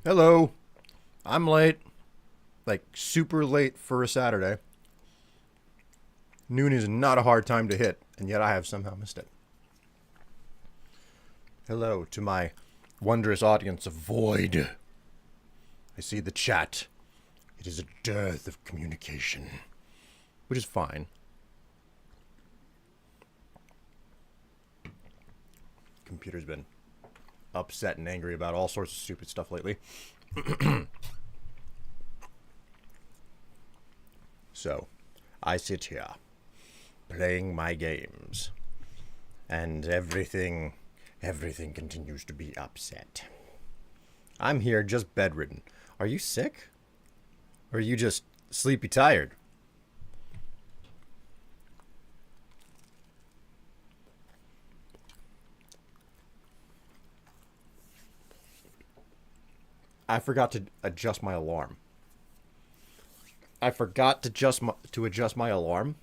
Hello. I'm late. Like, super late for a Saturday. Noon is not a hard time to hit, and yet I have somehow missed it. Hello to my wondrous audience of Void. I see the chat. It is a dearth of communication, which is fine. Computer's been upset and angry about all sorts of stupid stuff lately. So, I sit here, playing my games, and everything continues to be upset. I'm here just bedridden. Are you sick? Or are you just sleepy tired? I forgot to adjust my alarm. I forgot to adjust my alarm,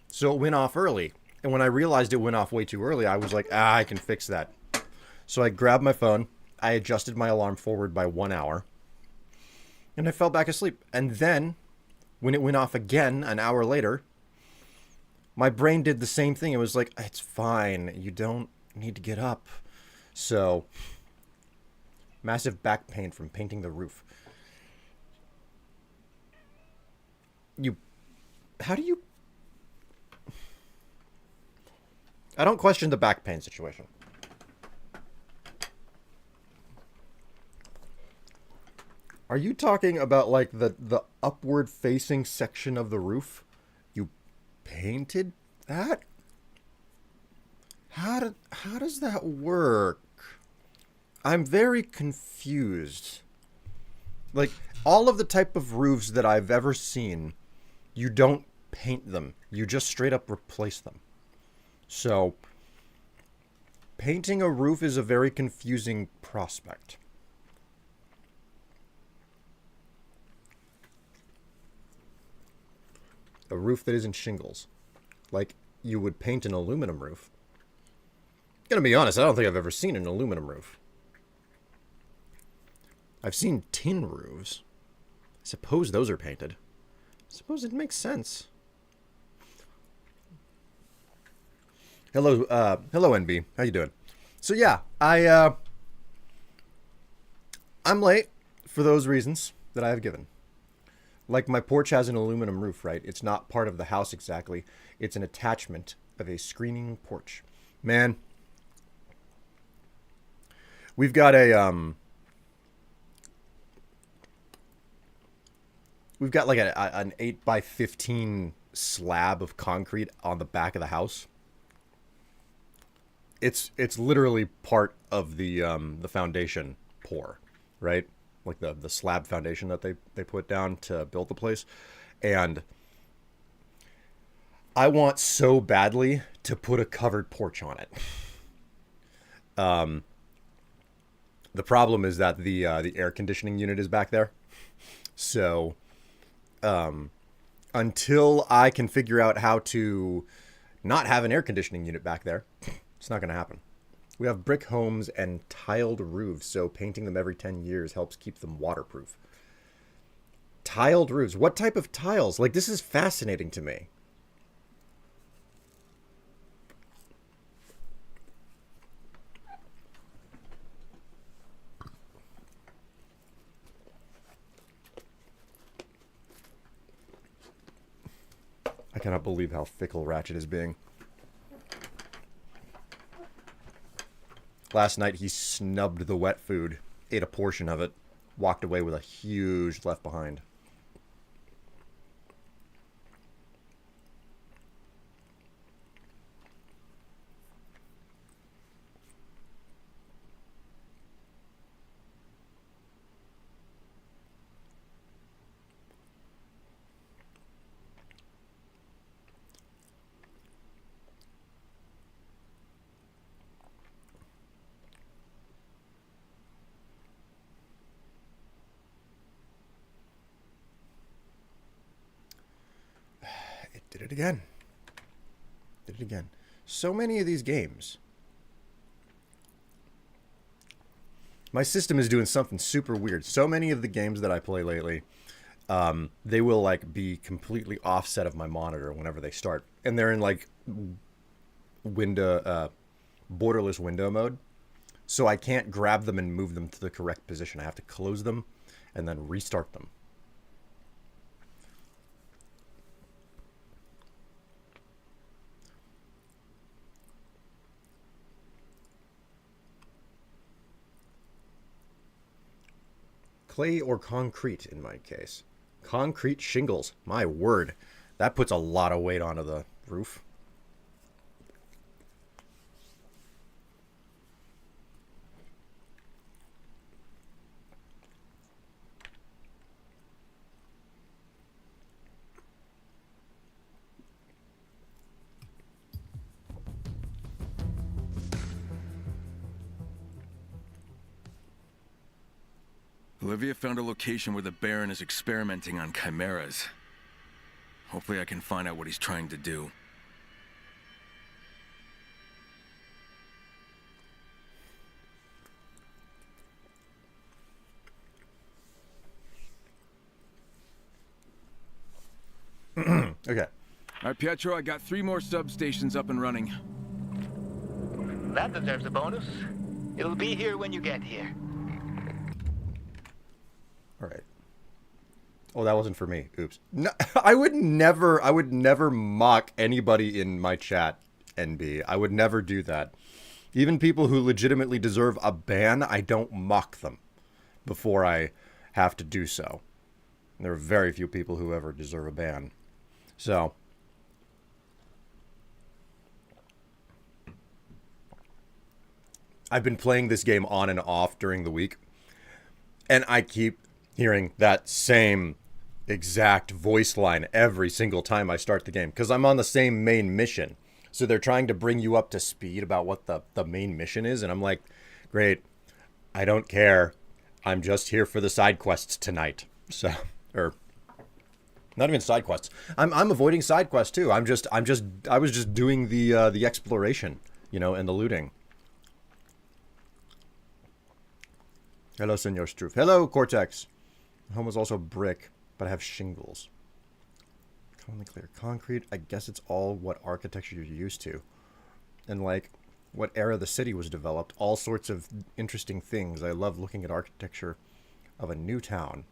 so it went off early. And when I realized it went off way too early, I was like, I can fix that. So I grabbed my phone, I adjusted my alarm forward by 1 hour, and I fell back asleep. And then, when it went off again an hour later, my brain did the same thing. It was like, it's fine. You don't need to get up. So, massive back pain from painting the roof. You. How do you. I don't question the back pain situation. Are you talking about like the upward facing section of the roof? You painted that? How does that work? I'm very confused. Like all of the type of roofs that I've ever seen, you don't paint them. You just straight up replace them. So painting a roof is a very confusing prospect. A roof that isn't shingles. Like you would paint an aluminum roof. Gonna be honest, I don't think I've ever seen an aluminum roof. I've seen tin roofs. I suppose those are painted. I suppose it makes sense. Hello NB. How you doing? So yeah, I'm late for those reasons that I have given. Like my porch has an aluminum roof, right? It's not part of the house exactly. It's an attachment of a screening porch. Man, we've got we've got like an 8 by 15 slab of concrete on the back of the house. It's literally part of the foundation pour, right? Like the slab foundation that they put down to build the place. And I want so badly to put a covered porch on it. The problem is that the air conditioning unit is back there. So until I can figure out how to not have an air conditioning unit back there, it's not going to happen. We have brick homes and tiled roofs, so painting them every 10 years helps keep them waterproof. Tiled roofs. What type of tiles? Like, this is fascinating to me. I cannot believe how fickle Ratchet is being. Last night, he snubbed the wet food, ate a portion of it, walked away with a huge left behind. It did it again. Did it again. So many of these games. My system is doing something super weird. So many of the games that I play lately, they will like be completely offset of my monitor whenever they start, and they're in like borderless window mode. So I can't grab them and move them to the correct position. I have to close them and then restart them. Clay or concrete in my case. Concrete shingles. My word. That puts a lot of weight onto the roof. Olivia found a location where the Baron is experimenting on chimeras. Hopefully I can find out what he's trying to do. Okay. All right, Pietro, I got 3 more substations up and running. That deserves a bonus. It'll be here when you get here. All right. Oh, that wasn't for me. Oops. No, I would never mock anybody in my chat, NB. I would never do that. Even people who legitimately deserve a ban, I don't mock them before I have to do so. And there are very few people who ever deserve a ban. So, I've been playing this game on and off during the week, and I keep hearing that same exact voice line every single time I start the game, because I'm on the same main mission. So they're trying to bring you up to speed about what the main mission is, and I'm like, great, I don't care. I'm just here for the side quests tonight. So, or not even side quests. I'm avoiding side quests too. I was just doing the exploration, you know, and the looting. Hello, Senor Stroof. Hello, Cortex. Home was also brick, but I have shingles. Commonly clear concrete. I guess it's all what architecture you're used to. And like what era the city was developed. All sorts of interesting things. I love looking at architecture of a new town.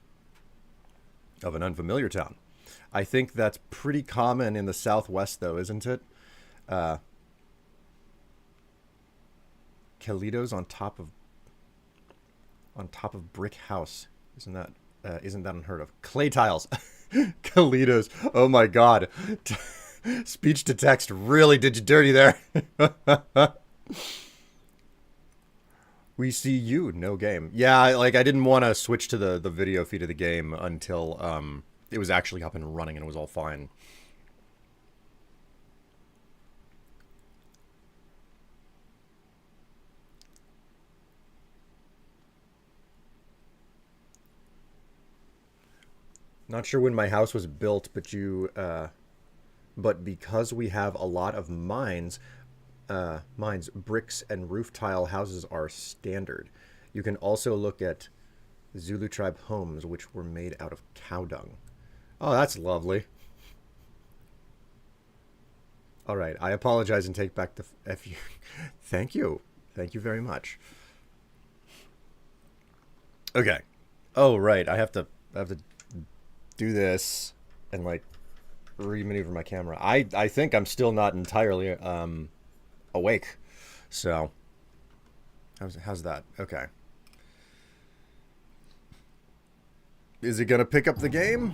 Of an unfamiliar town. I think that's pretty common in the Southwest though, isn't it? Kalitos on top of brick house. Isn't that unheard of? Clay tiles. Kalitos. Oh my god. Speech to text really did you dirty there. We see you, no game. Yeah, I didn't want to switch to the video feed of the game until it was actually up and running and it was all fine. Not sure when my house was built, but because we have a lot of mines, bricks and roof tile houses are standard. You can also look at Zulu tribe homes, which were made out of cow dung. Oh, that's lovely. All right, I apologize and take back the FU. Thank you. Thank you very much. Okay. Oh, right. I have to do this and like remaneuver my camera. I think I'm still not entirely awake. So how's that? Okay. Is it gonna pick up the game?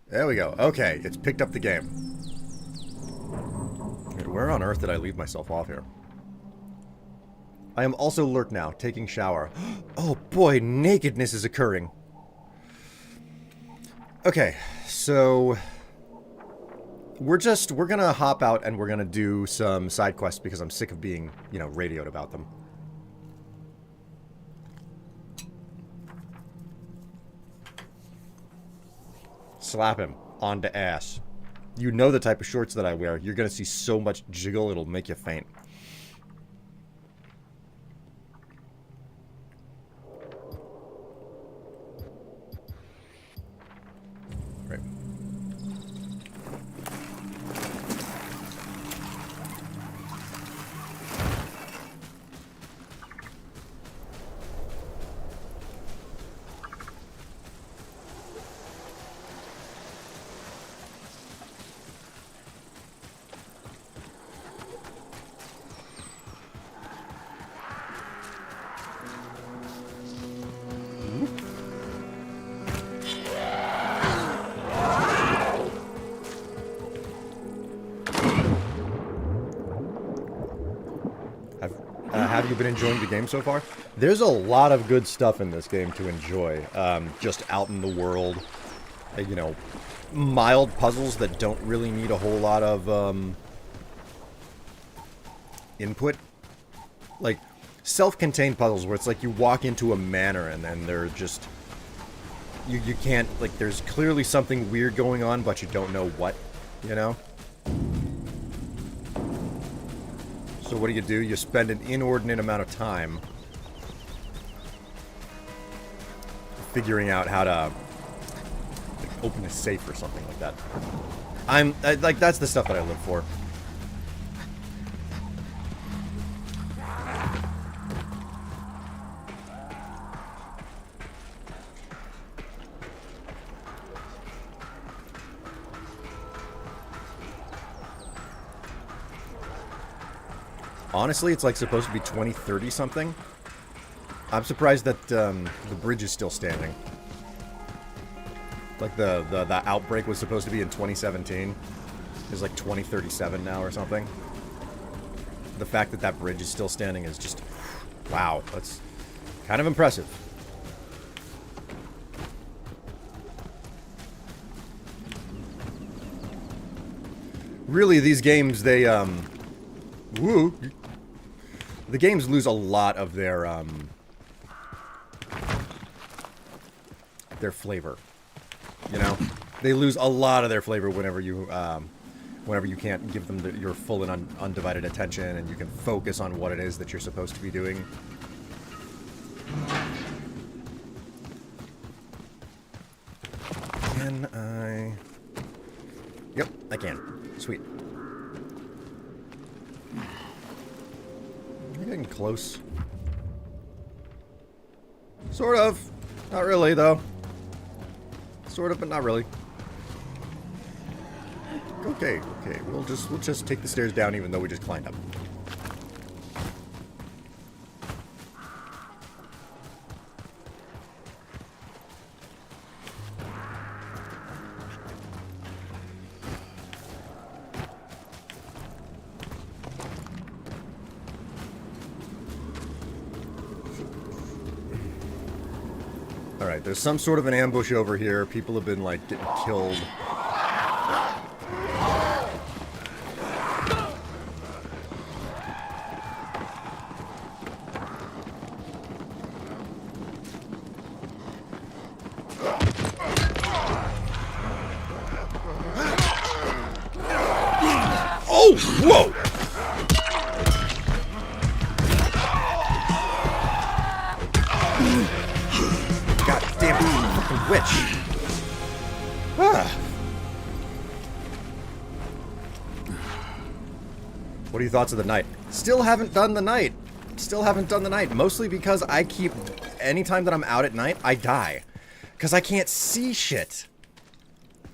There we go. Okay, it's picked up the game. Where on earth did I leave myself off here? I am also alert now, taking shower. Oh boy, nakedness is occurring. Okay, so we're gonna hop out and we're gonna do some side quests because I'm sick of being, you know, radioed about them. Slap him onto ass. You know the type of shorts that I wear. You're gonna see so much jiggle it'll make you faint. have you been enjoying the game so far? There's a lot of good stuff in this game to enjoy. Just out in the world, you know, mild puzzles that don't really need a whole lot of input. Like, self-contained puzzles where it's like you walk into a manor and then they're just... You can't... Like, there's clearly something weird going on, but you don't know what, you know? So what do? You spend an inordinate amount of time figuring out how to like, open a safe or something like that. Like, that's the stuff that I live for. Honestly, it's like supposed to be 2030 something. I'm surprised that the bridge is still standing. Like the outbreak was supposed to be in 2017. It's like 2037 now or something. The fact that that bridge is still standing is just... Wow, that's kind of impressive. Really, these games, they, woo! The games lose a lot of their flavor. You know? They lose a lot of their flavor whenever you can't give them your full and undivided attention and you can focus on what it is that you're supposed to be doing. Can I... Yep, I can. Sweet. Getting close. Sort of. Not really, though. Sort of, but not really. Okay, okay. We'll just take the stairs down even though we just climbed up. Alright, there's some sort of an ambush over here. People have been, like, getting killed. Oh! Whoa! Witch. Ah. What are your thoughts of the night? Still haven't done the night. Still haven't done the night. Mostly because I keep... Anytime that I'm out at night, I die. Because I can't see shit.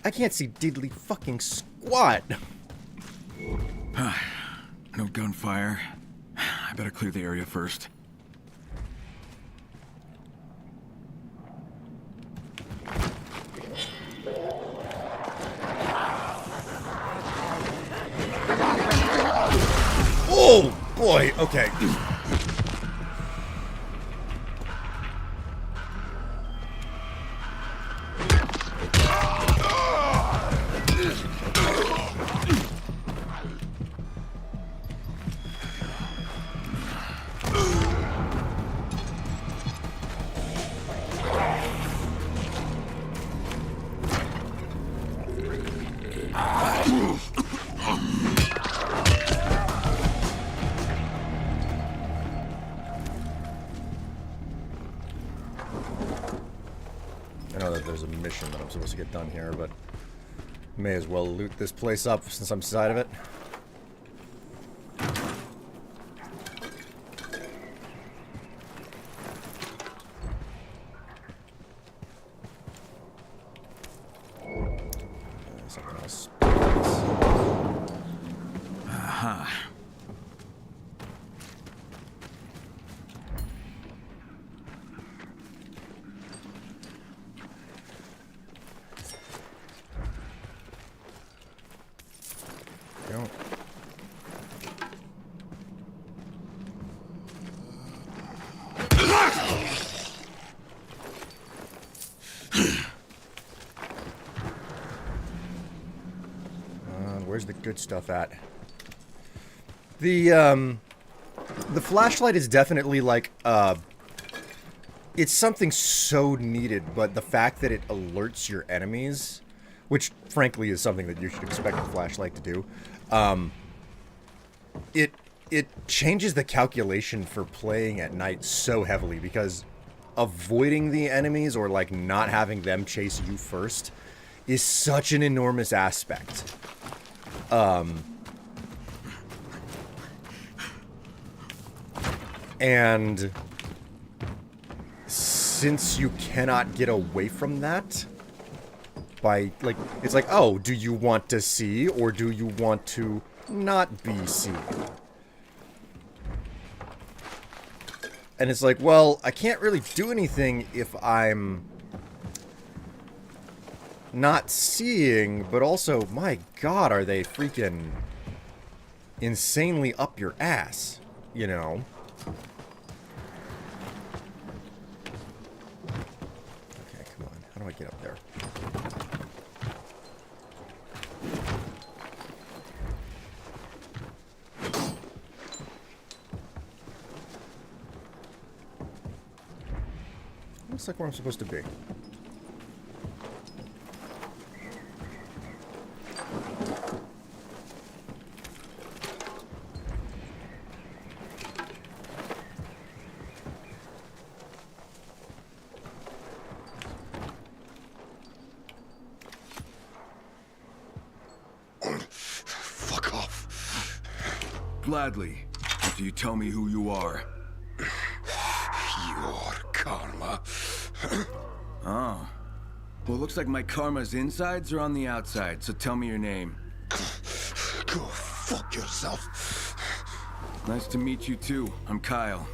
I can't see diddly fucking squat. No gunfire. I better clear the area first. Oh, boy. Okay. I know that there's a mission that I'm supposed to get done here, but may as well loot this place up since I'm inside of it. Something else. Aha. Don't. where's the good stuff at? The flashlight is definitely like, it's something so needed, but the fact that it alerts your enemies, which frankly is something that you should expect a flashlight to do, it changes the calculation for playing at night so heavily, because avoiding the enemies or like not having them chase you first is such an enormous aspect. And since you cannot get away from that by, like, it's like, oh, do you want to see or do you want to not be seen? And it's like, well, I can't really do anything if I'm not seeing, but also, my god, are they freaking insanely up your ass, you know? Okay, come on. How do I get up there? Looks like where I'm supposed to be. Fuck off. Gladly. Do you tell me who you are? Your karma. Oh. Well, it looks like my karma's insides or on the outside, so tell me your name. Go fuck yourself. Nice to meet you too. I'm Kyle.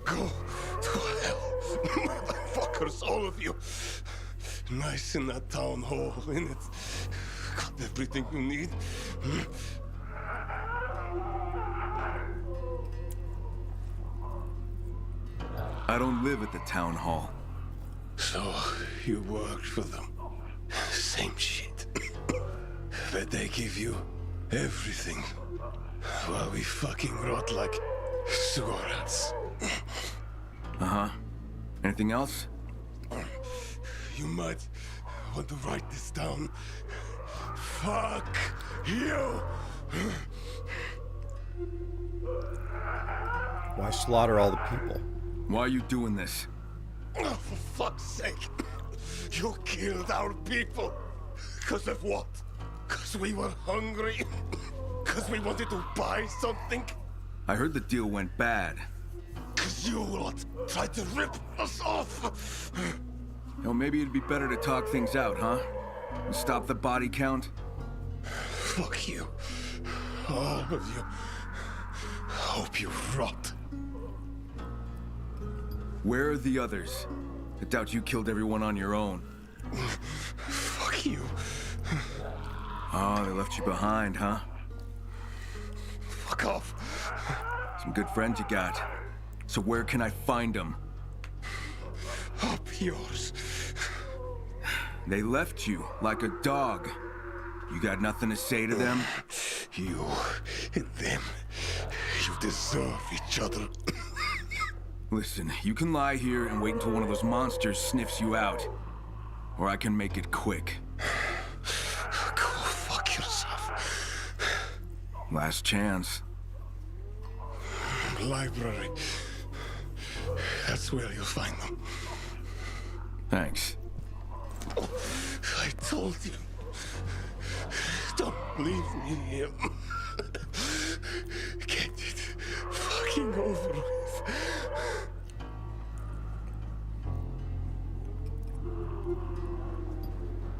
Go to hell. Motherfuckers, all of you. Nice in that town hall, innit? Got everything you need. I don't live at the town hall. So, you worked for them. Same shit. But they give you everything. While we fucking rot like sewer rats. Uh-huh. Anything else? You might want to write this down. Fuck you! Why slaughter all the people? Why are you doing this? Oh, for fuck's sake! You killed our people! Because of what? Because we were hungry? Because we wanted to buy something? I heard the deal went bad. Because you lot tried to rip us off! Well, maybe it'd be better to talk things out, huh? And stop the body count? Fuck you. All of you. Hope you rot. Where are the others? I doubt you killed everyone on your own. Fuck you. Oh, they left you behind, huh? Fuck off. Some good friends you got. So where can I find them? Up yours. They left you like a dog. You got nothing to say to them? You and them. You deserve each other. Listen, you can lie here and wait until one of those monsters sniffs you out. Or I can make it quick. Go fuck yourself. Last chance. Library. That's where you'll find them. Thanks. I told you. Don't leave me here. Get it fucking over with.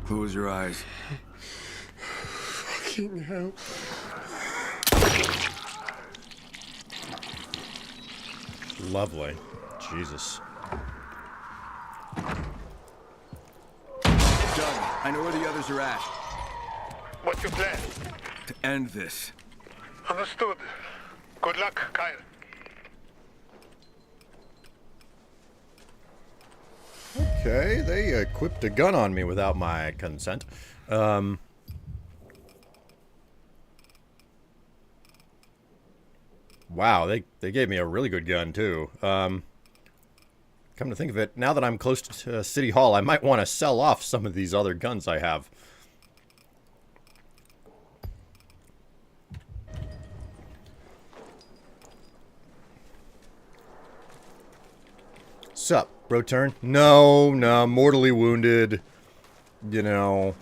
Close your eyes. Fucking hell. Lovely. Jesus. Doug, I know where the others are at. What's your plan? To end this. Understood. Good luck, Kyle. Okay, they equipped a gun on me without my consent. Wow, they gave me a really good gun, too. Come to think of it, now that I'm close to City Hall, I might want to sell off some of these other guns I have. Sup, bro turn? No, mortally wounded. You know.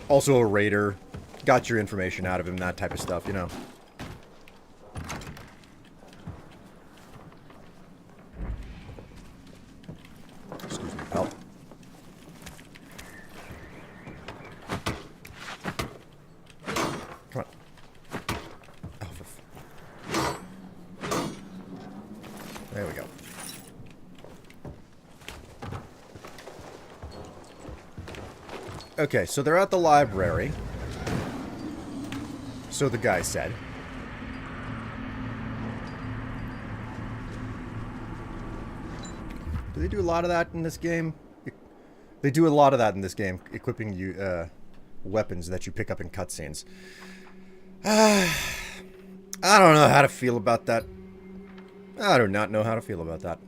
Also a raider. Got your information out of him, that type of stuff, you know. Excuse me, pal. Come on. Oh, there we go. Okay, so they're at the library. So the guy said. Do they do a lot of that in this game? They do a lot of that in this game, equipping you weapons that you pick up in cutscenes. I don't know how to feel about that. I do not know how to feel about that.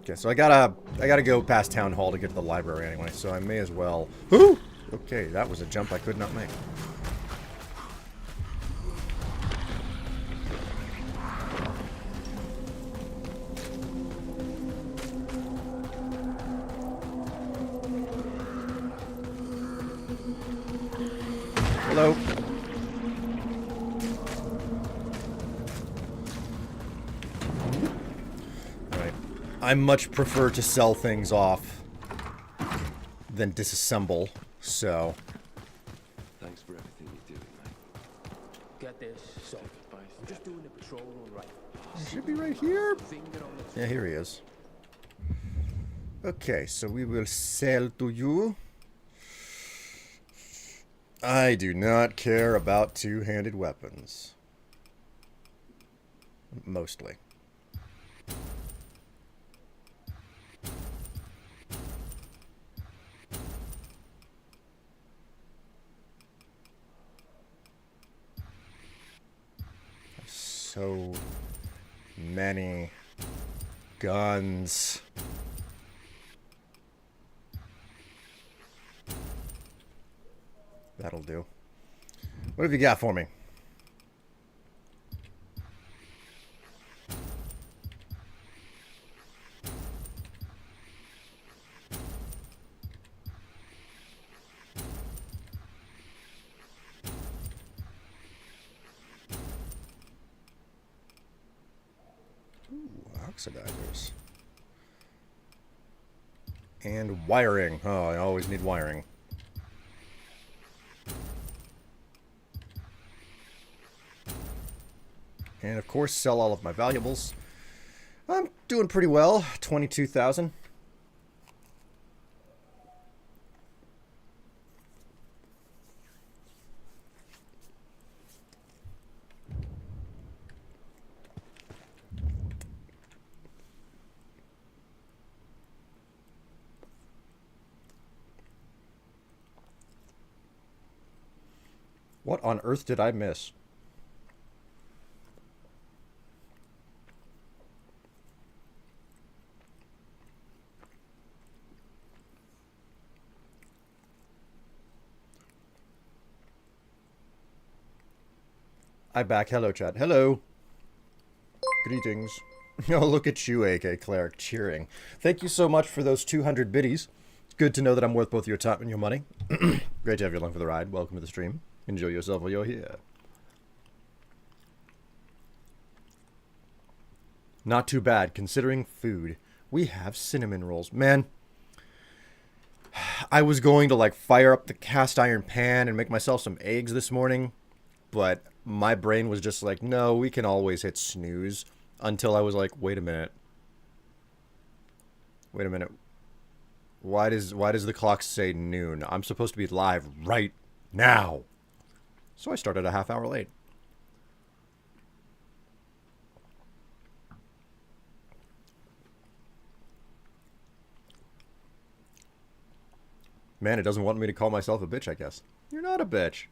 Okay, so I gotta go past Town Hall to get to the library anyway, so I may as well... Whoo! Okay, that was a jump I could not make. Hello? Alright. I much prefer to sell things off than disassemble, so... Thanks for everything you do, mate. Get this, so I'm just doing a patrol run, right? He should be right here. Finger on the Yeah, here he is. Okay, so we will sell to you. I do not care about two-handed weapons. Mostly. So many guns. That'll do. What have you got for me? Oxidizers. And wiring. Oh, I always need wiring. And of course, sell all of my valuables. I'm doing pretty well. 22,000. What on earth did I miss? I back. Hello, chat. Hello. Greetings. Oh, look at you, AK Cleric, cheering. Thank you so much for those 200 biddies. It's good to know that I'm worth both your time and your money. Great to have you along for the ride. Welcome to the stream. Enjoy yourself while you're here. Not too bad, considering food. We have cinnamon rolls. Man, I was going to, like, fire up the cast iron pan and make myself some eggs this morning, but my brain was just like, no, we can always hit snooze, until I was like, wait a minute. Wait a minute. Why does the clock say noon? I'm supposed to be live right now. So I started a half hour late. Man, it doesn't want me to call myself a bitch, I guess. You're not a bitch.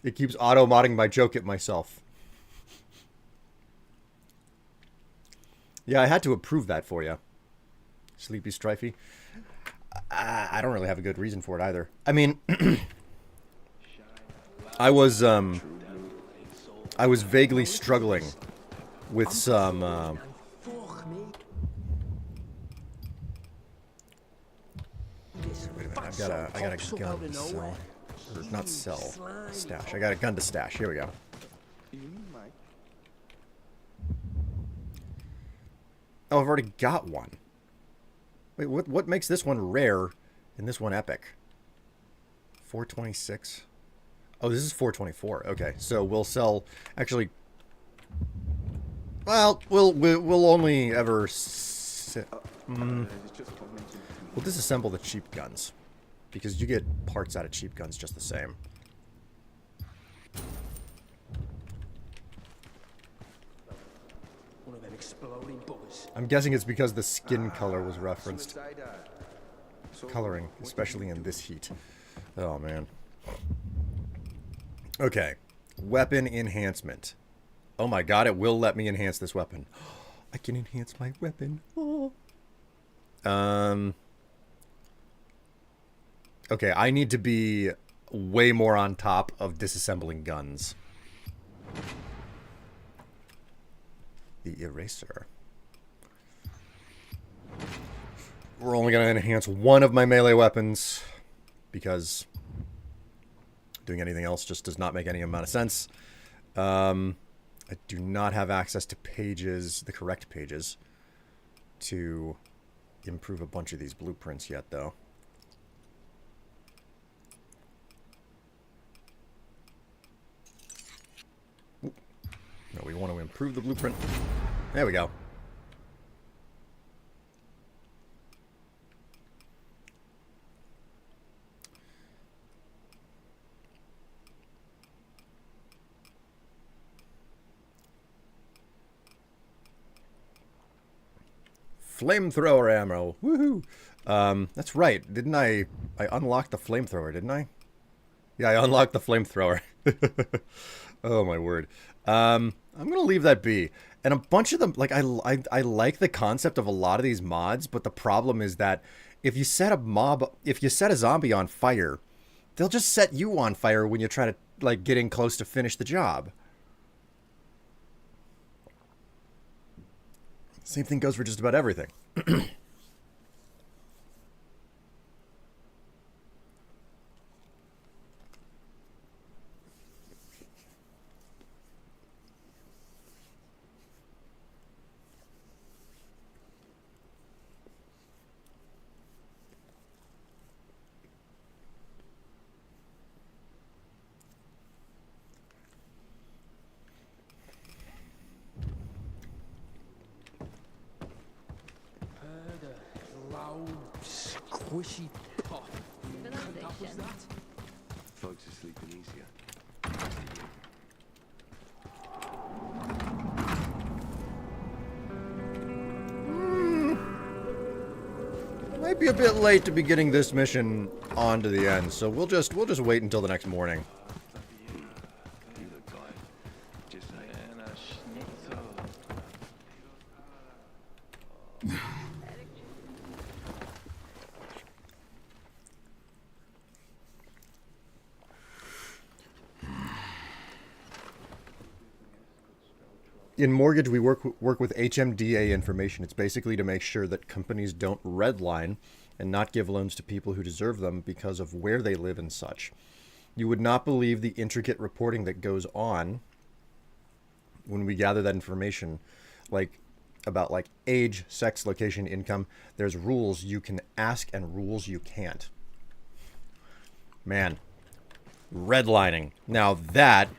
It keeps auto-modding my joke at myself. Yeah, I had to approve that for you. Sleepy Strifey. I don't really have a good reason for it either. I mean, I was vaguely struggling with some wait a minute, I got a gun to sell. Or not sell. Stash. I got a gun to stash. Here we go. Oh, I've already got one. Wait, what makes this one rare and this one epic? 426. Oh, this is 424. Okay, so we'll sell. Actually, well, we'll only ever. We'll disassemble the cheap guns because you get parts out of cheap guns just the same. One of them exploding buggers. I'm guessing it's because the skin color was referenced. Coloring, especially in this heat. Oh, man. Okay. Weapon enhancement. Oh my god, it will let me enhance this weapon. I can enhance my weapon. Oh. Okay, I need to be way more on top of disassembling guns. The eraser. We're only going to enhance one of my melee weapons because doing anything else just does not make any amount of sense. I do not have access to pages, the correct pages, to improve a bunch of these blueprints yet, though. No, we want to improve the blueprint. There we go. Flamethrower ammo. Woohoo! That's right. Didn't I unlocked the flamethrower, didn't I? Yeah, I unlocked the flamethrower. Oh my word. I'm gonna leave that be. And a bunch of them, like I like the concept of a lot of these mods, but the problem is that if you set a zombie on fire, they'll just set you on fire when you try to like get in close to finish the job. Same thing goes for just about everything. Squishy pop. What was that? Folks are sleeping easier. Might be a bit late to be getting this mission on to the end, so we'll just wait until the next morning. You look tired. Just like In mortgage, we work with HMDA information. It's basically to make sure that companies don't redline and not give loans to people who deserve them because of where they live and such. You would not believe the intricate reporting that goes on when we gather that information, like about like age, sex, location, income. There's rules you can ask and rules you can't. Man, redlining. Now that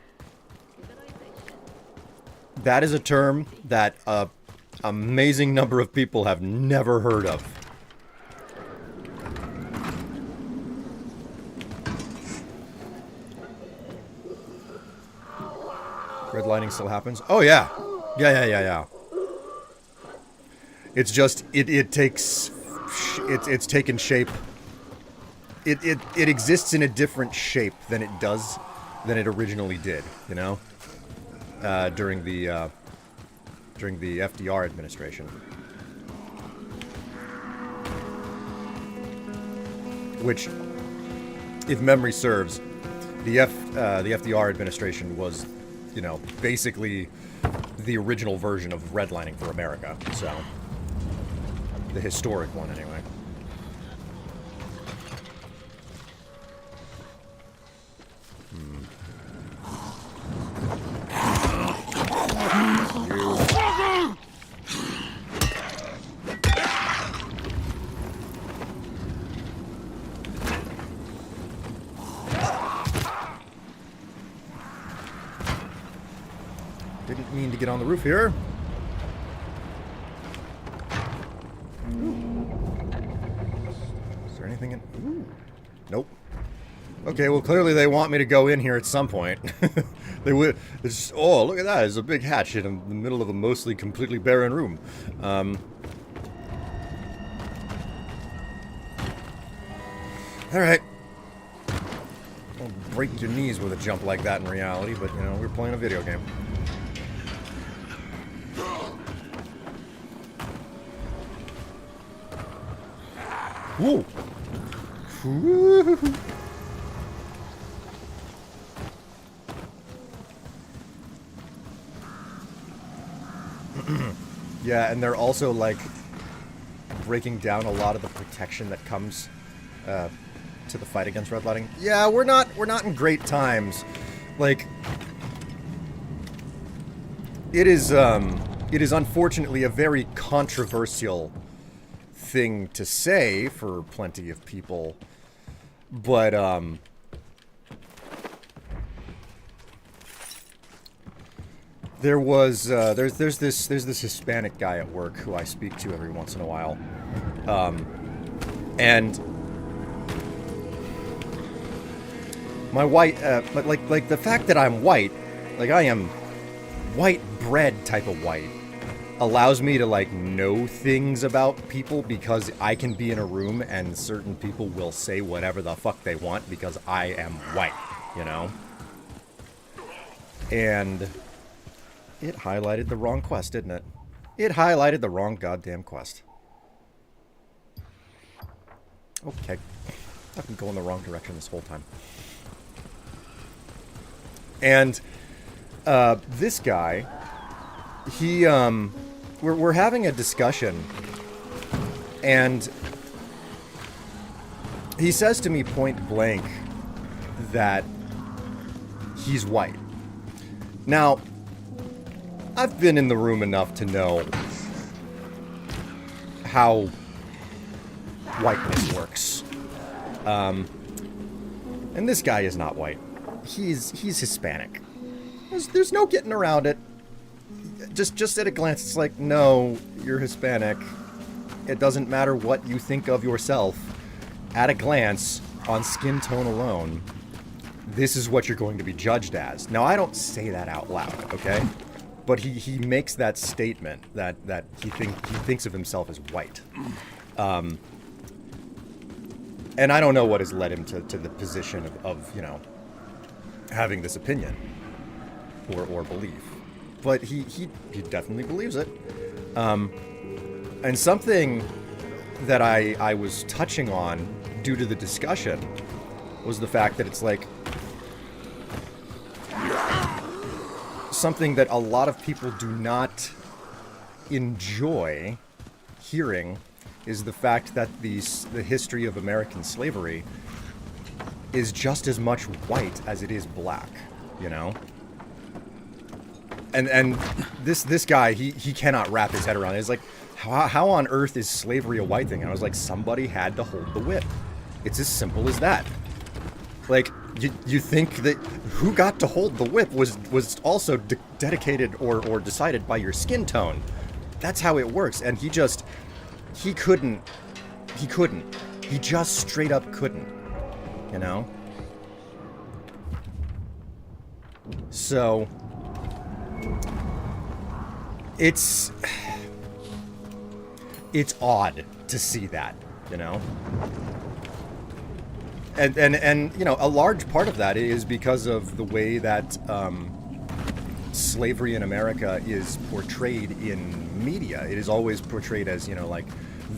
is a term that an amazing number of people have never heard of. Redlining still happens? Oh yeah. Yeah. It's just it takes it's taken shape. It exists in a different shape than it does than it originally did, you know? During the FDR administration. Which, if memory serves, the FDR administration was, you know, basically the original version of redlining for America. So, the historic one, anyway. Didn't mean to get on the roof here. Is there anything in... Ooh. Nope. Okay, well, clearly they want me to go in here at some point. They would... It's, oh, look at that. There's a big hatch in the middle of a mostly completely barren room. Alright. Don't break your knees with a jump like that in reality, but, you know, we're playing a video game. Whoa! Yeah, and they're also, like, breaking down a lot of the protection that comes to the fight against redlining. Yeah, we're not in great times. Like, it is unfortunately a very controversial thing to say for plenty of people, but there was there's this Hispanic guy at work who I speak to every once in a while, and my white like the fact that I'm white, like I am white bread type of white, allows me to, like, know things about people because I can be in a room and certain people will say whatever the fuck they want because I am white, you know? And it highlighted the wrong quest, didn't it? It highlighted the wrong goddamn quest. Okay. I've been going the wrong direction this whole time. And, this guy, he, we're having a discussion, and he says to me point blank that he's white. Now, I've been in the room enough to know how whiteness works. And this guy is not white. He's Hispanic. There's no getting around it. Just at a glance, it's like, no, you're Hispanic. It doesn't matter what you think of yourself. At a glance, on skin tone alone, this is what you're going to be judged as. Now, I don't say that out loud, okay? But he makes that statement that he thinks of himself as white. And I don't know what has led him to the position of you know, having this opinion or belief. But he definitely believes it. And something that I was touching on due to the discussion was the fact that it's like something that a lot of people do not enjoy hearing is the fact that the history of American slavery is just as much white as it is black, you know? And this guy, he cannot wrap his head around it. It's like, how on earth is slavery a white thing? And I was like, somebody had to hold the whip. It's as simple as that. Like, you think that who got to hold the whip was also dedicated or decided by your skin tone. That's how it works. And he couldn't. He just straight up couldn't. You know? So it's odd to see that, you know? And you know, a large part of that is because of the way that slavery in America is portrayed in media. It is always portrayed as, you know, like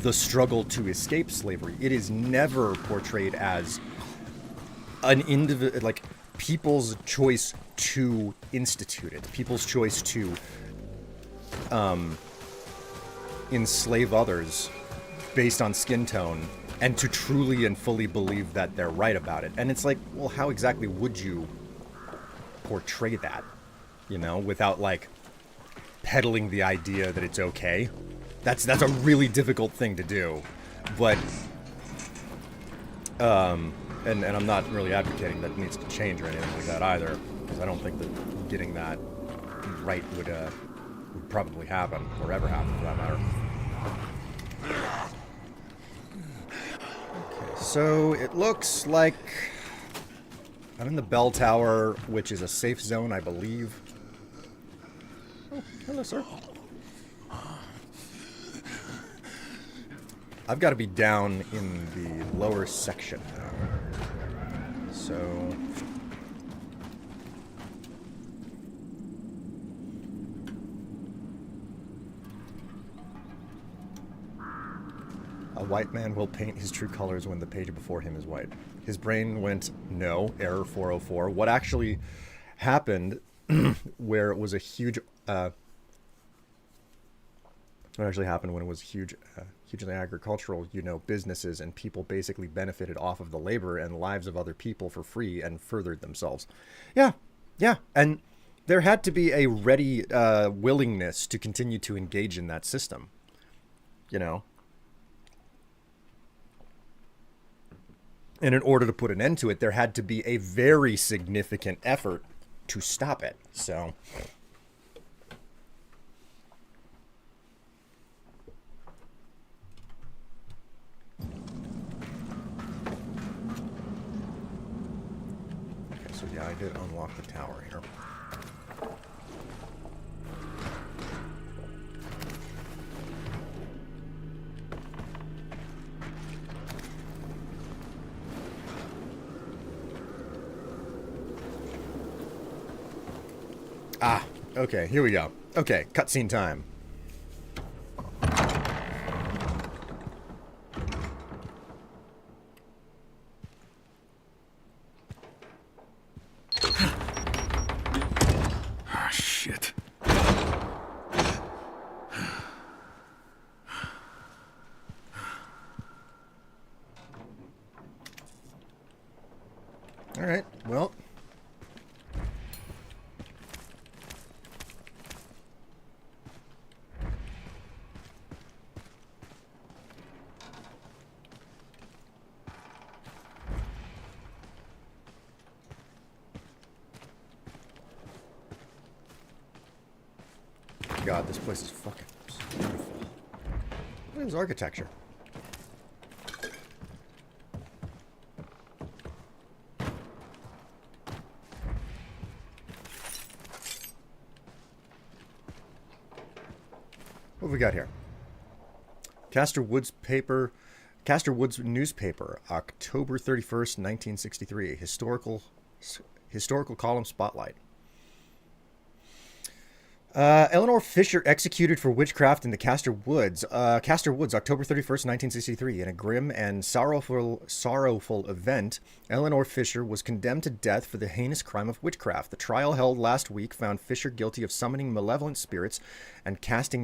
the struggle to escape slavery. It is never portrayed as an individual, like people's choice to institute it, people's choice to enslave others based on skin tone, and to truly and fully believe that they're right about it. And it's like, well, how exactly would you portray that, you know, without like peddling the idea that it's okay? That's a really difficult thing to do. But and I'm not really advocating that it needs to change or anything like that either, because I don't think that getting that right would probably happen, or ever happen for that matter. Okay, so it looks like I'm in the bell tower, which is a safe zone, I believe. Oh, hello, sir. I've got to be down in the lower section now. So a white man will paint his true colors when the page before him is white. His brain went, no, error 404. What actually happened, where it was a huge, what actually happened when it was huge, hugely agricultural, you know, businesses and people basically benefited off of the labor and lives of other people for free and furthered themselves. Yeah, and there had to be a ready willingness to continue to engage in that system, you know. And in order to put an end to it, there had to be a very significant effort to stop it. So okay, so yeah, I did unlock the tower here. Ah, okay, here we go. Okay, cutscene time. Ah, shit. All right, well. God, this place is fucking beautiful. Look at his architecture. What have we got here? Castor Woods newspaper, October 31st, 1963. Historical column spotlight. Eleanor Fisher executed for witchcraft in the Castor Woods. Castor Woods, October 31st, 1963. In a grim and sorrowful event, Eleanor Fisher was condemned to death for the heinous crime of witchcraft. The trial held last week found Fisher guilty of summoning malevolent spirits and casting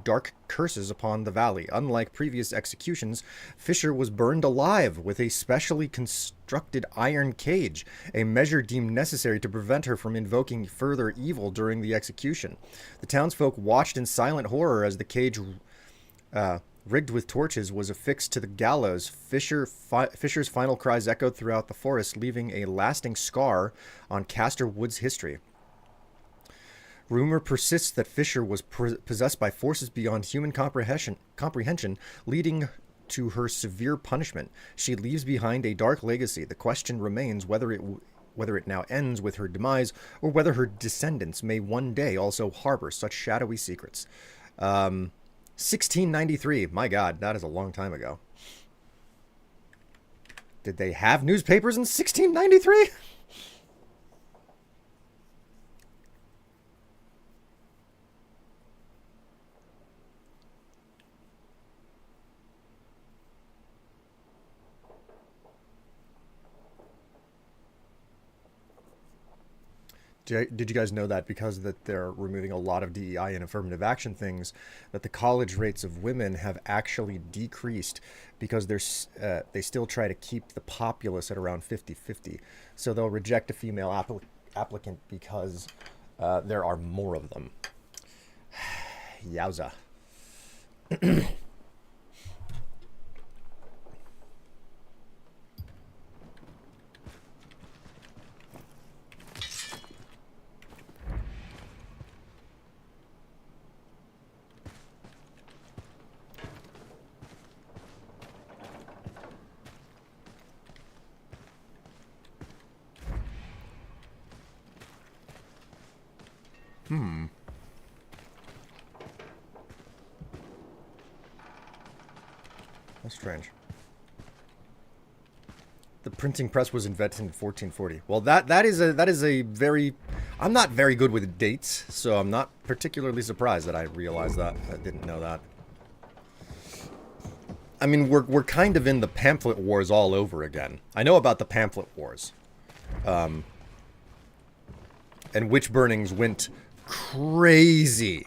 dark curses upon the valley. Unlike previous executions, Fisher was burned alive with a specially constructed iron cage, a measure deemed necessary to prevent her from invoking further evil during the execution. The townsfolk watched in silent horror as the cage, rigged with torches, was affixed to the gallows. Fisher's final cries echoed throughout the forest, leaving a lasting scar on Castor Woods' history. Rumor persists that Fisher was possessed by forces beyond human comprehension, leading to her severe punishment. She leaves behind a dark legacy. The question remains whether it now ends with her demise, or whether her descendants may one day also harbor such shadowy secrets. 1693. My God, that is a long time ago. Did they have newspapers in 1693? Did you guys know that because that they're removing a lot of DEI and affirmative action things, that the college rates of women have actually decreased because they still try to keep the populace at around 50-50. So they'll reject a female applicant because there are more of them. Yowza. That's strange. The printing press was invented in 1440. Well, that is a very... I'm not very good with dates, so I'm not particularly surprised that I realized that. I didn't know that. I mean, we're kind of in the pamphlet wars all over again. I know about the pamphlet wars. And witch burnings went crazy,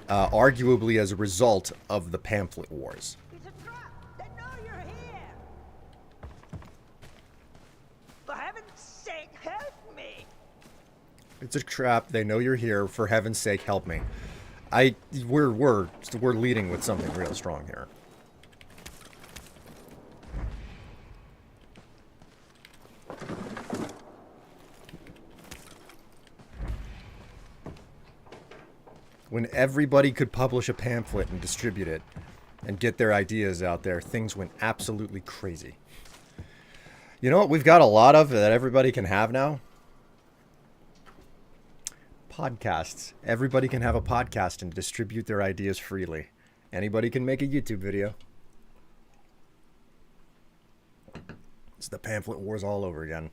arguably as a result of the pamphlet wars. It's a trap! They know you're here! For heaven's sake, help me! It's a trap. They know you're here. For heaven's sake, help me. We're leading with something real strong here. When everybody could publish a pamphlet and distribute it and get their ideas out there, things went absolutely crazy. You know what we've got a lot of that everybody can have now? Podcasts. Everybody can have a podcast and distribute their ideas freely. Anybody can make a YouTube video. It's the pamphlet wars all over again.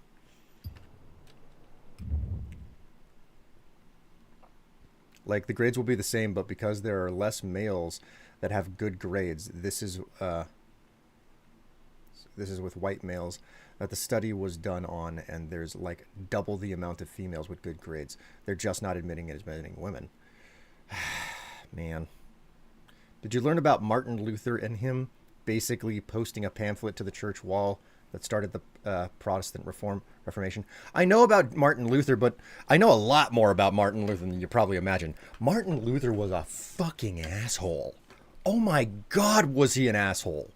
Like, the grades will be the same, but because there are less males that have good grades, this is with white males that the study was done on, and there's like double the amount of females with good grades. They're just not admitting it as admitting women. Man. Did you learn about Martin Luther and him basically posting a pamphlet to the church wall that started the Protestant Reformation? I know about Martin Luther, but I know a lot more about Martin Luther than you probably imagine. Martin Luther was a fucking asshole. Oh my God, was he an asshole?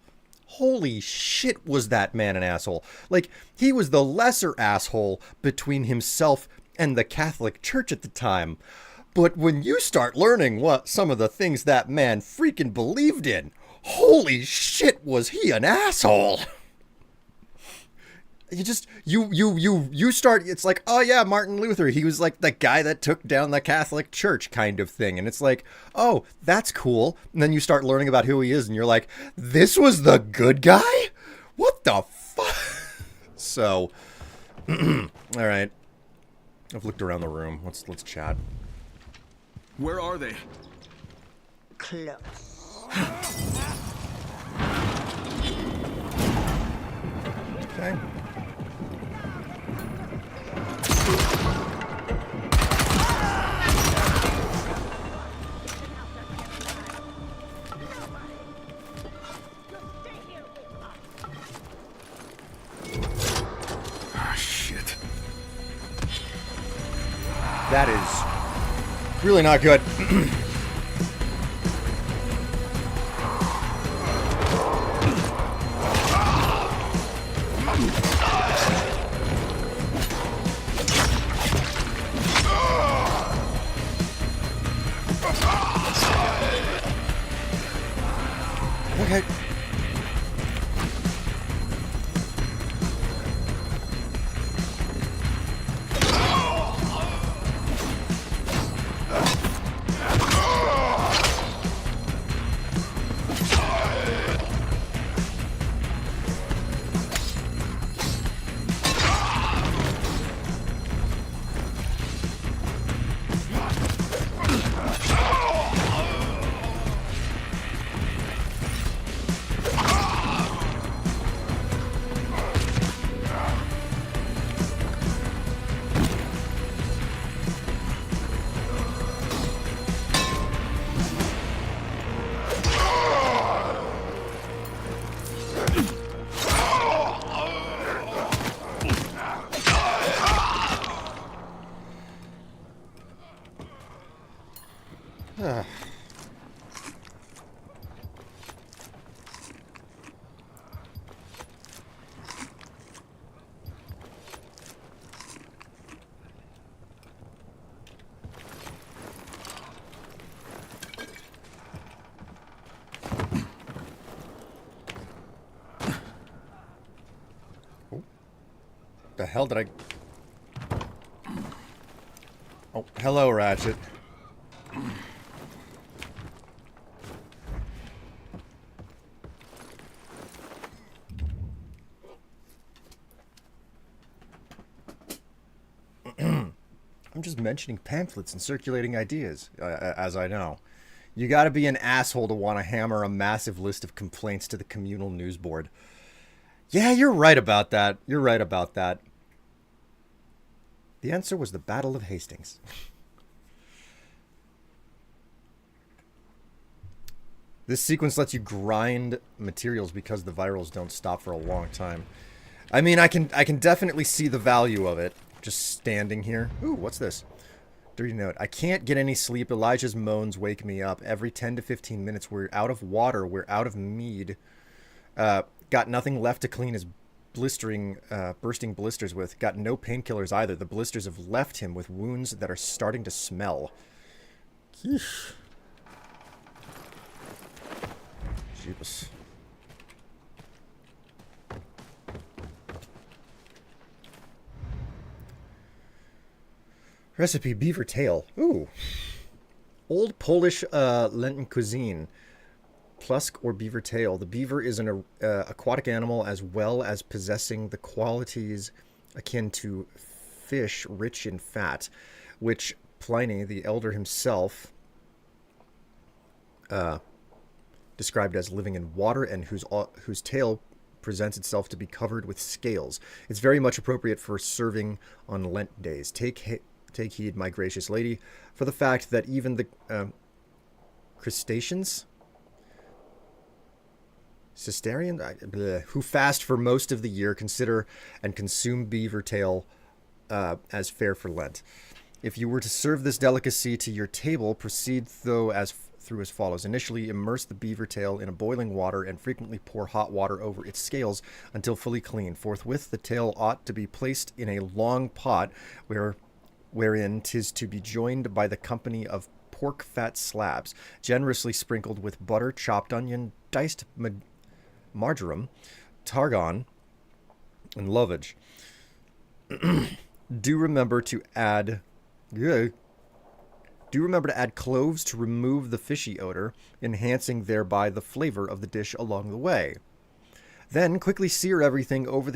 Holy shit, was that man an asshole. Like, he was the lesser asshole between himself and the Catholic Church at the time. But when you start learning what some of the things that man freaking believed in, holy shit, was he an asshole. You just, you start, it's like, oh yeah, Martin Luther, he was like the guy that took down the Catholic Church kind of thing. And it's like, oh, that's cool. And then you start learning about who he is and you're like, this was the good guy? What the fuck? So, all right. I've looked around the room. Let's chat. Where are they? Close. Okay. Ah, shit. That is really not good. Okay. The hell did I... Oh, hello, Ratchet. I'm just mentioning pamphlets and circulating ideas, as I know. You gotta be an asshole to want to hammer a massive list of complaints to the communal news board. Yeah, you're right about that. You're right about that. The answer was the Battle of Hastings. This sequence lets you grind materials because the virals don't stop for a long time. I mean, I can definitely see the value of it. Just standing here. Ooh, what's this? Dirty note. I can't get any sleep. Elijah's moans wake me up. Every 10 to 15 minutes, we're out of water. We're out of mead. Got nothing left to clean his bursting blisters with. Got no painkillers either. The blisters have left him with wounds that are starting to smell. Yeesh. Jeebus. Recipe beaver tail. Ooh. Old Polish Lenten cuisine. Plusk or beaver tail. The beaver is an aquatic animal as well as possessing the qualities akin to fish rich in fat, which Pliny the Elder himself described as living in water and whose tail presents itself to be covered with scales. It's very much appropriate for serving on Lent days. Take heed, my gracious lady, for the fact that even the crustaceans, Cestarian, who fast for most of the year, consider and consume beaver tail as fare for Lent. If you were to serve this delicacy to your table, proceed through as follows. Initially, immerse the beaver tail in a boiling water and frequently pour hot water over its scales until fully clean. Forthwith, the tail ought to be placed in a long pot wherein 'tis to be joined by the company of pork fat slabs, generously sprinkled with butter, chopped onion, diced marjoram, tarragon, and lovage. Do remember to add cloves to remove the fishy odor, enhancing thereby the flavor of the dish along the way. Then quickly sear everything over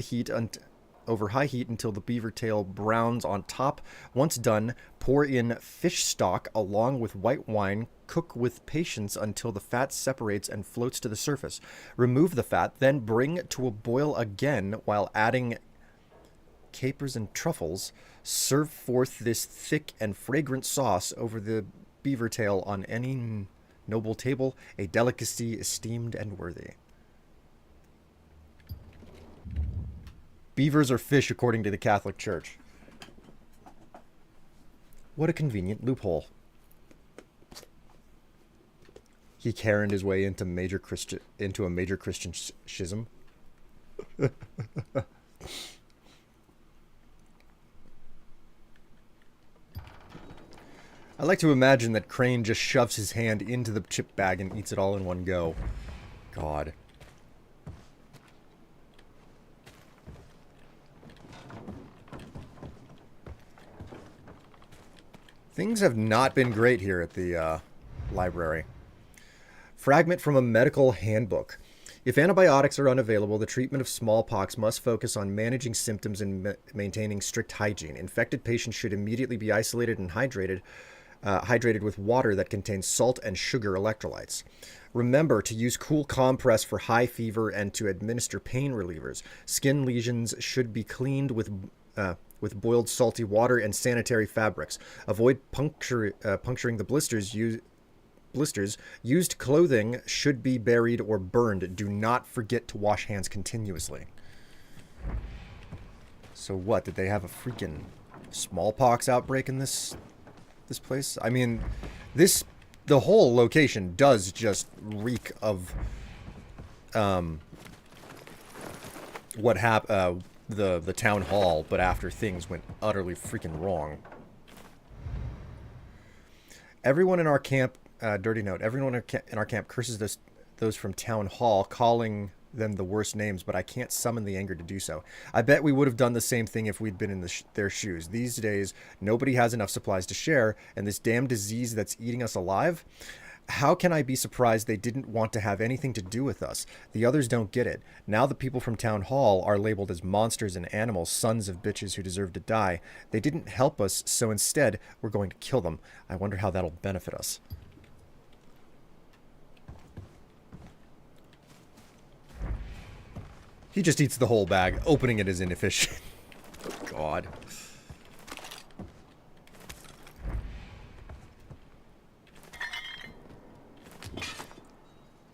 high heat until the beaver tail browns on top. Once done, pour in fish stock along with white wine. Cook with patience until the fat separates and floats to the surface. Remove the fat, then bring to a boil again while adding capers and truffles. Serve forth this thick and fragrant sauce over the beaver tail on any noble table, a delicacy esteemed and worthy. Beavers are fish according to the Catholic Church. What a convenient loophole. He Karened his way into a major Christian schism. I like to imagine that Crane just shoves his hand into the chip bag and eats it all in one go. God. Things have not been great here at the library. Fragment from a medical handbook. If antibiotics are unavailable, the treatment of smallpox must focus on managing symptoms and maintaining strict hygiene. Infected patients should immediately be isolated and hydrated with water that contains salt and sugar electrolytes. Remember to use cool compress for high fever and to administer pain relievers. Skin lesions should be cleaned with boiled salty water and sanitary fabrics. Avoid puncturing the blisters. Used clothing should be buried or burned. Do not forget to wash hands continuously. So what? Did they have a freaking smallpox outbreak in this place? I mean, this the whole location does just reek of what happened, the town hall, but after things went utterly freaking wrong. Everyone in our camp, dirty note, everyone in our camp curses those from town hall, calling them the worst names, but I can't summon the anger to do so. I bet we would have done the same thing if we'd been in their shoes. These days, nobody has enough supplies to share, and this damn disease that's eating us alive, how can I be surprised they didn't want to have anything to do with us? The others don't get it. Now the people from town hall are labeled as monsters and animals, sons of bitches who deserve to die. They didn't help us, so instead, we're going to kill them. I wonder how that'll benefit us. He just eats the whole bag. Opening it is inefficient. Oh, God.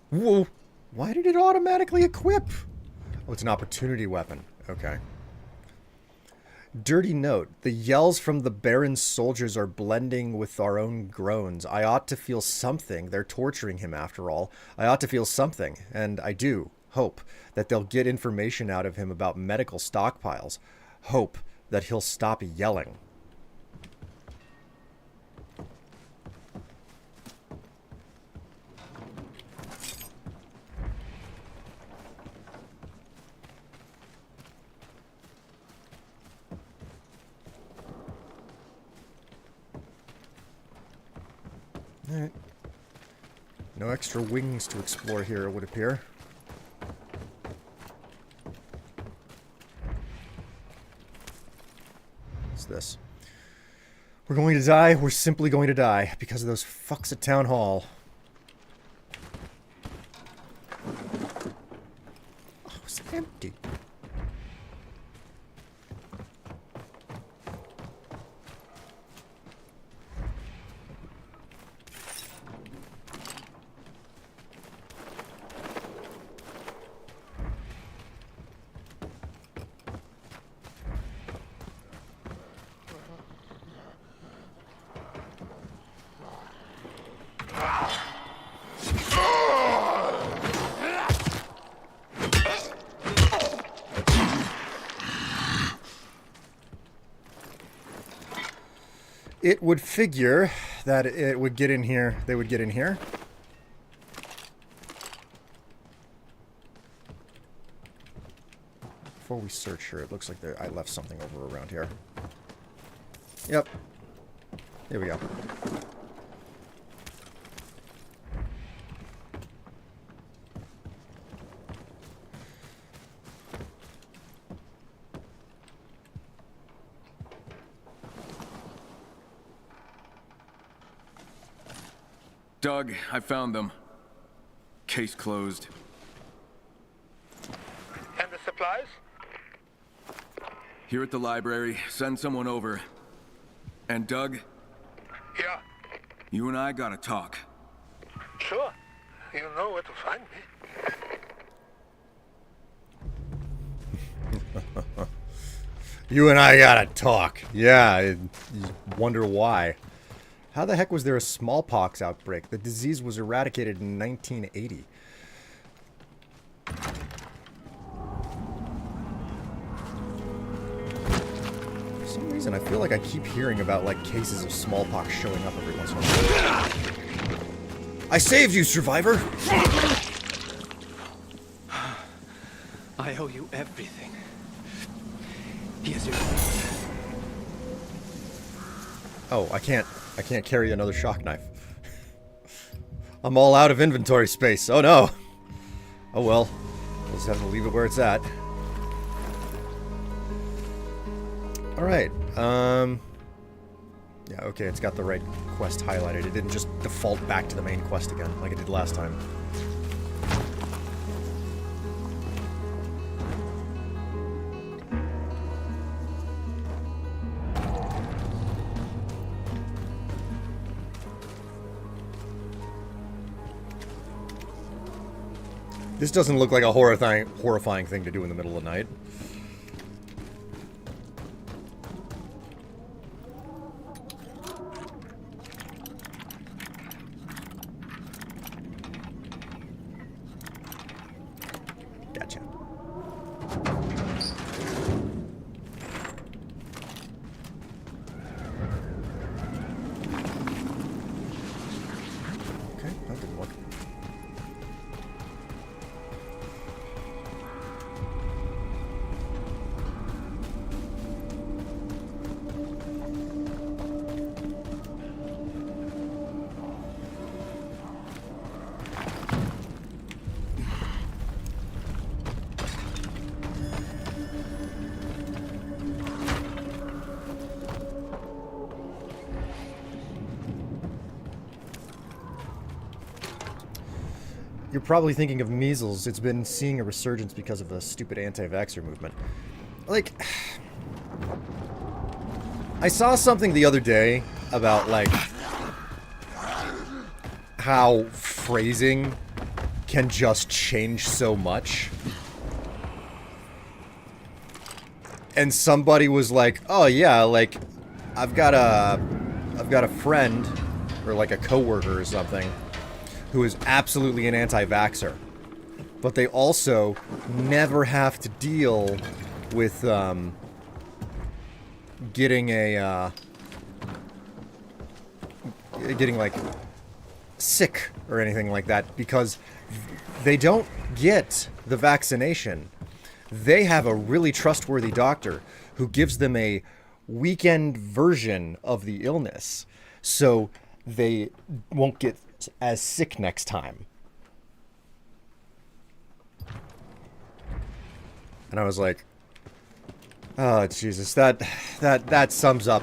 Whoa. Why did it automatically equip? Oh, it's an opportunity weapon. Okay. Dirty note. The yells from the Baron's soldiers are blending with our own groans. I ought to feel something. They're torturing him after all. I ought to feel something. And I do. Hope that they'll get information out of him about medical stockpiles. Hope that he'll stop yelling. Alright. No extra wings to explore here, it would appear. What's this? We're going to die. We're simply going to die because of those fucks at Town Hall. Oh, it's empty. It would figure that it would get in here. They would get in here. Before we search here, it looks like I left something over around here. Yep. Here we go. Doug, I found them. Case closed. And the supplies? Here at the library, send someone over. And Doug, Yeah, you and I gotta talk. sure. You know where to find me. You and I gotta talk. Yeah, you wonder why. How the heck was there a smallpox outbreak? The disease was eradicated in 1980. For some reason, I feel like I keep hearing about, like, cases of smallpox showing up every once in a while. I saved you, survivor! I owe you everything. Here's your... Oh, I can't carry another shock knife. I'm all out of inventory space. Oh no. Oh well. I'll just have to leave it where it's at. Alright. Yeah, okay, it's got the right quest highlighted. It didn't just default back to the main quest again, like it did last time. This doesn't look like a horrifying thing to do in the middle of the night. That didn't work. You're probably thinking of measles. It's been seeing a resurgence because of the stupid anti-vaxxer movement. Like, I saw something the other day about, like, how phrasing can just change so much. And somebody was like, oh yeah, like, I've got a friend, or like a coworker or something, who is absolutely an anti-vaxxer. But they also never have to deal with, getting like, sick or anything like that, because they don't get the vaccination. They have a really trustworthy doctor who gives them a weekend version of the illness, so they won't get as sick next time. And I was like, oh Jesus, that sums up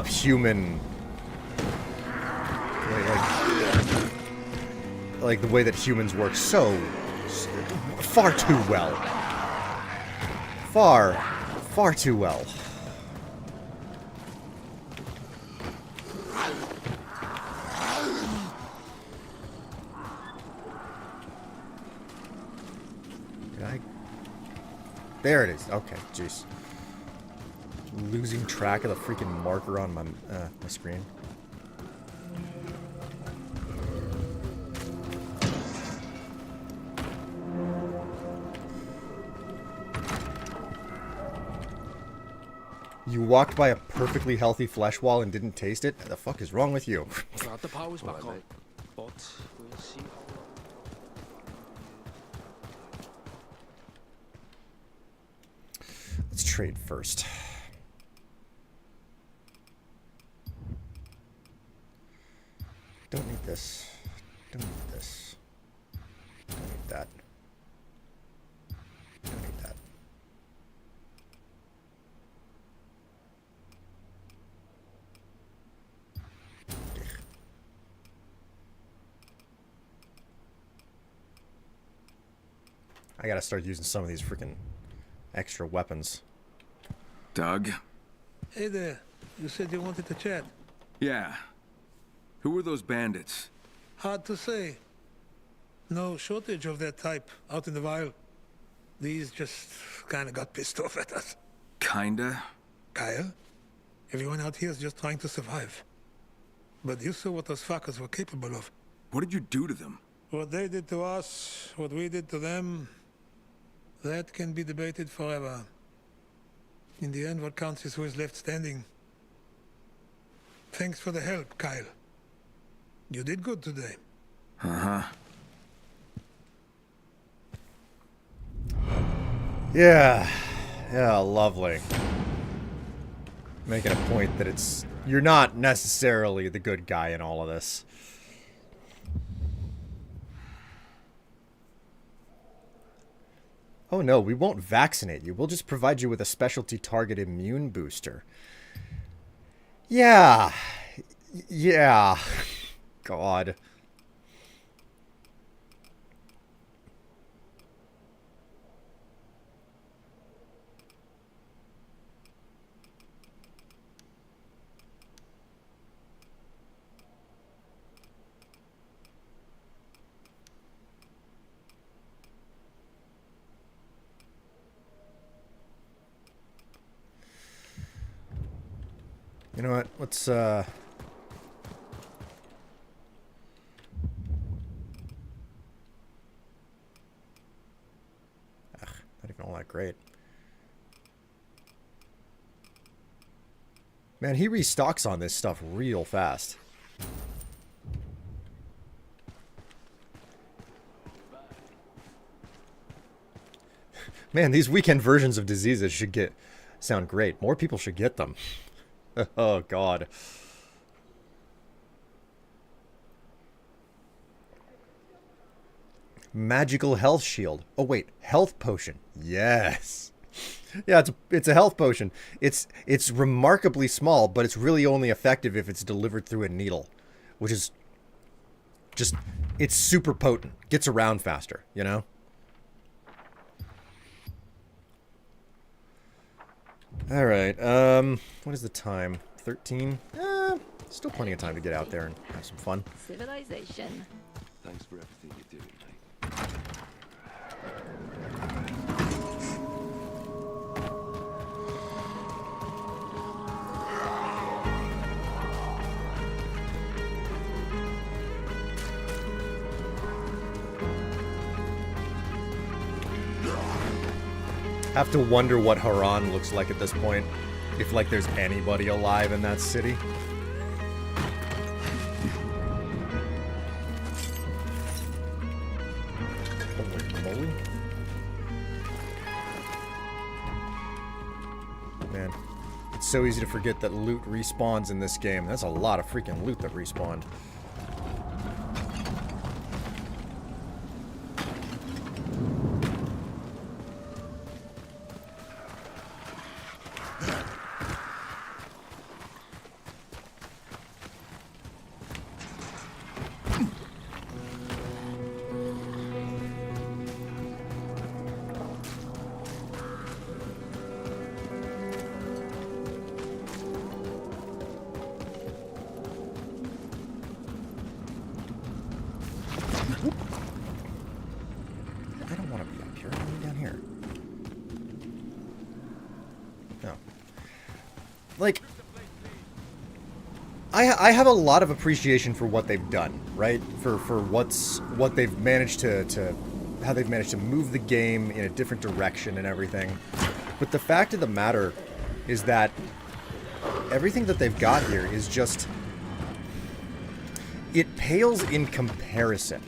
human, like the way that humans work so far too well. Far too well. There it is. Okay, jeez. Losing track of the freaking marker on my screen. You walked by a perfectly healthy flesh wall and didn't taste it? What the fuck is wrong with you? Glad the power's back on. But we'll see how... Let's trade first. Don't need this. Don't need this. Don't need that. Don't need that. I gotta start using some of these freaking extra weapons. Doug? Hey there. You said you wanted to chat. Yeah. Who were those bandits? Hard to say. No shortage of that type out in the wild. These just kind of got pissed off at us. Kinda? Kyle? Everyone out here is just trying to survive. But you saw what those fuckers were capable of. What did you do to them? What they did to us, what we did to them, that can be debated forever. In the end, what counts is who is left standing. Thanks for the help, Kyle. You did good today. Uh-huh. Yeah. Yeah, lovely. Making a point that you're not necessarily the good guy in all of this. Oh no, we won't vaccinate you. We'll just provide you with a specialty target immune booster. Yeah. Yeah. God. You know what? Let's Ugh, not even all that great. Man, he restocks on this stuff real fast. Man, these weekend versions of diseases sound great. More people should get them. Oh, God. Magical health shield. Oh, wait. Health potion. Yes. Yeah, it's a health potion. It's remarkably small, but it's really only effective if it's delivered through a needle, which is just, it's super potent. Gets around faster, you know? All right. What is the time? 13? Still plenty of time to get out there and have some fun. Civilization. Thanks for everything you do, mate. Have to wonder what Haran looks like at this point. If, like, there's anybody alive in that city. Holy moly. Man, it's so easy to forget that loot respawns in this game. That's a lot of freaking loot that respawned. I don't want to be up here. I want to be down here. No. Like, I have a lot of appreciation for what they've done, right? For what they've managed to how they've managed to move the game in a different direction and everything. But the fact of the matter is that everything that they've got here is just, it pales in comparison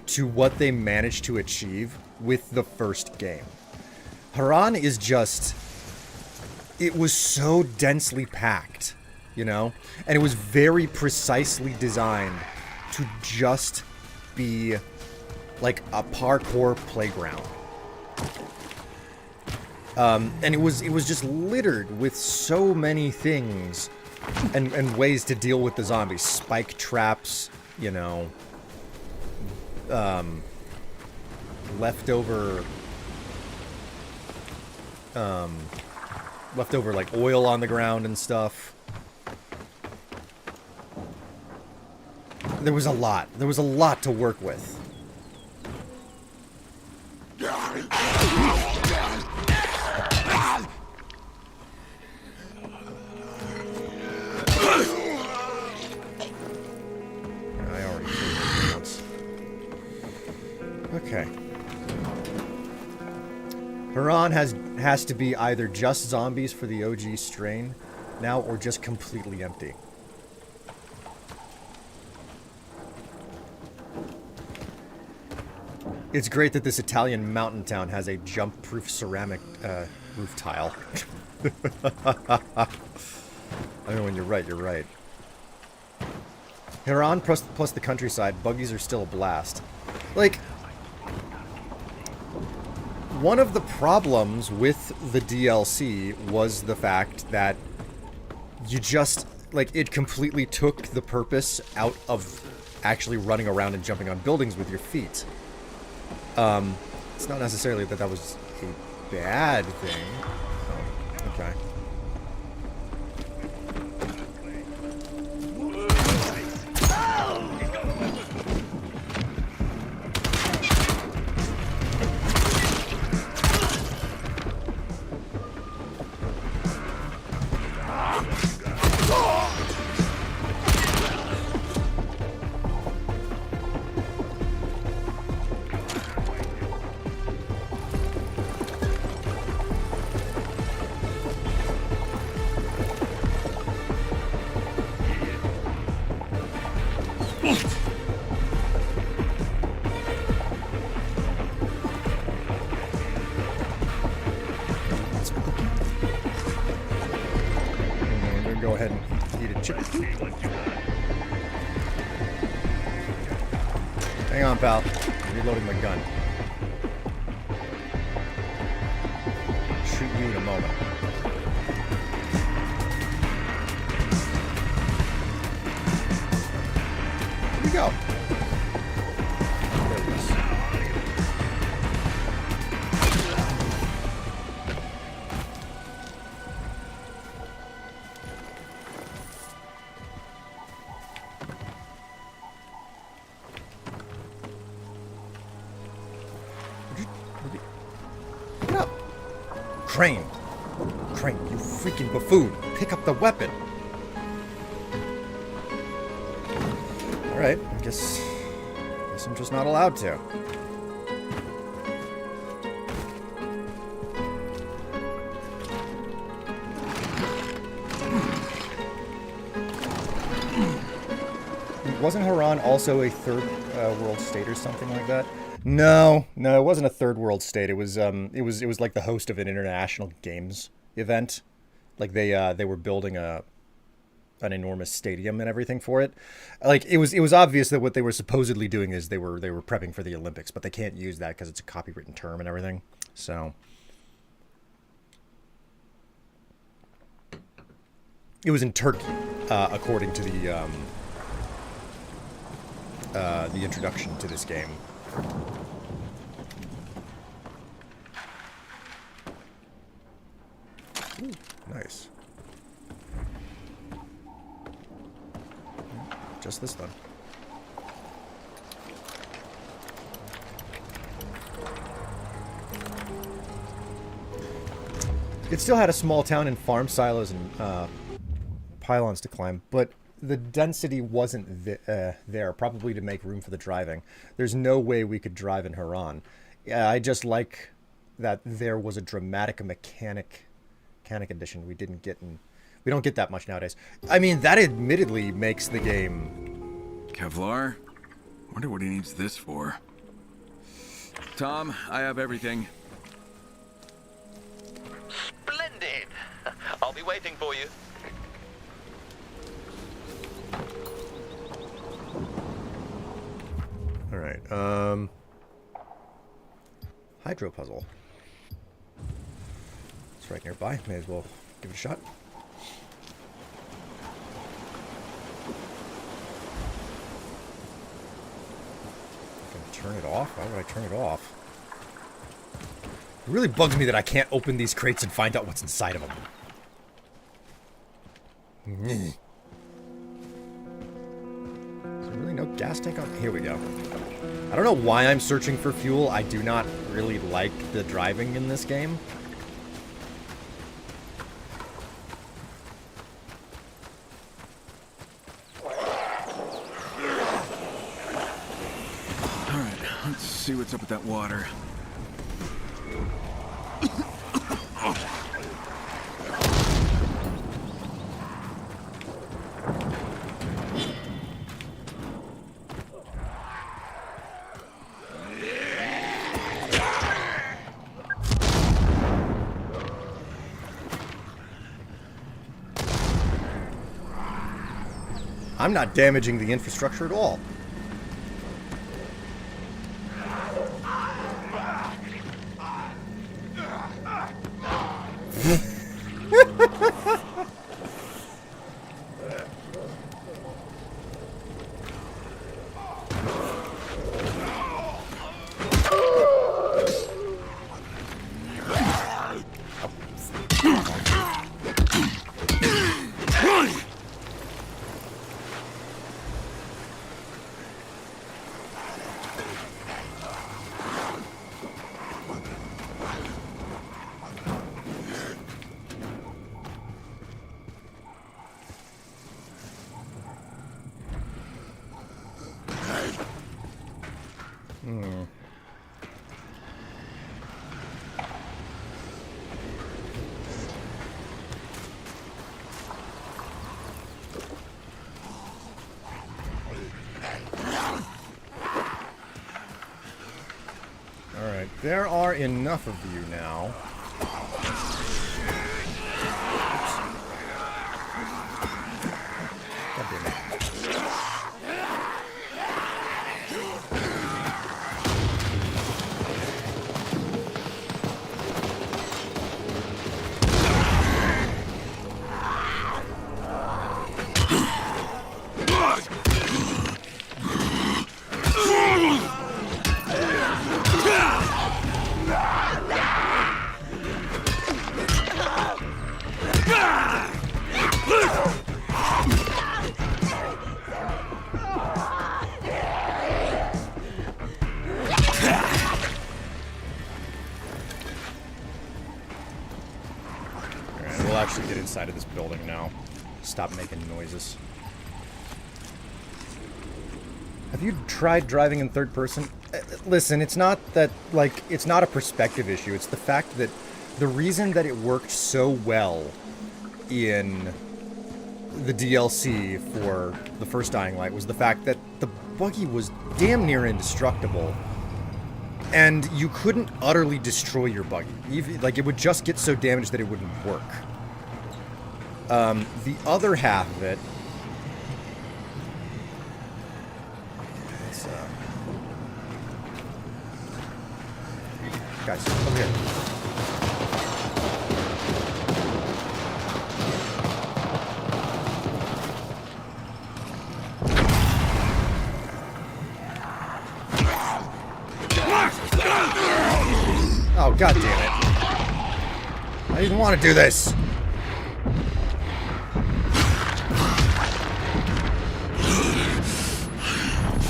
to what they managed to achieve with the first game. Haran is just, it was so densely packed, you know? And it was very precisely designed to just be like a parkour playground. And it was just littered with so many things and ways to deal with the zombies. Spike traps, you know, leftover like oil on the ground and stuff. There was a lot. There was a lot to work with. Okay. Haran has to be either just zombies for the OG strain now or just completely empty. It's great that this Italian mountain town has a jump-proof ceramic roof tile. I mean, when you're right, you're right. Haran plus the countryside, buggies are still a blast. Like, one of the problems with the DLC was the fact that you just, like, it completely took the purpose out of actually running around and jumping on buildings with your feet. It's not necessarily that that was a bad thing. Oh, okay. Watch it. Hang on, pal. Reloading my gun. Shoot you in a moment. Where'd we go? There it is. Get up! Crane! Crane, you freaking buffoon! Pick up the weapon! Alright, I guess I'm just not allowed to. Wasn't Haran also a third world state or something like that? No, it wasn't a third world state. It was like the host of an international games event. Like they were building an enormous stadium and everything for it. Like it was obvious that what they were supposedly doing is they were prepping for the Olympics, but they can't use that because it's a copywritten term and everything. So it was in Turkey, according to the introduction to this game. Ooh, nice. Just this then. It still had a small town and farm silos and pylons to climb, but the density wasn't there, probably to make room for the driving. There's no way we could drive in Haran. I just like that there was a dramatic mechanic addition we didn't get in. We don't get that much nowadays. I mean, that admittedly makes the game... Kevlar? Wonder what he needs this for. Tom, I have everything. Splendid! I'll be waiting for you. Alright, Hydro puzzle. It's right nearby. May as well give it a shot. I can turn it off? Why would I turn it off? It really bugs me that I can't open these crates and find out what's inside of them. Is there really no gas tank on? Here we go. I don't know why I'm searching for fuel. I do not really like the driving in this game. Alright, let's see what's up with that water. I'm not damaging the infrastructure at all. Alright, there are enough of you now. Alright, we'll actually get inside of this building now. Stop making noises. Have you tried driving in third person? Listen, it's not that, like, it's not a perspective issue. It's the fact that the reason that it worked so well in the DLC for the first Dying Light was the fact that the buggy was damn near indestructible. And you couldn't utterly destroy your buggy. Even, like, it would just get so damaged that it wouldn't work. The other half of it... Guys, over here. Oh, god damn it. I didn't want to do this.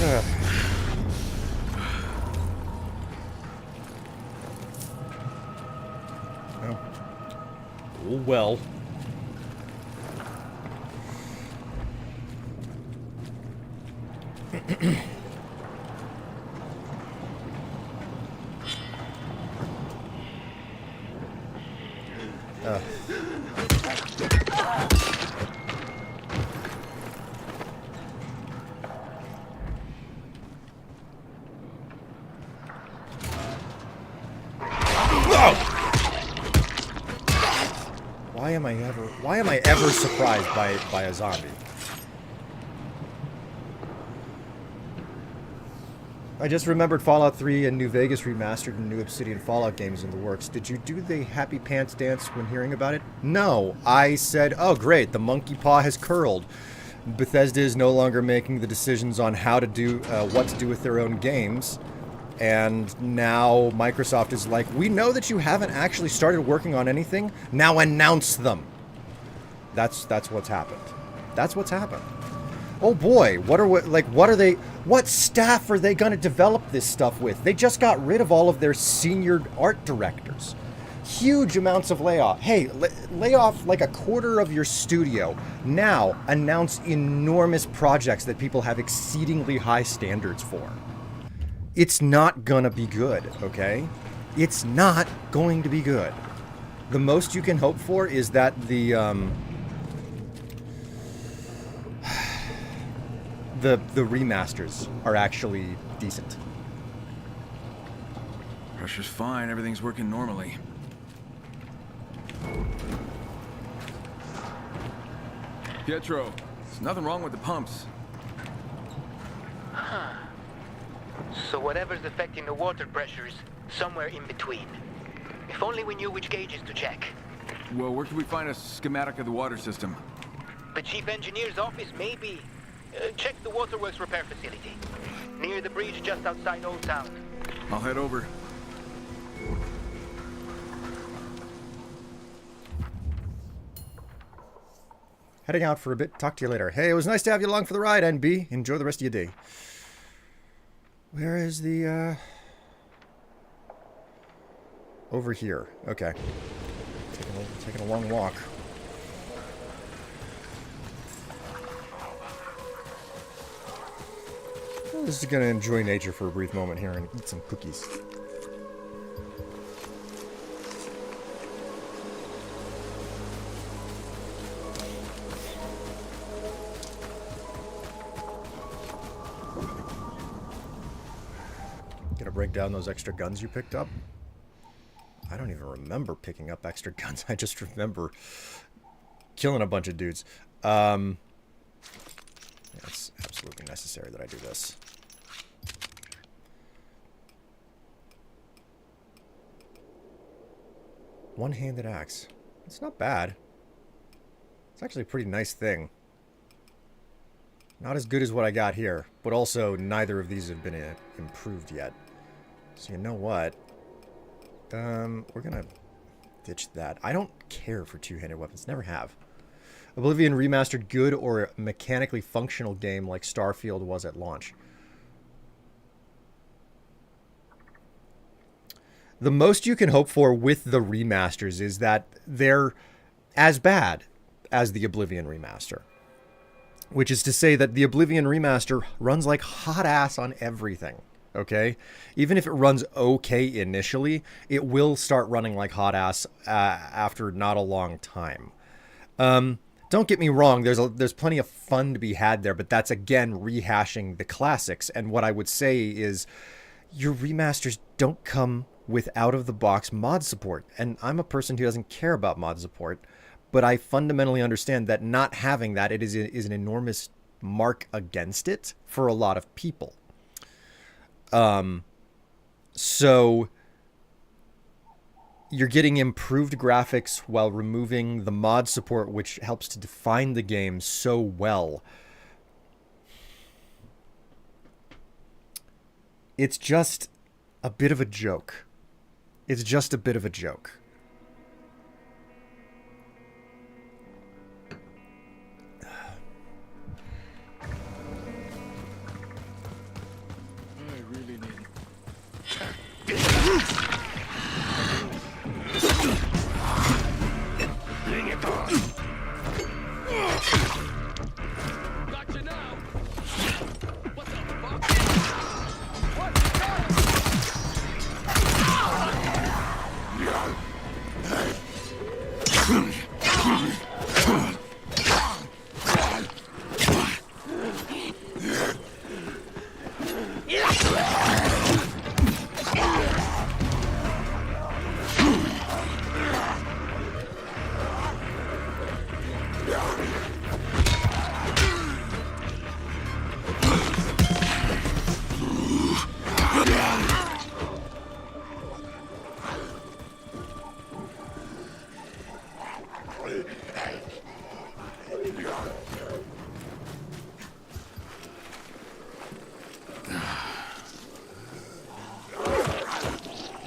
Ugh. Oh well. Why am I ever surprised by a zombie? I just remembered Fallout 3 and New Vegas Remastered and New Obsidian Fallout games in the works. Did you do the happy pants dance when hearing about it? No. I said, oh great, the monkey paw has curled. Bethesda is no longer making the decisions on how to do, what to do with their own games. And now Microsoft is like, we know that you haven't actually started working on anything. Now announce them. That's what's happened. That's what's happened. Oh boy, what staff are they going to develop this stuff with? They just got rid of all of their senior art directors. Huge amounts of layoff. Hey, lay off like a quarter of your studio. Now announce enormous projects that people have exceedingly high standards for. It's not gonna be good, okay? It's not going to be good. The most you can hope for is that the remasters are actually decent. Pressure's fine. Everything's working normally. Pietro, there's nothing wrong with the pumps. So whatever's affecting the water pressure is somewhere in between. If only we knew which gauges to check. Well, where can we find a schematic of the water system? The chief engineer's office, maybe. Check the waterworks repair facility. Near the bridge just outside Old Town. I'll head over. Heading out for a bit. Talk to you later. Hey, it was nice to have you along for the ride, NB. Enjoy the rest of your day. Where is the, over here. Okay. Taking a long walk. I'm just gonna enjoy nature for a brief moment here and eat some cookies. Gonna break down those extra guns you picked up? I don't even remember picking up extra guns. I just remember killing a bunch of dudes. Yeah, it's absolutely necessary that I do this. One-handed axe. It's not bad. It's actually a pretty nice thing. Not as good as what I got here, but also neither of these have been improved yet. So you know what? We're gonna ditch that. I don't care for two-handed weapons. Never have. Oblivion remastered good or a mechanically functional game like Starfield was at launch. The most you can hope for with the remasters is that they're as bad as the Oblivion remaster. Which is to say that the Oblivion remaster runs like hot ass on everything, okay? Even if it runs okay initially, it will start running like hot ass after not a long time. Don't get me wrong, there's plenty of fun to be had there, but that's, again, rehashing the classics. And what I would say is your remasters don't come with out-of-the-box mod support. And I'm a person who doesn't care about mod support, but I fundamentally understand that not having that is an enormous mark against it for a lot of people. So you're getting improved graphics while removing the mod support, which helps to define the game so well. It's just a bit of a joke. It's just a bit of a joke.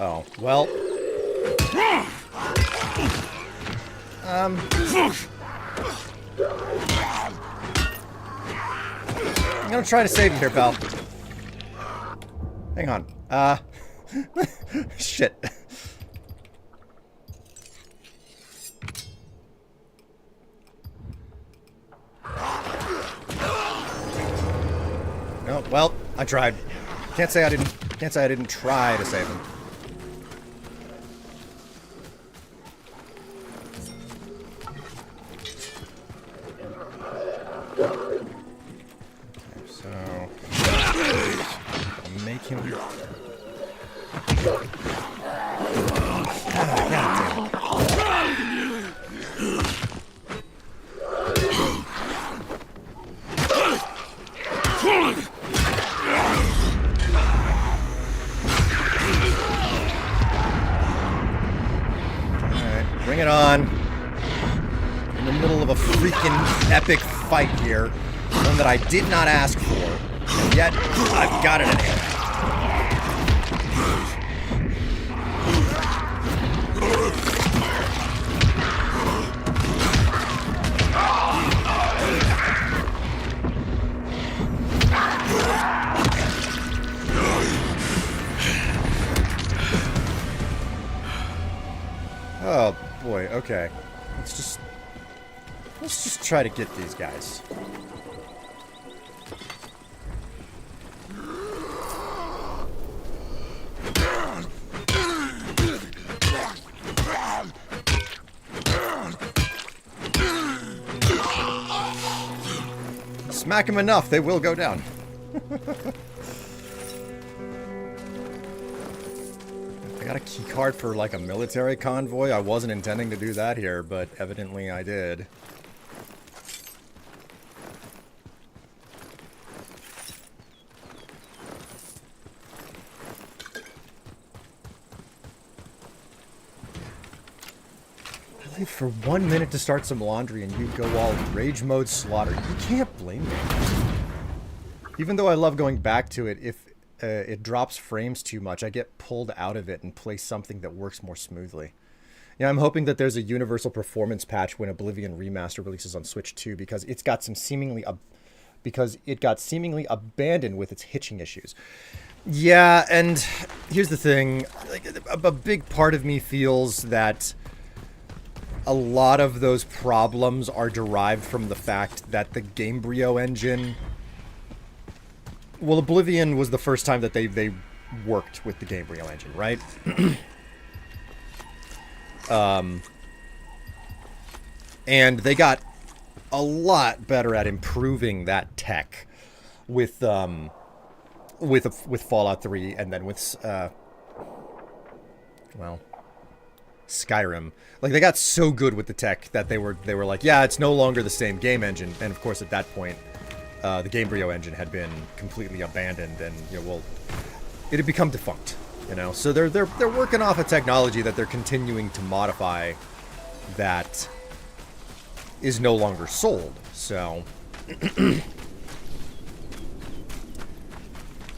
Oh, well. I'm gonna try to save you here, pal. Hang on. Shit. Oh, well, I tried. Can't say I didn't try to save him. Make him. Alright, bring it on. In the middle of a freaking epic fight here. One that I did not ask for. And yet, I've got it anyway. Oh boy, okay. Let's just try to get these guys. Smack them enough, they will go down. I got a key card for like a military convoy. I wasn't intending to do that here, but evidently I did. I leave for 1 minute to start some laundry and you go all rage mode slaughter. You can't blame me. Even though I love going back to it, if it drops frames too much, I get pulled out of it and play something that works more smoothly. Yeah, I'm hoping that there's a universal performance patch when Oblivion Remaster releases on Switch 2 because it got seemingly abandoned with its hitching issues. Yeah, and here's the thing, like, a big part of me feels that a lot of those problems are derived from the fact that the Gamebryo engine... Well, Oblivion was the first time that they worked with the Gamebryo engine, right? And they got a lot better at improving that tech with Fallout 3 and then with Skyrim. Like, they got so good with the tech that they were like, yeah, it's no longer the same game engine. And of course, at that point, the Gamebryo engine had been completely abandoned, and it had become defunct. So they're working off a technology that they're continuing to modify that is no longer sold. So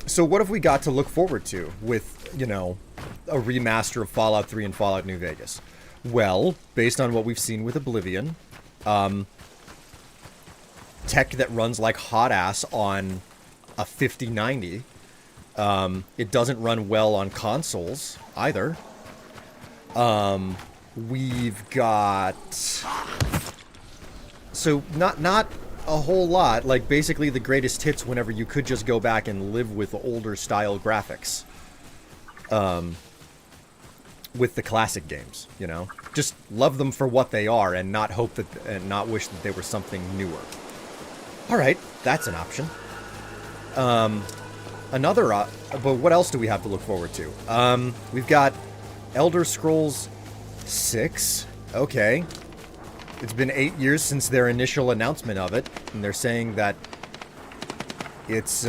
so what have we got to look forward to with, a remaster of Fallout 3 and Fallout New Vegas? Well, based on what we've seen with Oblivion, tech that runs like hot ass on a 5090. It doesn't run well on consoles either. We've got... So, not a whole lot. Like, basically the greatest hits whenever you could just go back and live with older style graphics. With the classic games, Just love them for what they are and not hope that... and not wish that they were something newer. Alright, that's an option. But what else do we have to look forward to? We've got Elder Scrolls 6. Okay. It's been 8 years since their initial announcement of it, and they're saying that it's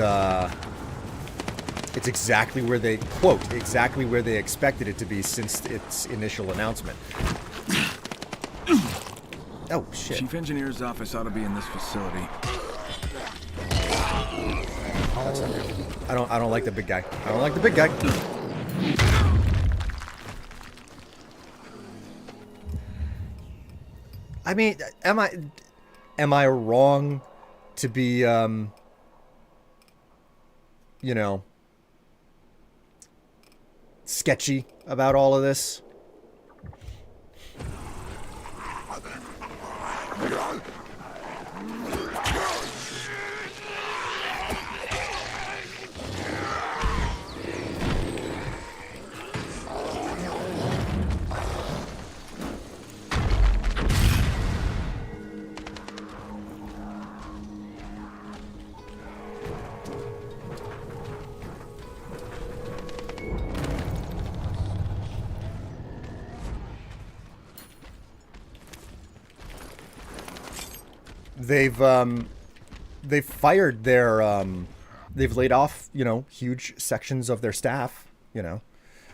exactly where they, quote, exactly where they expected it to be since its initial announcement. Oh, shit. Chief Engineer's office ought to be in this facility. I don't like the big guy. I don't like the big guy. I mean, am I wrong to be sketchy about all of this? They've fired their, they've laid off, huge sections of their staff,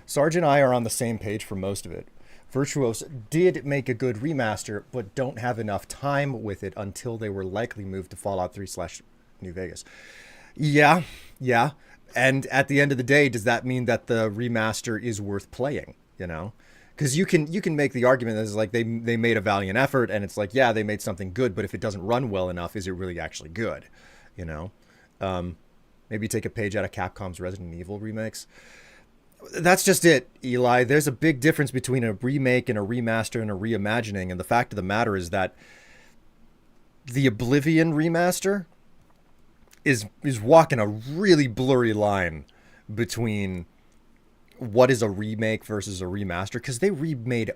Sarge and I are on the same page for most of it. Virtuos did make a good remaster, but don't have enough time with it until they were likely moved to Fallout 3/New Vegas. Yeah. And at the end of the day, does that mean that the remaster is worth playing, Because you can make the argument that it's like they made a valiant effort, and it's like, yeah, they made something good, but if it doesn't run well enough, is it really actually good? Maybe take a page out of Capcom's Resident Evil remakes. That's just it, Eli. There's a big difference between a remake and a remaster and a reimagining, and the fact of the matter is that the Oblivion remaster is walking a really blurry line between what is a remake versus a remaster, because they remade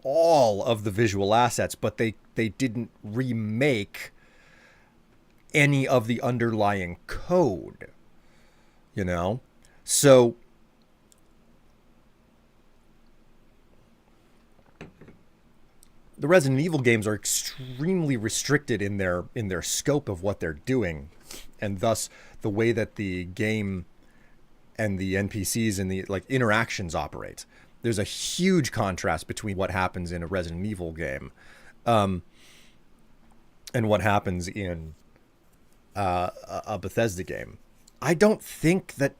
all of the visual assets, but they didn't remake any of the underlying code, So the Resident Evil games are extremely restricted in their scope of what they're doing, and thus the way that the game and the NPCs and the interactions operate. There's a huge contrast between what happens in a Resident Evil game and what happens in a Bethesda game. I don't think that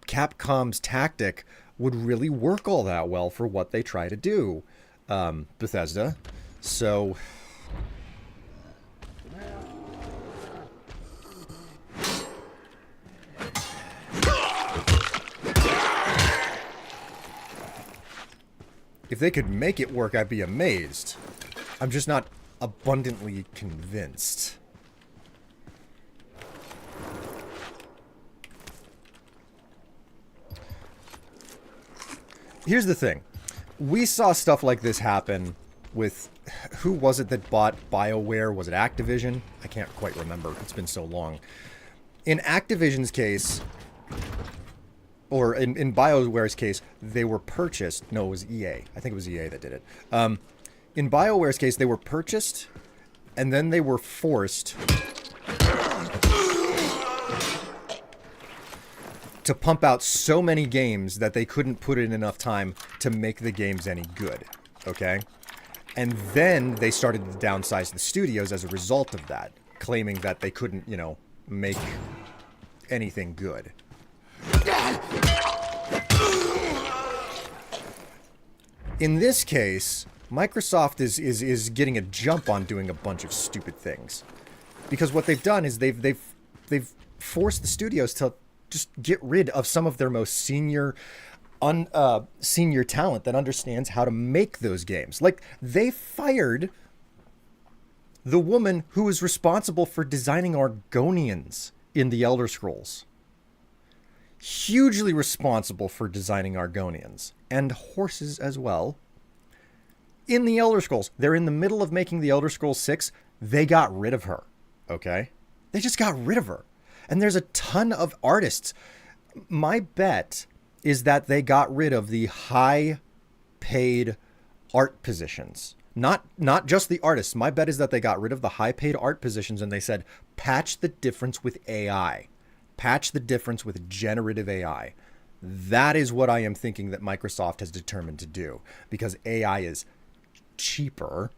Capcom's tactic would really work all that well for what they try to do, Bethesda. So if they could make it work, I'd be amazed. I'm just not abundantly convinced. Here's the thing. We saw stuff like this happen with... Who was it that bought BioWare? Was it Activision? I can't quite remember. It's been so long. In Activision's case, or in BioWare's case, they were purchased. No, it was EA. I think it was EA that did it. In BioWare's case, they were purchased, and then they were forced to pump out so many games that they couldn't put in enough time to make the games any good, okay? And then they started to downsize the studios as a result of that, claiming that they couldn't, you know, make anything good. In this case, Microsoft is getting a jump on doing a bunch of stupid things. Because what they've done is they've forced the studios to just get rid of some of their most senior talent that understands how to make those games. Like, they fired the woman who was responsible for designing Argonians in the Elder Scrolls. Hugely responsible for designing Argonians. And horses as well. In the Elder Scrolls. They're in the middle of making the Elder Scrolls 6. They got rid of her. Okay? They just got rid of her. And there's a ton of artists. My bet is that they got rid of the high-paid art positions. Not just the artists. My bet is that they got rid of the high-paid art positions and they said, patch the difference with AI. Patch the difference with generative AI. That is what I am thinking that Microsoft has determined to do. Because AI is cheaper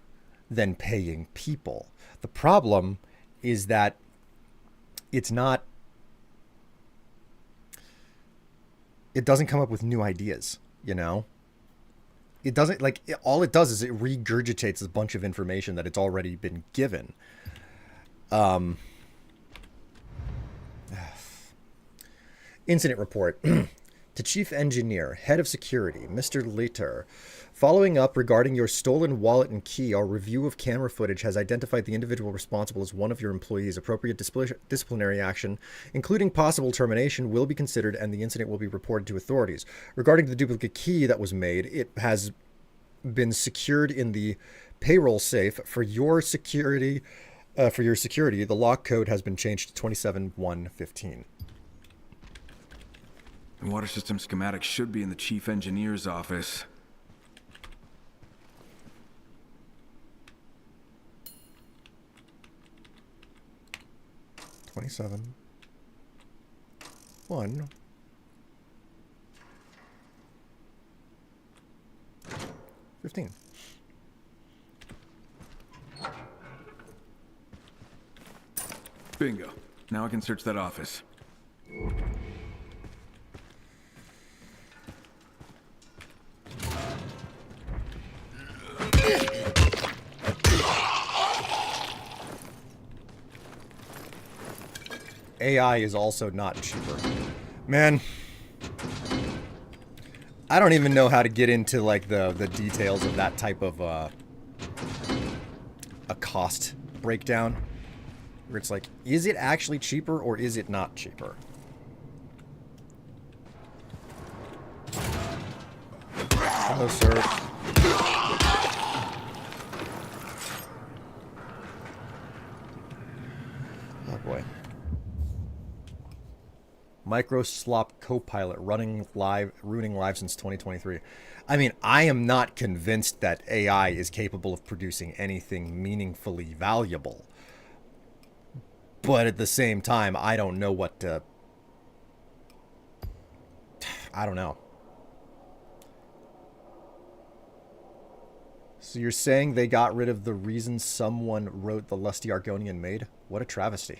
than paying people. The problem is that it's not... It doesn't come up with new ideas, you know? It doesn't, like, all it does is it regurgitates a bunch of information that it's already been given. Incident report. To Chief Engineer, Head of Security, Mr. Leiter. Following up regarding your stolen wallet and key, our review of camera footage has identified the individual responsible as one of your employees. Appropriate disciplinary action, including possible termination, will be considered and the incident will be reported to authorities. Regarding the duplicate key that was made, it has been secured in the payroll safe. For your security, the lock code has been changed to 27115. The water system schematic should be in the chief engineer's office. $27. 1. 15. Bingo. Now I can search that office. AI is also not cheaper. Man, I don't even know how to get into like the details of that type of a cost breakdown. Where it's like, is it actually cheaper or is it not cheaper? Hello, sir. Oh boy. Microslop Copilot ruining live since 2023. I mean, I am not convinced that AI is capable of producing anything meaningfully valuable. But at the same time, I don't know what to... I don't know. So you're saying they got rid of the reason someone wrote The Lusty Argonian Maid? What a travesty.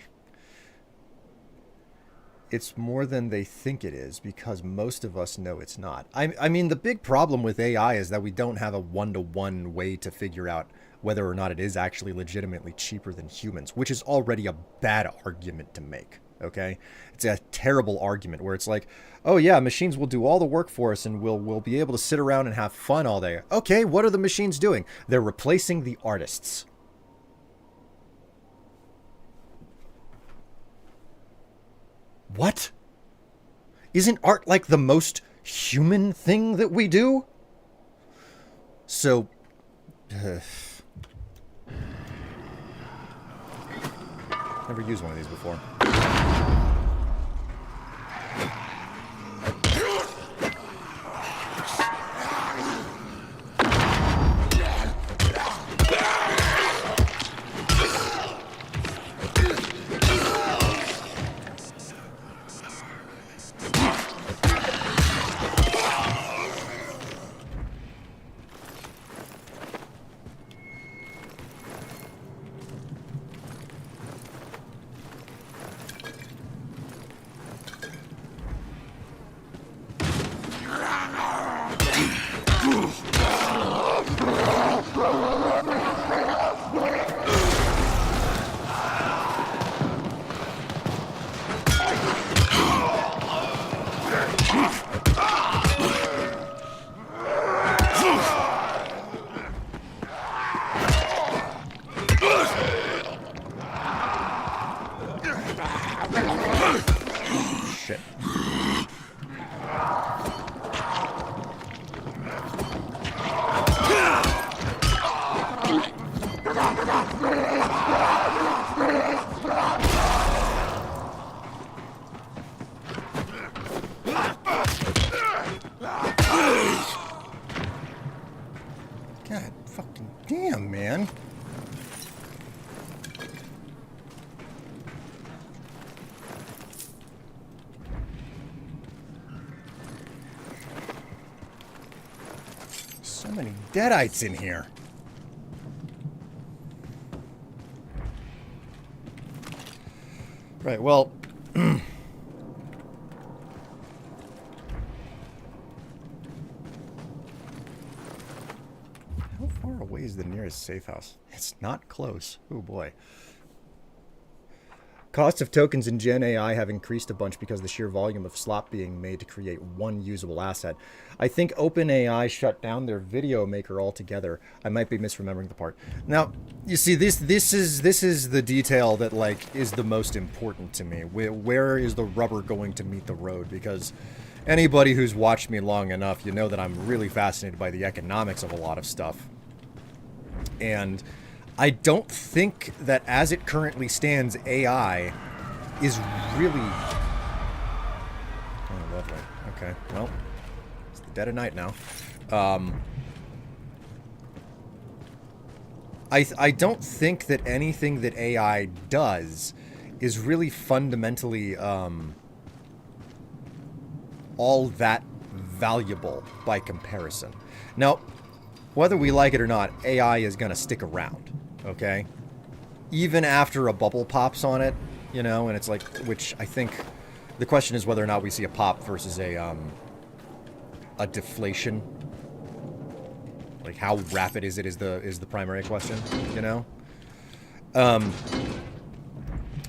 it's more than they think it is, because most of us know it's not. I mean, the big problem with AI is that we don't have a one-to-one way to figure out whether or not it is actually legitimately cheaper than humans, which is already a bad argument to make, okay? It's a terrible argument where it's like, oh yeah, machines will do all the work for us and we'll be able to sit around and have fun all day. Okay, what are the machines doing? They're replacing the artists. What? Isn't art like the most human thing that we do? So, never used one of these before. Shit. God fucking damn, man. So many deadites in here. Right, well... How far away is the nearest safe house? It's not close. Oh boy. Costs of tokens in Gen AI have increased a bunch because of the sheer volume of slop being made to create one usable asset. I think OpenAI shut down their video maker altogether. I might be misremembering the part. Now, you see, this is the detail that like is the most important to me. Where is the rubber going to meet the road? Because anybody who's watched me long enough, you know that I'm really fascinated by the economics of a lot of stuff. And I don't think that as it currently stands, AI is really... Oh, lovely. Okay, well, it's the dead of night now. I don't think that anything that AI does is really fundamentally all that valuable by comparison. Now, whether we like it or not, AI is going to stick around. Okay, even after a bubble pops on it, you know, and it's like, which I think the question is whether or not we see a pop versus a deflation. Like how rapid is it is the primary question, you know. And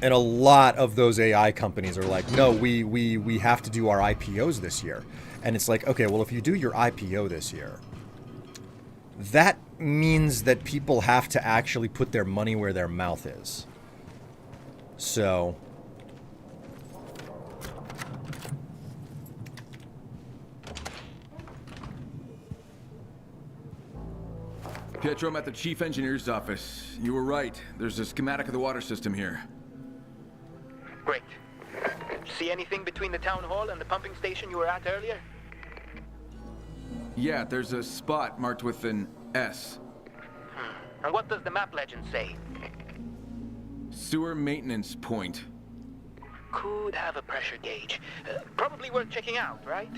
a lot of those AI companies are like, no, we have to do our IPOs this year, and it's like, okay, well, if you do your IPO this year, that means that people have to actually put their money where their mouth is. So... Pietro, I'm at the chief engineer's office. You were right. There's a schematic of the water system here. Great. See anything between the town hall and the pumping station you were at earlier? Yeah, there's a spot marked with an S. And what does the map legend say? Sewer maintenance point. Could have a pressure gauge. Probably worth checking out, right?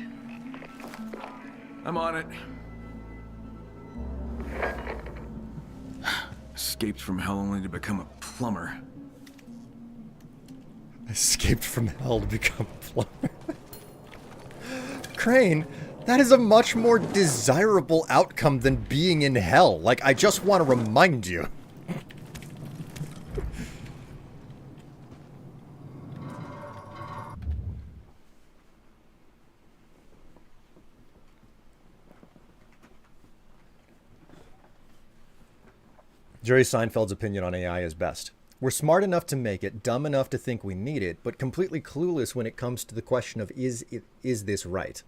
I'm on it. Escaped from hell only to become a plumber. Escaped from hell to become a plumber. Crane, that is a much more desirable outcome than being in hell. Like, I just want to remind you. Jerry Seinfeld's opinion on AI is best. We're smart enough to make it, dumb enough to think we need it, but completely clueless when it comes to the question of is this right?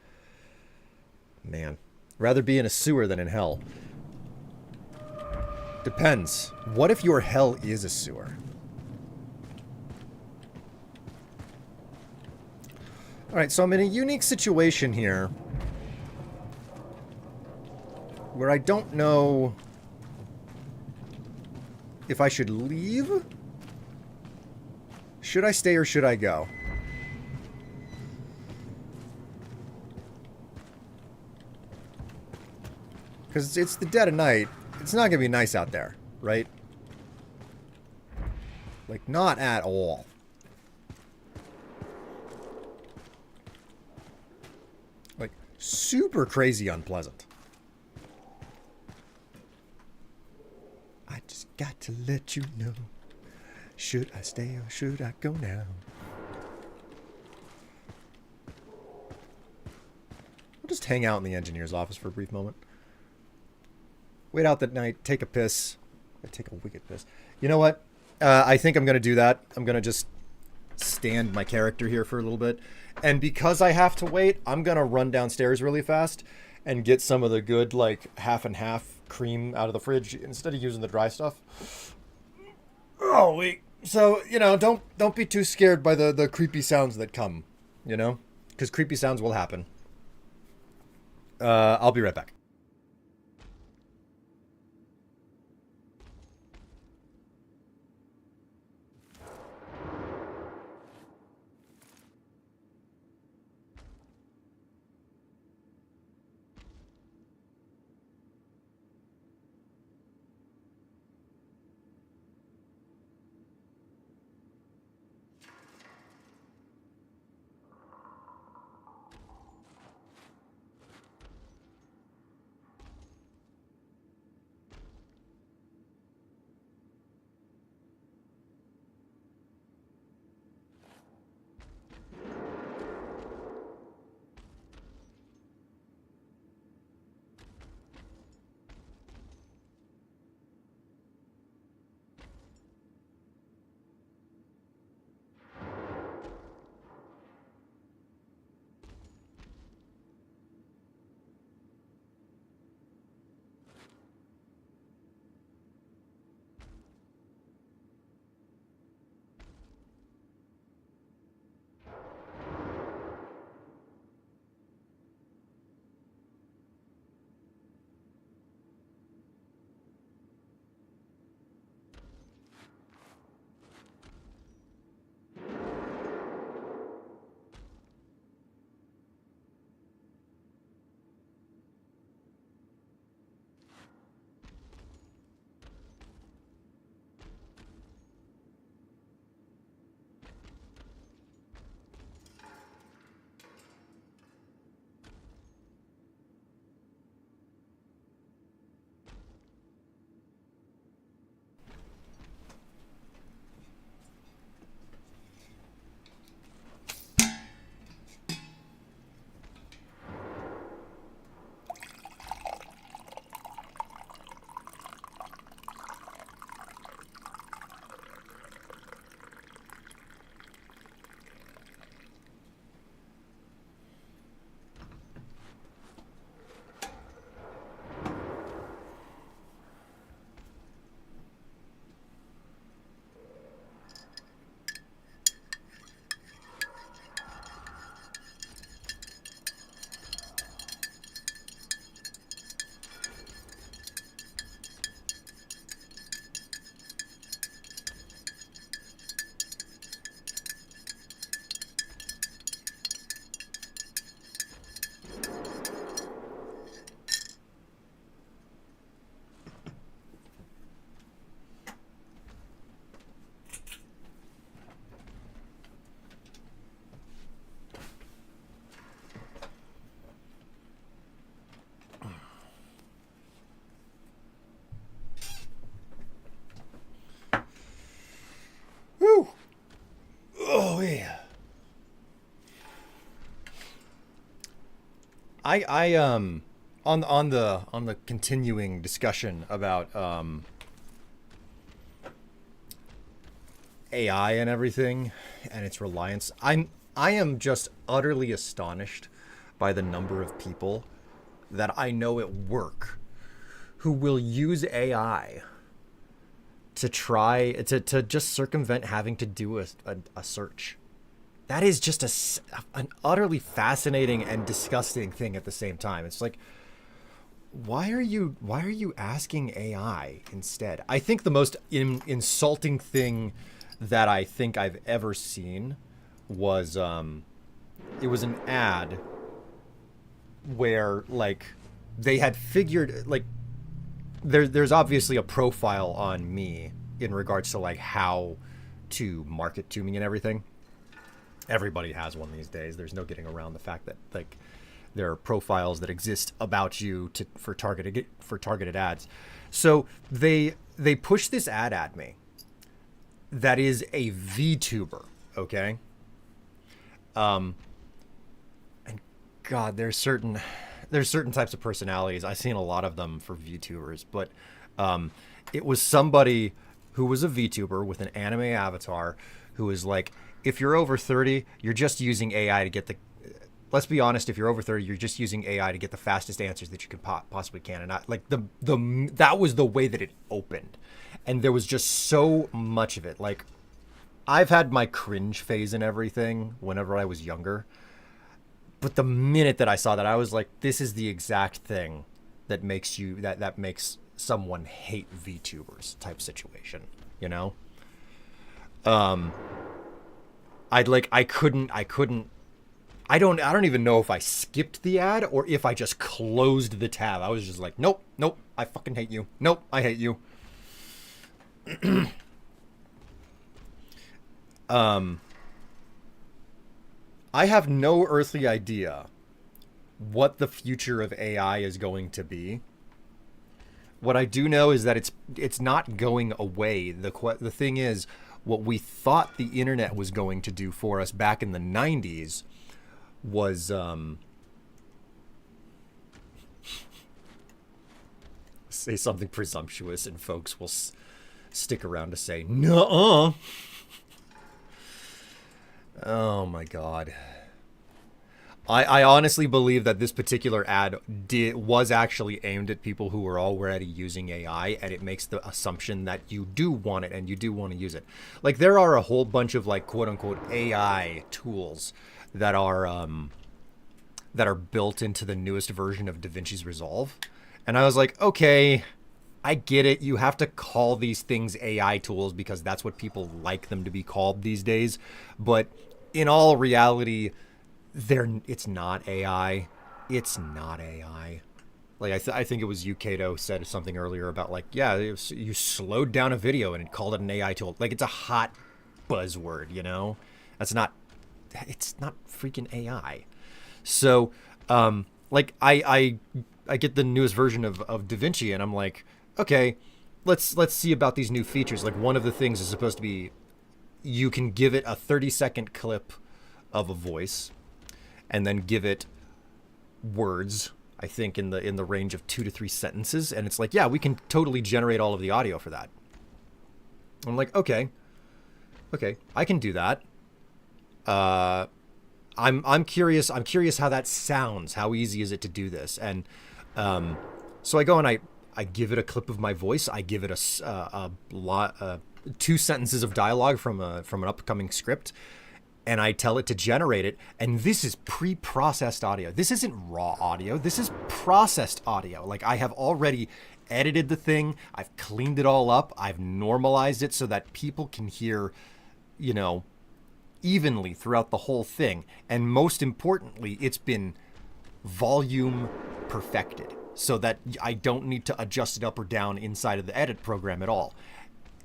Man, rather be in a sewer than in hell. Depends. What if your hell is a sewer? Alright, so I'm in a unique situation here where I don't know if I should leave. Should I stay or should I go? Because it's the dead of night. It's not going to be nice out there, right? Like, not at all. Like, super crazy unpleasant. I just got to let you know. Should I stay or should I go now? I'll just hang out in the engineer's office for a brief moment. Wait out that night, take a piss. I take a wicked piss. You know what? I think I'm going to do that. I'm going to just stand my character here for a little bit. And because I have to wait, I'm going to run downstairs really fast and get some of the good, like, half and half cream out of the fridge instead of using the dry stuff. Oh, wait. So, you know, don't be too scared by the creepy sounds that come, you know? Because creepy sounds will happen. I'll be right back. On the continuing discussion about AI and everything and its reliance, I am just utterly astonished by the number of people that I know at work who will use AI to try to just circumvent having to do a search. That is just an utterly fascinating and disgusting thing at the same time. It's like, why are you asking AI instead? I think the most insulting thing that I think I've ever seen was it was an ad where like they had figured like there's obviously a profile on me in regards to like how to market to me and everything. Everybody has one these days. There's no getting around the fact that like there are profiles that exist about you for targeted ads. So they push this ad at me that is a VTuber, okay? And God, there's certain types of personalities. I've seen a lot of them for VTubers, but it was somebody who was a VTuber with an anime avatar who was like, if you're over 30, you're just using AI to get the... Let's be honest, if you're over 30, you're just using AI to get the fastest answers that you can possibly can. And that was the way that it opened. And there was just so much of it. Like, I've had my cringe phase and everything whenever I was younger. But the minute that I saw that, I was like, this is the exact thing that makes that makes someone hate VTubers type situation, you know? I don't even know if I skipped the ad or if I just closed the tab. I was just like, nope, I fucking hate you. Nope, I hate you. I have no earthly idea what the future of AI is going to be. What I do know is that it's not going away. The thing is, what we thought the internet was going to do for us back in the 90s was say something presumptuous and folks will stick around to say nuh-uh. Oh my God. I honestly believe that this particular ad was actually aimed at people who were already using AI, and it makes the assumption that you do want it and you do want to use it. Like, there are a whole bunch of like quote unquote AI tools that are built into the newest version of DaVinci's Resolve. And I was like, okay, I get it. You have to call these things AI tools because that's what people like them to be called these days. But in all reality, it's not AI. It's not AI. Like, I think it was Yukato said something earlier about like, yeah, you slowed down a video and it called it an AI tool. Like, it's a hot buzzword, you know? It's not freaking AI. So, like, I get the newest version of DaVinci and I'm like, okay, let's see about these new features. Like, one of the things is supposed to be you can give it a 30-second clip of a voice and then give it words, I think in the range of 2 to 3 sentences, and it's like, yeah, we can totally generate all of the audio for that. I'm like, okay, I can do that. I'm curious how that sounds. How easy is it to do this? And so I go and I give it a clip of my voice. I give it a 2 sentences of dialogue from an upcoming script, and I tell it to generate it. And this is pre-processed audio. This isn't raw audio. This is processed audio. Like, I have already edited the thing. I've cleaned it all up. I've normalized it so that people can hear, you know, evenly throughout the whole thing. And most importantly, it's been volume perfected so that I don't need to adjust it up or down inside of the edit program at all.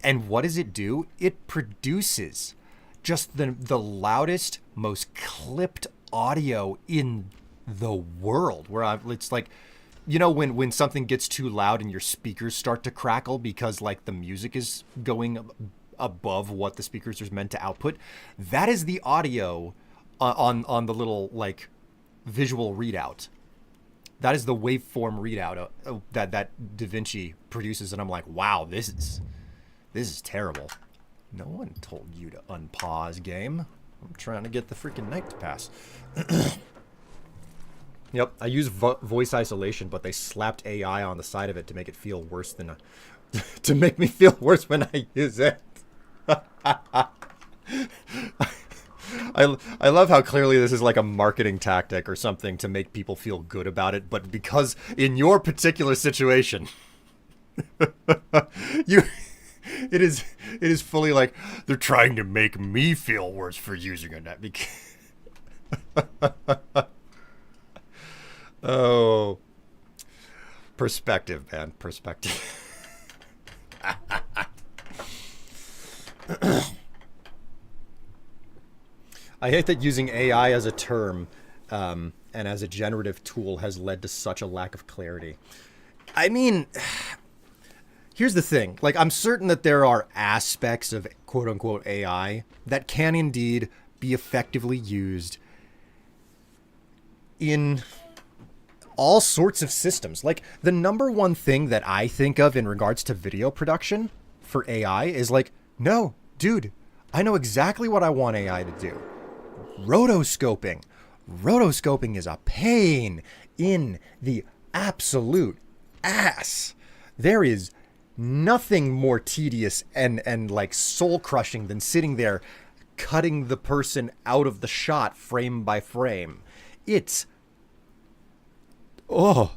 And what does it do? It produces just the loudest, most clipped audio in the world. It's like, you know, when something gets too loud and your speakers start to crackle because like the music is going above what the speakers are meant to output. That is the audio on the little like visual readout That is the waveform readout that DaVinci produces, and I'm like, wow, this is terrible. No one told you to unpause, game. I'm trying to get the freaking night to pass. Yep, I use voice isolation, but they slapped AI on the side of it to make it feel worse than to make me feel worse when I use it. I love how clearly this is like a marketing tactic or something to make people feel good about it, but because in your particular situation, it is fully like they're trying to make me feel worse for using it. Oh, perspective, man, perspective. I hate that using AI as a term and as a generative tool has led to such a lack of clarity. I mean, here's the thing. Like, I'm certain that there are aspects of quote-unquote AI that can indeed be effectively used in all sorts of systems. Like, the number one thing that I think of in regards to video production for AI is like, no, dude, I know exactly what I want AI to do. Rotoscoping. Rotoscoping is a pain in the absolute ass. There is nothing more tedious and like soul crushing than sitting there cutting the person out of the shot frame by frame. It's oh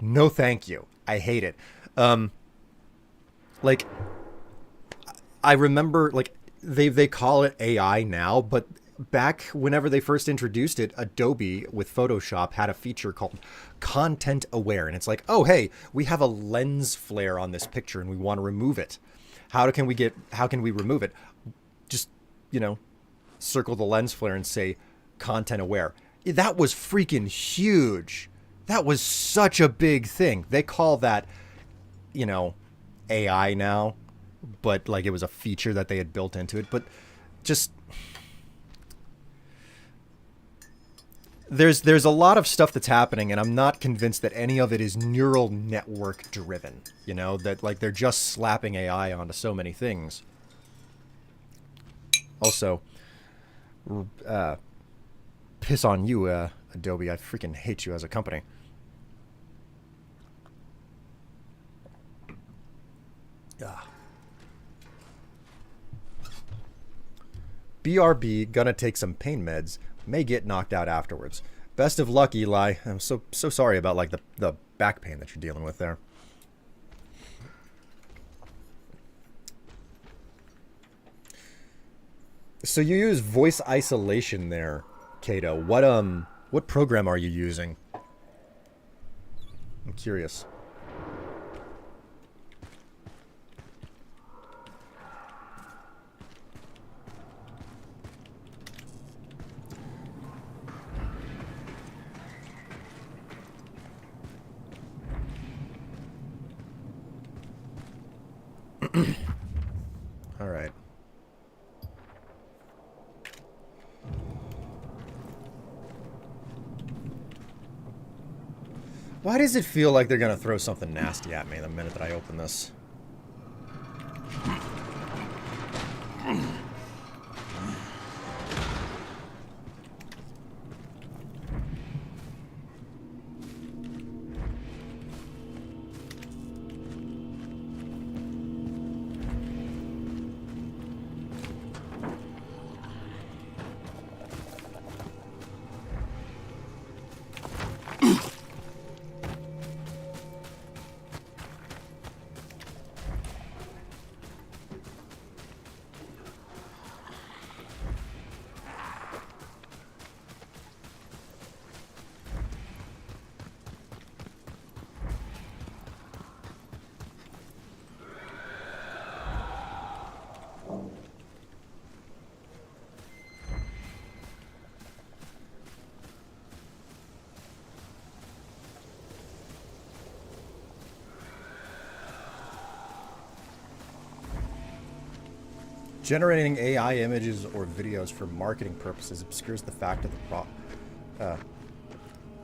no thank you. I hate it. Like, I remember, like, they call it AI now, but back whenever they first introduced it, Adobe with Photoshop had a feature called Content Aware, and it's like, oh hey, we have a lens flare on this picture and we want to remove it. How can we remove it? Just, you know, circle the lens flare and say Content Aware. That was freaking huge. That was such a big thing. They call that, you know, AI now, but like it was a feature that they had built into it. But just there's a lot of stuff that's happening, and I'm not convinced that any of it is neural network driven. You know, that like they're just slapping AI onto so many things. Also, piss on you, Adobe. I freaking hate you as a company. BRB, gonna take some pain meds, may get knocked out afterwards. Best of luck, Eli. I'm so sorry about like the back pain that you're dealing with there. So you use voice isolation there, Kato. What program are you using? I'm curious. All right. Why does it feel like they're gonna throw something nasty at me the minute that I open this? Generating AI images or videos for marketing purposes obscures the fact of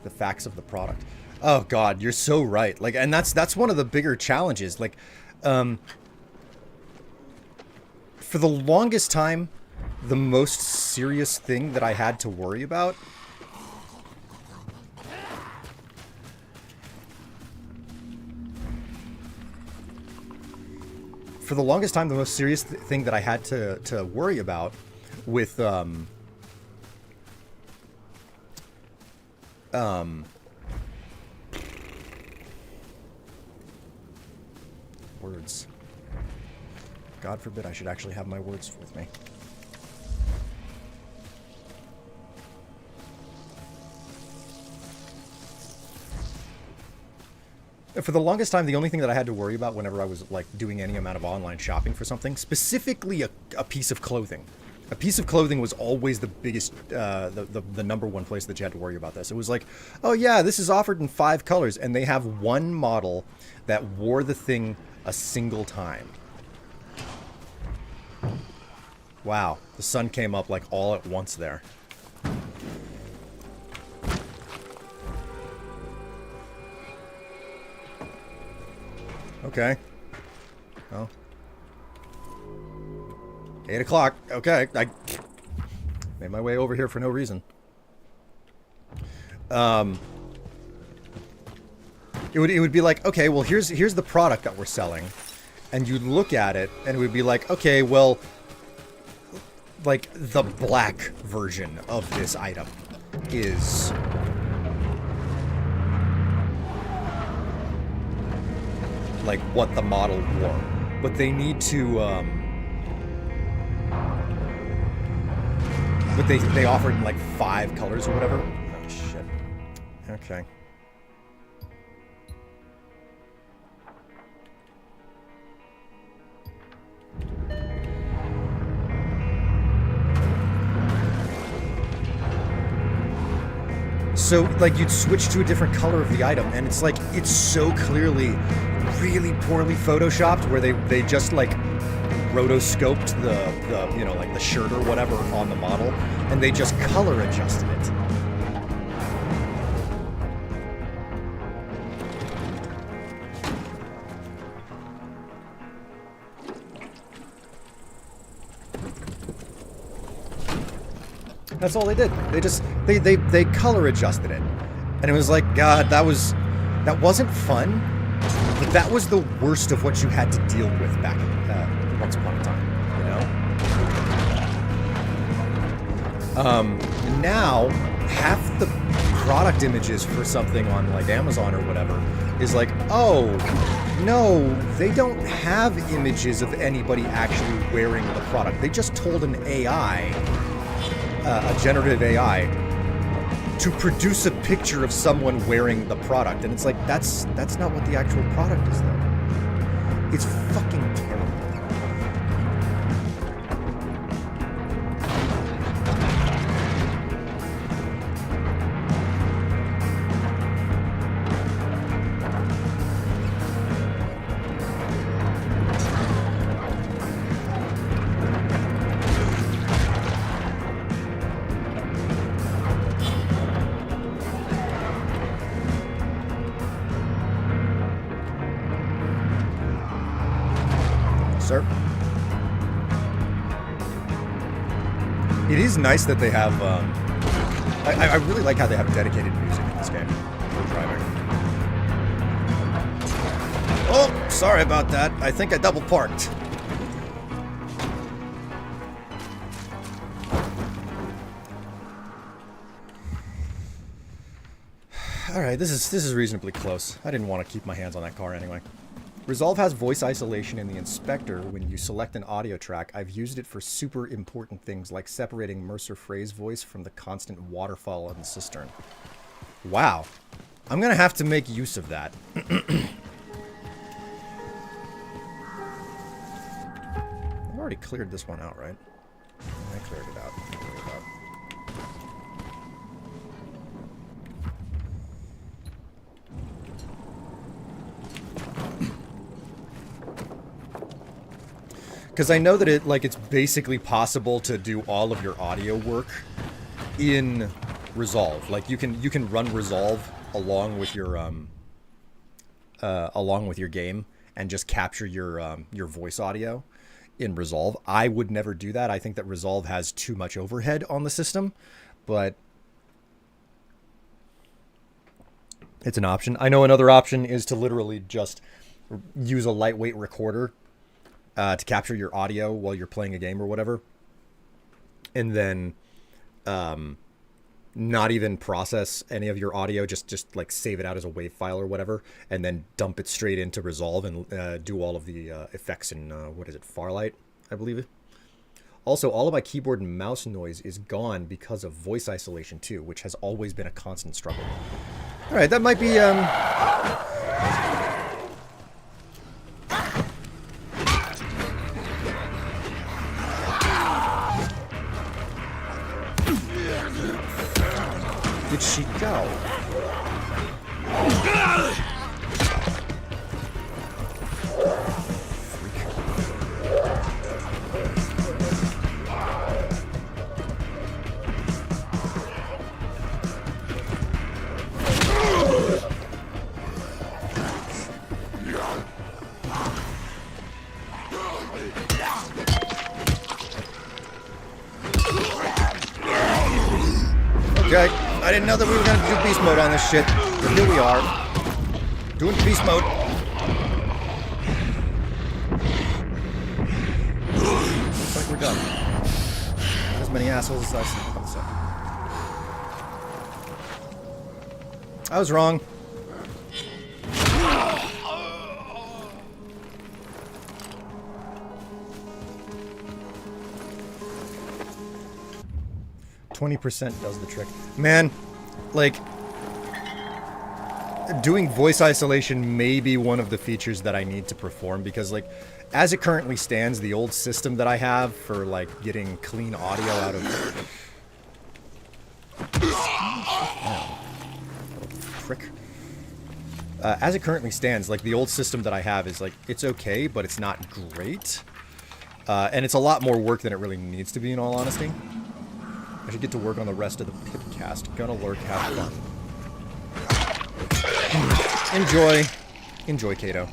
the the facts of the product. Oh God, you're so right. Like, and that's one of the bigger challenges. Like, for the longest time, the most serious thing that I had to worry about thing that I had to worry about with words. God forbid I should actually have my words with me. For the longest time, the only thing that I had to worry about whenever I was like doing any amount of online shopping for something, specifically a piece of clothing. A piece of clothing was always the biggest, the number one place that you had to worry about this. It was like, oh yeah, this is offered in 5 colors, and they have one model that wore the thing a single time. Wow, the sun came up like all at once there. Okay. Oh. 8 o'clock. Okay, I made my way over here for no reason. It would be like, okay, well here's the product that we're selling, and you'd look at it and it would be like, okay, well, like the black version of this item is like what the model wore, but they need to but they offered in like 5 colors or whatever. Oh shit. Okay. So, like, you'd switch to a different color of the item, and it's like, it's so clearly really poorly photoshopped, where they just, like, rotoscoped the you know, like, the shirt or whatever on the model, and they just color adjusted it. That's all they did. They color adjusted it. And it was like, God, that wasn't fun, but that was the worst of what you had to deal with back once upon a time, you know? Now, half the product images for something on like Amazon or whatever is like, oh, no, they don't have images of anybody actually wearing the product. They just told an AI, a generative AI, to produce a picture of someone wearing the product, and it's like, that's not what the actual product is, though. It's fucking terrible. Sir? It is nice that they have, I really like how they have dedicated music in this game for driving. Oh, sorry about that. I think I double parked. Alright, this is reasonably close. I didn't want to keep my hands on that car anyway. Resolve has voice isolation in the inspector when you select an audio track. I've used it for super important things like separating Mercer Frey's voice from the constant waterfall in the cistern. Wow. I'm gonna have to make use of that. I've already cleared this one out, right? I cleared it out. Because I know that it's basically possible to do all of your audio work in Resolve. Like you can run Resolve along with your game and just capture your voice audio in Resolve. I would never do that. I think that Resolve has too much overhead on the system, but it's an option. I know another option is to literally just use a lightweight recorder to capture your audio while you're playing a game or whatever, and then not even process any of your audio, just like save it out as a WAV file or whatever, and then dump it straight into Resolve and do all of the effects in what is it, Farlight, I believe. Also, all of my keyboard and mouse noise is gone because of voice isolation too, which has always been a constant struggle. All right, that might be Did she go? Okay, I didn't know that we were gonna do beast mode on this shit, but here we are, doing beast mode. Looks like we're done. Not as many assholes as I thought so. I was wrong. %20 does the trick. Man, like, doing voice isolation may be one of the features that I need to perform, because, like, as it currently stands, the old system that I have for, like, getting clean audio out of... Frick. As it currently stands, like, the old system that I have is, like, it's okay, but it's not great. And it's a lot more work than it really needs to be, in all honesty. I should get to work on the rest of the Pipcast. Gonna lurk, have fun. Enjoy. Enjoy, Kato.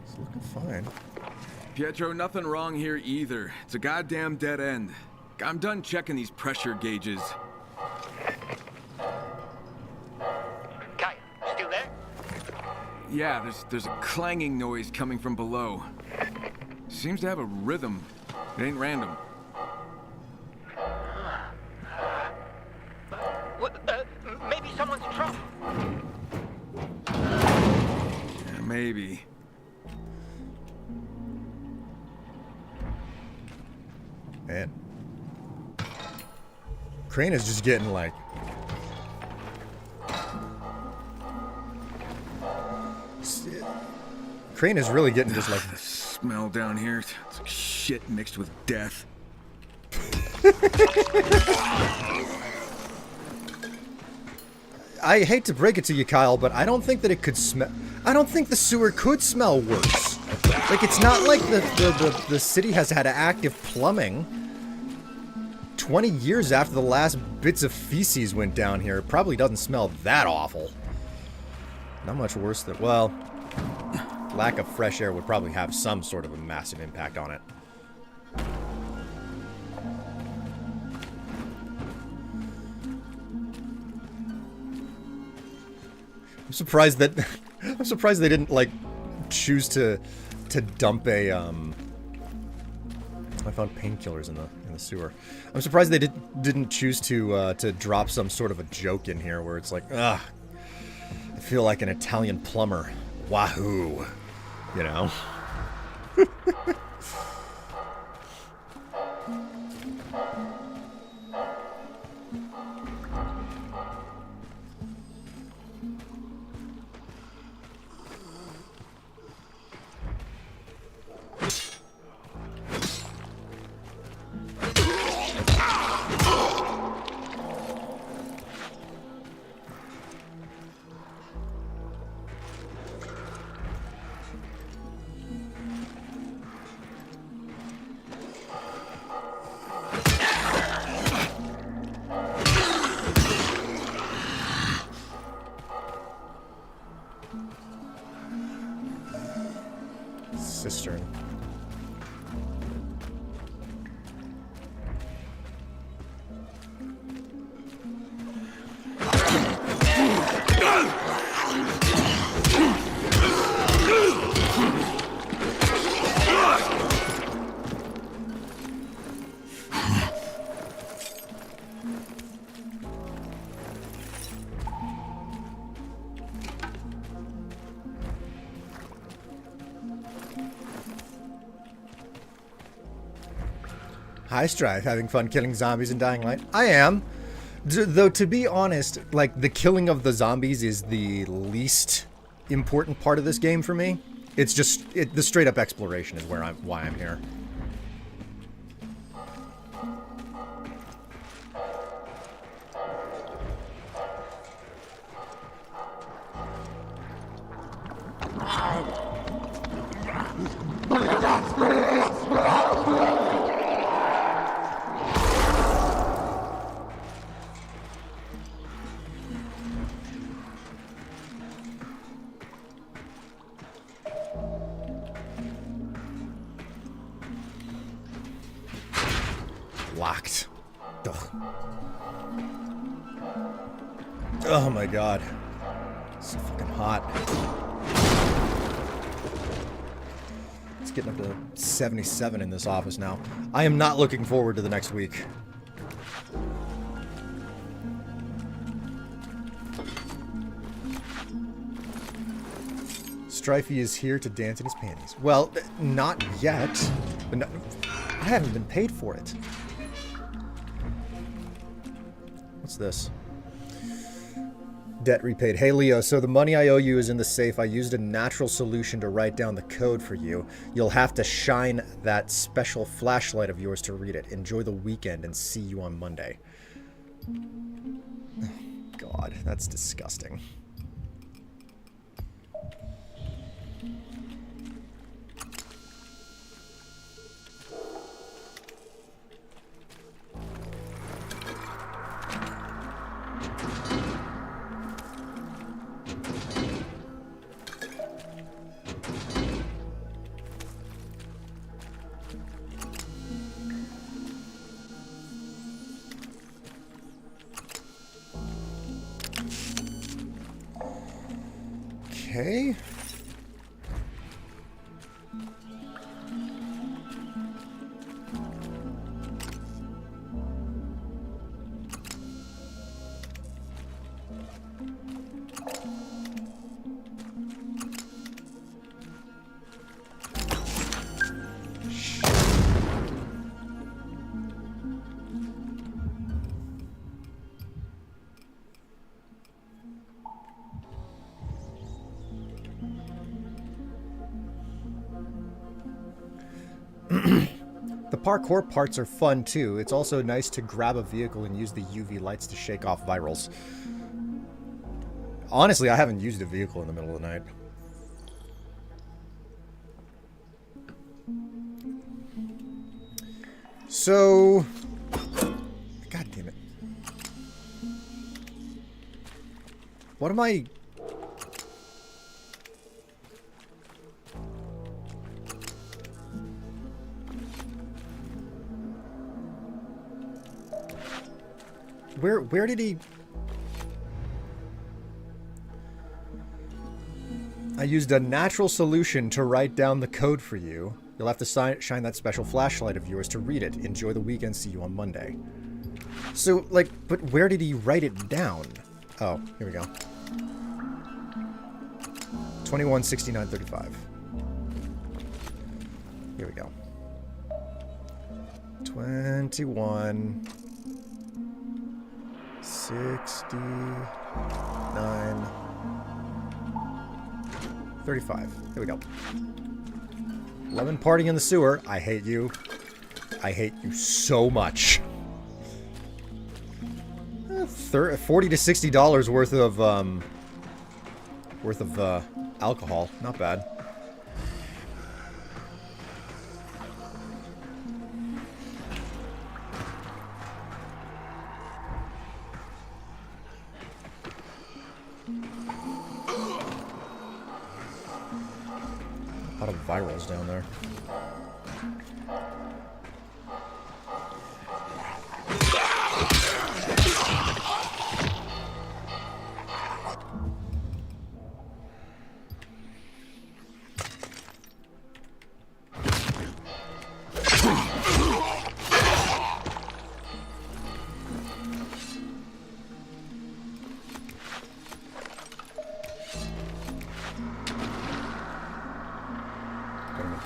It's looking fine. Pietro, nothing wrong here either. It's a goddamn dead end. I'm done checking these pressure gauges. Yeah, there's a clanging noise coming from below. Seems to have a rhythm. It ain't random. What, maybe someone's in trouble. Yeah, maybe. Man. Crane is just getting like... Crane is really getting just like... The smell down here, it's like shit mixed with death. I hate to break it to you, Kyle, but I don't think that it could smell... I don't think the sewer could smell worse. Like, it's not like the city has had active plumbing. 20 years after the last bits of feces went down here, it probably doesn't smell that awful. Not much worse than... Well... Lack of fresh air would probably have some sort of a massive impact on it. I'm surprised that I'm surprised they didn't like choose to dump a I found painkillers in the sewer. I'm surprised they didn't choose to drop some sort of a joke in here where it's like, ugh, I feel like an Italian plumber. Wahoo. You know? Cistern. Hi, Strife. Having fun killing zombies in Dying Light? I am. Though, to be honest, like, the killing of the zombies is the least important part of this game for me. It's just, the straight-up exploration is why I'm here. Locked. Ugh. Oh my god. It's so fucking hot. It's getting up to 77 in this office now. I am not looking forward to the next week. Strifey is here to dance in his panties. Well, not yet. But no, I haven't been paid for it. What's this? Debt repaid. Hey, Leo, so the money I owe you is in the safe. I used a natural solution to write down the code for you. You'll have to shine that special flashlight of yours to read it. Enjoy the weekend and see you on Monday. God, that's disgusting. Okay. The parkour parts are fun too. It's also nice to grab a vehicle and use the UV lights to shake off virals. Honestly, I haven't used a vehicle in the middle of the night. So... God damn it. What am I... Where did he... I used a natural solution to write down the code for you. You'll have to shine that special flashlight of yours to read it. Enjoy the weekend. See you on Monday. So, like, but where did he write it down? Oh, here we go. 216935. Here we go. 21... 69 35. There we go. Lemon party in the sewer. I hate you. I hate you so much. $40 to $60 worth of alcohol. Not bad. lot of virals down there.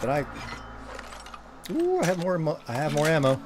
Did I? Ooh, I have more. I have more ammo.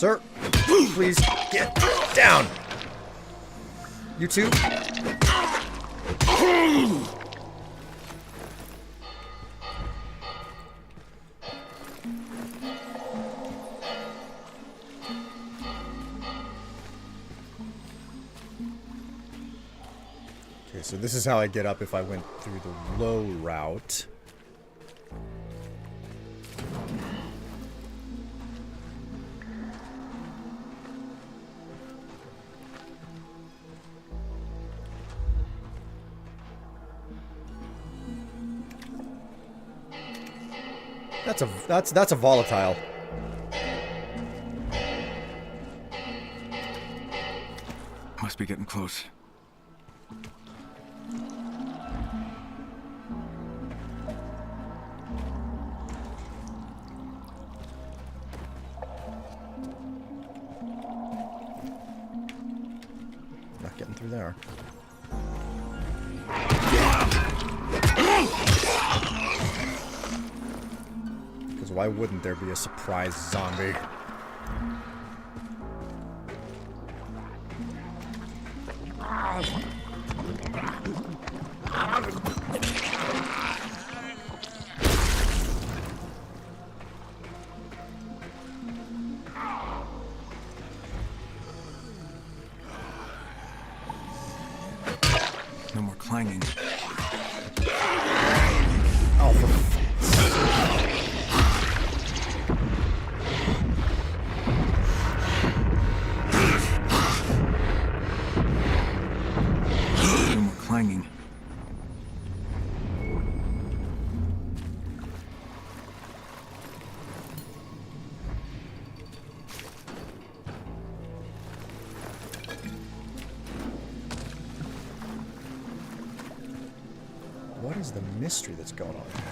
Sir, please get down. You too? Okay, so this is how I get up if I went through the low route. That's a volatile. Must be getting close. Not getting through there. Because why wouldn't there be a surprise zombie? No more clanging. Oh, for No more clanging. what is the mystery that's going on here?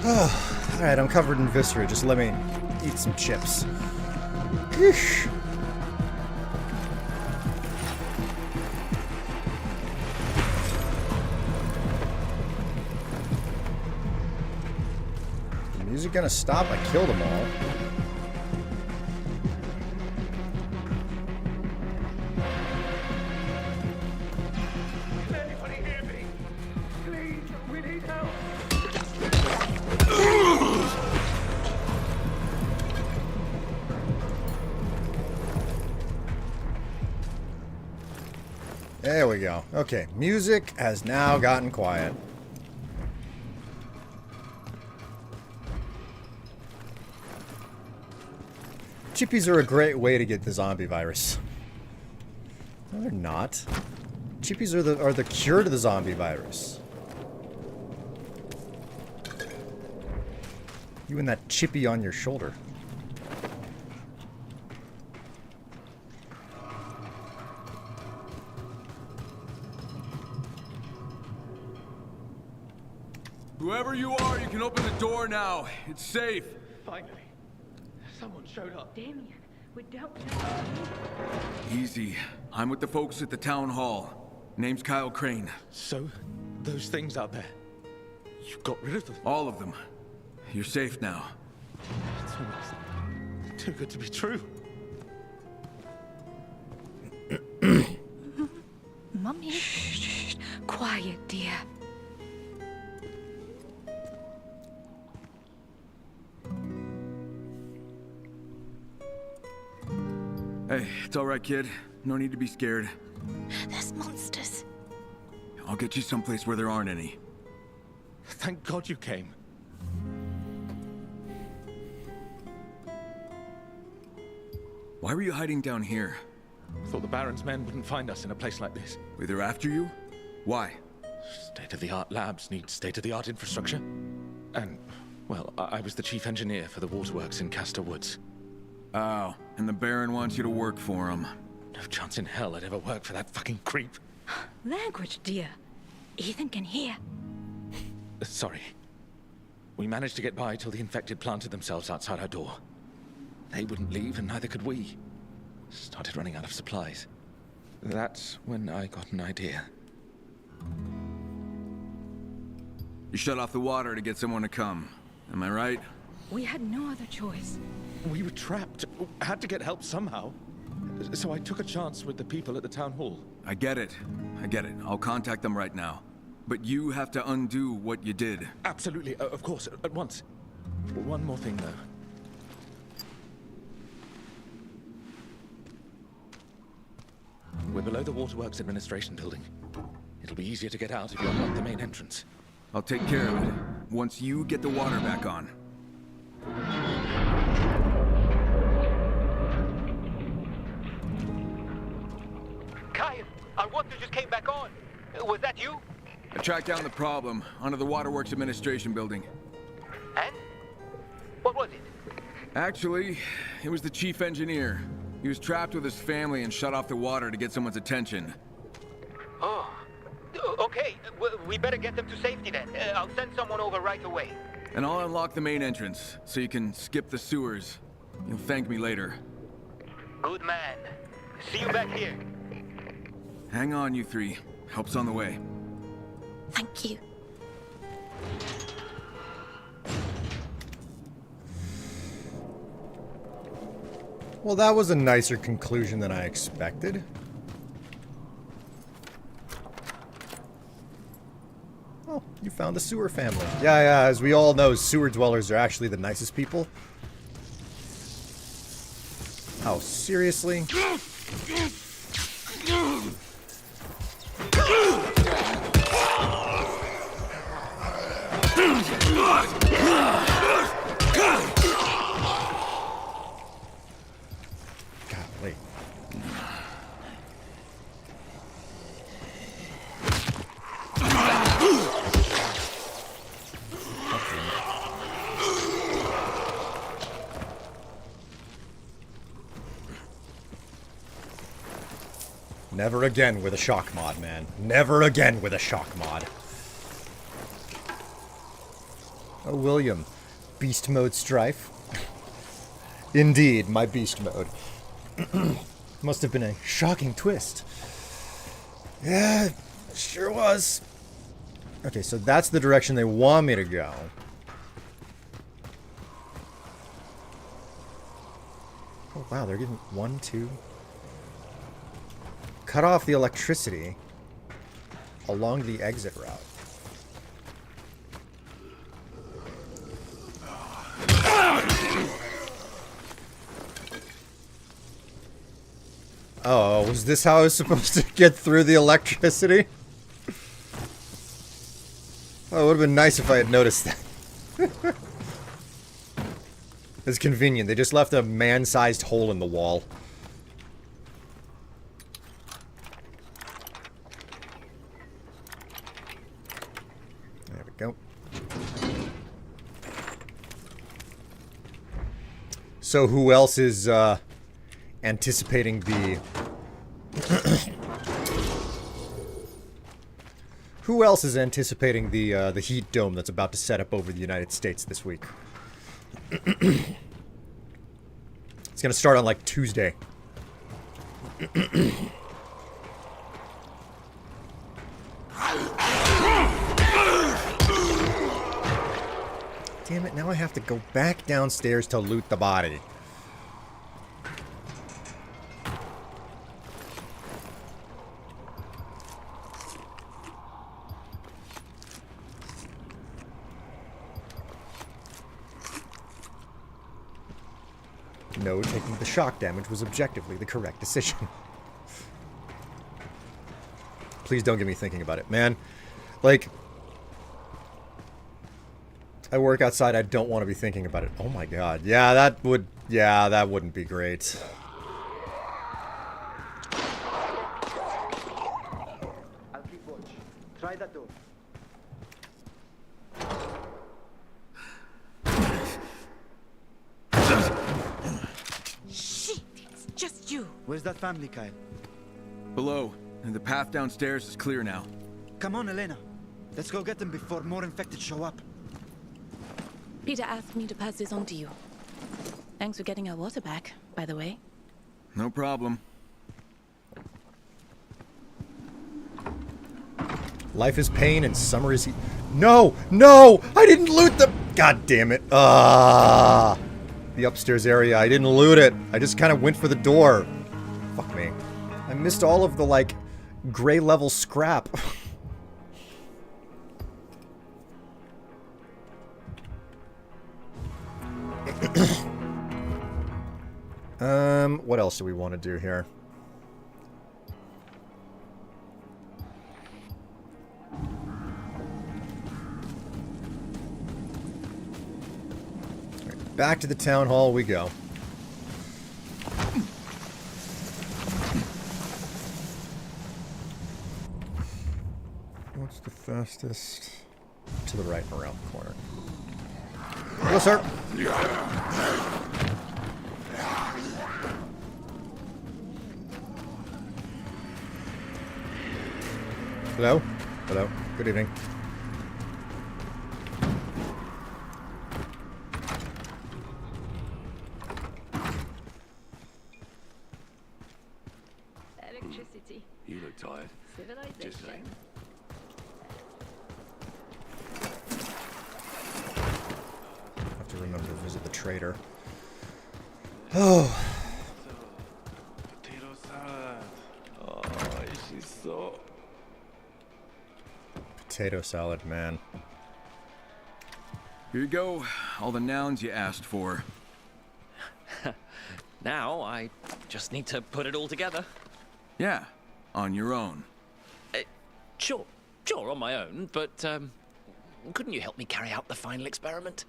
Alright, I'm covered in viscera. Just let me eat some chips. Eesh. The music gonna stop? I killed them all. Anybody hear me? Please, we need help. There we go. Okay, music has now gotten quiet. Chippies are a great way to get the zombie virus. No, they're not. Chippies are the cure to the zombie virus. You and that chippy on your shoulder. Whoever you are, you can open the door now. It's safe. Finally, someone showed up. Damien, we don't know. Easy. I'm with the folks at the town hall. Name's Kyle Crane. So, those things out there, you got rid of them. All of them. You're safe now. It's almost too good to be true. Mummy? Shh, quiet, dear. Hey, it's all right, kid. No need to be scared. There's monsters. I'll get you someplace where there aren't any. Thank God you came. Why were you hiding down here? Thought the Baron's men wouldn't find us in a place like this. Were they after you? Why? State-of-the-art labs need state-of-the-art infrastructure. And, well, I was the chief engineer for the waterworks in Castor Woods. Oh, and the Baron wants you to work for him. No chance in hell I'd ever work for that fucking creep. Language, dear. Ethan can hear. Sorry. We managed to get by till the infected planted themselves outside our door. They wouldn't leave, and neither could we. Started running out of supplies. That's when I got an idea. You shut off the water to get someone to come. Am I right? We had no other choice. We were trapped. Had to get help somehow. So I took a chance with the people at the town hall. I get it. I get it. I'll contact them right now. But you have to undo what you did. Absolutely, of course, at once. One more thing, though. We're below the Waterworks Administration building. It'll be easier to get out if you unlock the main entrance. I'll take care of it. Once you get the water back on. Kyle, our water just came back on. Was that you? I tracked down the problem onto the Waterworks Administration building. And? What was it? Actually, it was the chief engineer. He was trapped with his family and shut off the water to get someone's attention. Oh. Okay, we better get them to safety then. I'll send someone over right away. And I'll unlock the main entrance, so you can skip the sewers. You'll thank me later. Good man. See you back here. Hang on, you three. Help's on the way. Thank you. Well, that was a nicer conclusion than I expected. Oh, you found the sewer family. Yeah, as we all know, sewer dwellers are actually the nicest people. Oh, seriously? Golly. Never again with a shock mod, man. Never again with a shock mod. Oh, William. Beast mode strife. Indeed, my beast mode. Must have been a shocking twist. Yeah, sure was. Okay, so that's the direction they want me to go. Oh, wow, they're giving 1, 2. Cut off the electricity along the exit route. Oh, was this how I was supposed to get through the electricity? Oh, it would have been nice if I had noticed that. It's convenient. They just left a man-sized hole in the wall. There we go. So who else is anticipating the... Who else is anticipating the heat dome that's about to set up over the United States this week? It's gonna start on like Tuesday. Damn it, now I have to go back downstairs to loot the body. No, taking the shock damage was objectively the correct decision. Please don't get me thinking about it, man. Like, I work outside, I don't want to be thinking about it. Oh my god. Yeah, that wouldn't be great. I'll keep watch. Try that door. Shit, it's just you. Where's that family, Kyle? Below, and the path downstairs is clear now. Come on, Elena. Let's go get them before more infected show up. Peter asked me to pass this on to you. Thanks for getting our water back, by the way. No problem. Life is pain and summer is heat. No! No! I didn't loot the... God damn it. The upstairs area. I didn't loot it. I just kind of went for the door. Fuck me. I missed all of the, like, gray level scrap. What else do we want to do here? Alright, back to the town hall we go. What's the fastest? To the right and around the corner. Hello, sir. Hello? Hello. Good evening. Electricity. You look tired. Civilization. Just saying. Have to remember to visit the trader. Oh. Potato salad. Oh, she's so... Potato salad, man. Here you go. All the nouns you asked for. Now I just need to put it all together. Yeah, on your own. Sure, on my own, but couldn't you help me carry out the final experiment?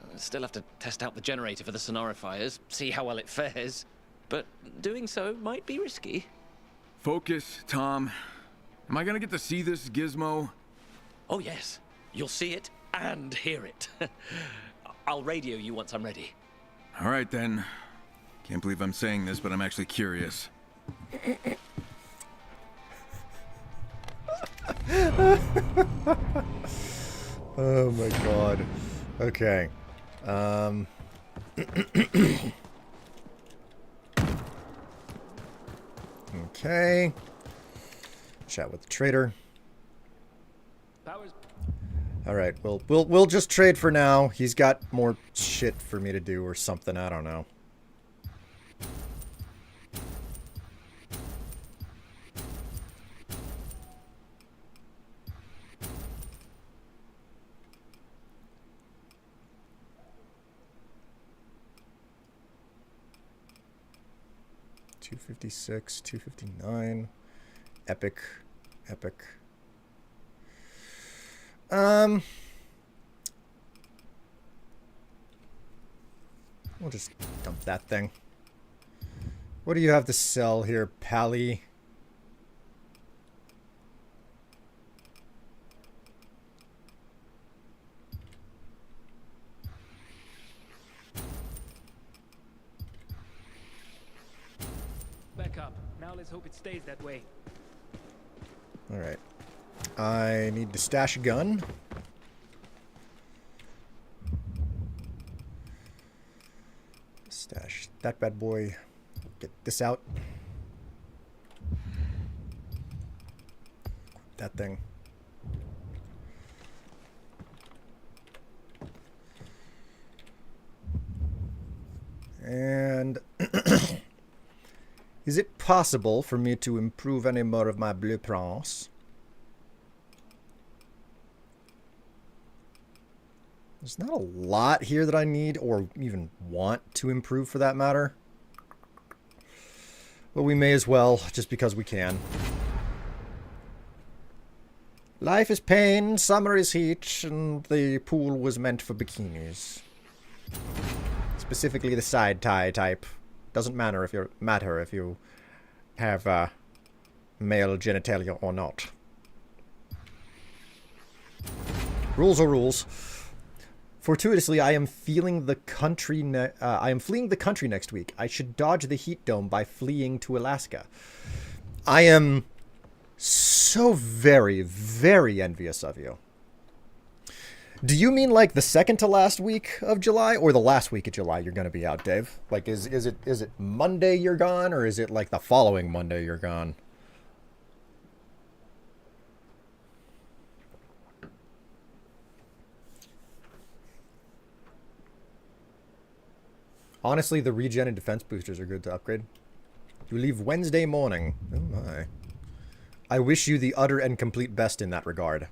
I still have to test out the generator for the sonorifiers, see how well it fares, but doing so might be risky. Focus, Tom. Am I gonna get to see this gizmo? Oh yes, you'll see it and hear it. I'll radio you once I'm ready. All right then. Can't believe I'm saying this, but I'm actually curious. Oh my god. Okay. Okay. Chat with the trader. All right. We'll just trade for now. He's got more shit for me to do or something. I don't know. $256, $259. Epic. We'll just dump that thing. What do you have to sell here, Pally? Back up. Now let's hope it stays that way. All right. I need to stash a gun. Stash that bad boy. Get this out. That thing. And is it possible for me to improve any more of my blueprints? There's not a lot here that I need or even want to improve for that matter. But we may as well, just because we can. Life is pain, summer is heat, and the pool was meant for bikinis. Specifically the side tie type. Doesn't matter if you have male genitalia or not. Rules are rules. Fortuitously, I am fleeing the country next week. I should dodge the heat dome by fleeing to Alaska. I am so very, very envious of you. Do you mean like the second to last week of July or the last week of July you're going to be out, Dave? Like is it Monday you're gone or is it like the following Monday you're gone? Honestly, the regen and defense boosters are good to upgrade. You leave Wednesday morning. Oh my. I wish you the utter and complete best in that regard.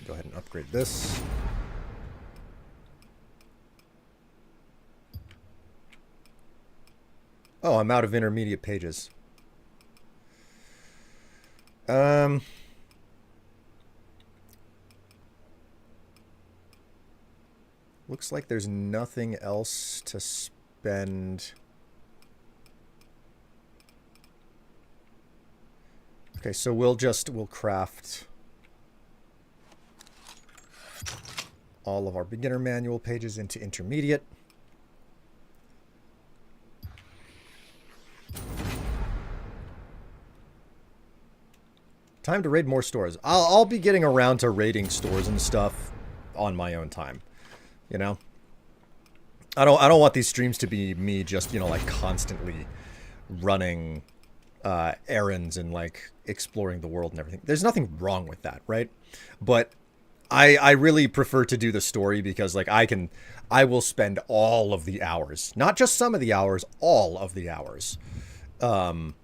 Go ahead and upgrade this. Oh, I'm out of intermediate pages. Looks like there's nothing else to spend. Okay, so we'll craft all of our beginner manual pages into intermediate. Time to raid more stores. I'll be getting around to raiding stores and stuff on my own time. You know, I don't want these streams to be me just, you know, like constantly running errands and like exploring the world and everything. There's nothing wrong with that, right? But I really prefer to do the story because like I will spend all of the hours, not just some of the hours, all of the hours. Not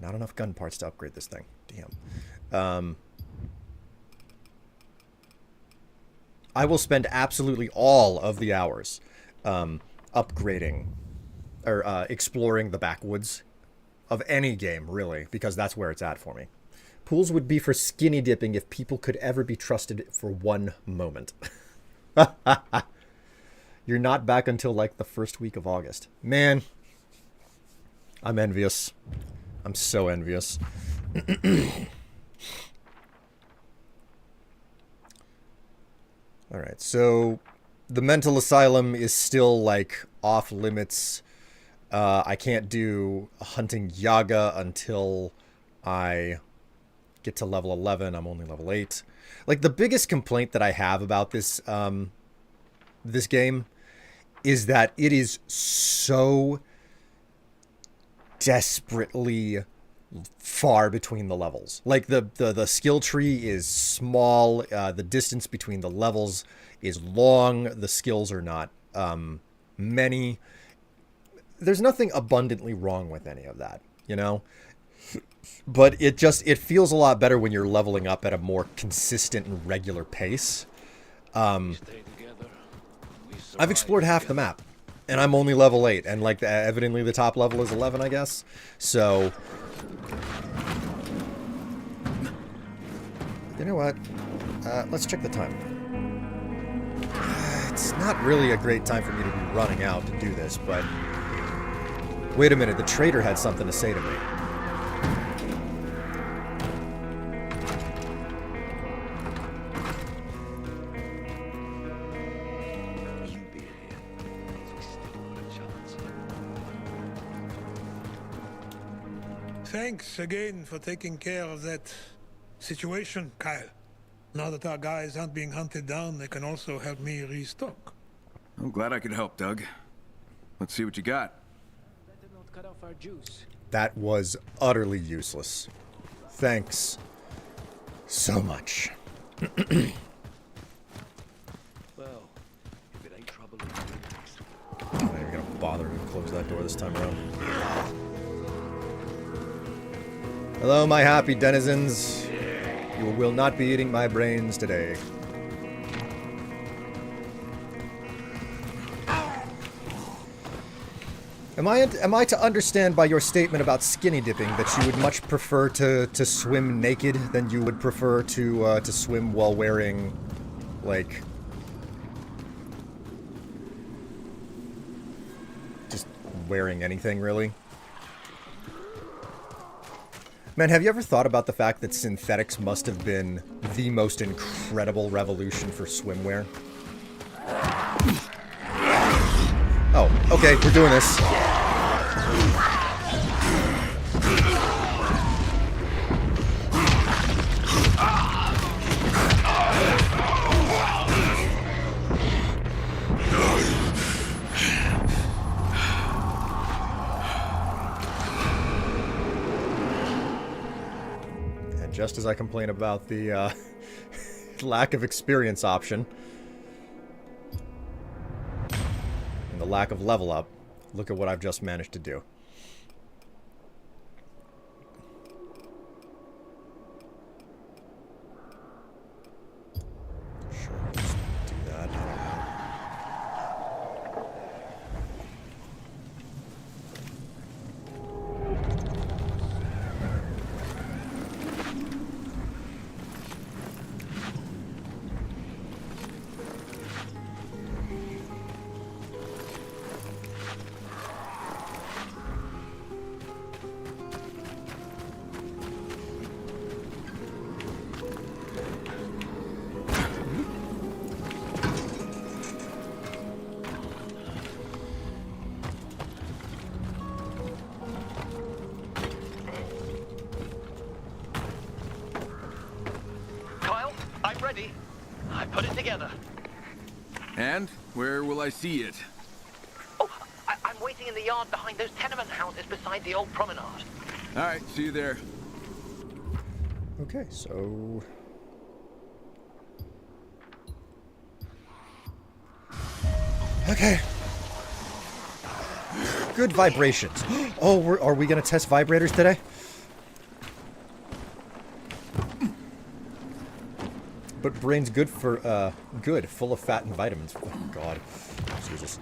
enough gun parts to upgrade this thing. Damn. I will spend absolutely all of the hours upgrading or exploring the backwoods of any game, really, because that's where it's at for me. Pools would be for skinny dipping if people could ever be trusted for one moment. You're not back until like the first week of August. Man, I'm envious. I'm so envious. All right, so the mental asylum is still like off limits. I can't do hunting Yaga until I get to level 11. I'm only level 8. Like, the biggest complaint that I have about this this game is that it is so desperately far between the levels. Like, the skill tree is small, the distance between the levels is long, the skills are not many. There's nothing abundantly wrong with any of that, you know? But it feels a lot better when you're leveling up at a more consistent and regular pace. I've explored half the map, and I'm only level 8, and like evidently the top level is 11, I guess. So, you know what? Let's check the time. It's not really a great time for me to be running out to do this, but wait a minute, the trader had something to say to me. Thanks again for taking care of that situation, Kyle. Now that our guys aren't being hunted down, they can also help me restock. I'm glad I could help, Doug. Let's see what you got. Better not cut off our juice. That was utterly useless. Thanks so much. Well, if it ain't trouble, I'm not even gonna bother to close that door this time around. Hello, my happy denizens. You will not be eating my brains today. Am I to understand by your statement about skinny dipping that you would much prefer to swim naked than you would prefer to swim while wearing, like, just wearing anything, really? Man, have you ever thought about the fact that synthetics must have been the most incredible revolution for swimwear? Oh, okay, we're doing this. Just as I complain about the lack of experience option and the lack of level up, look at what I've just managed to do. Sure, let's do that. I put it together. And where will I see it? Oh, I'm waiting in the yard behind those tenement houses beside the old promenade. All right, see you there. Okay, so... Okay. Good vibrations. Oh, are we gonna test vibrators today? But brain's good for, good, full of fat and vitamins. Oh, God. Jesus.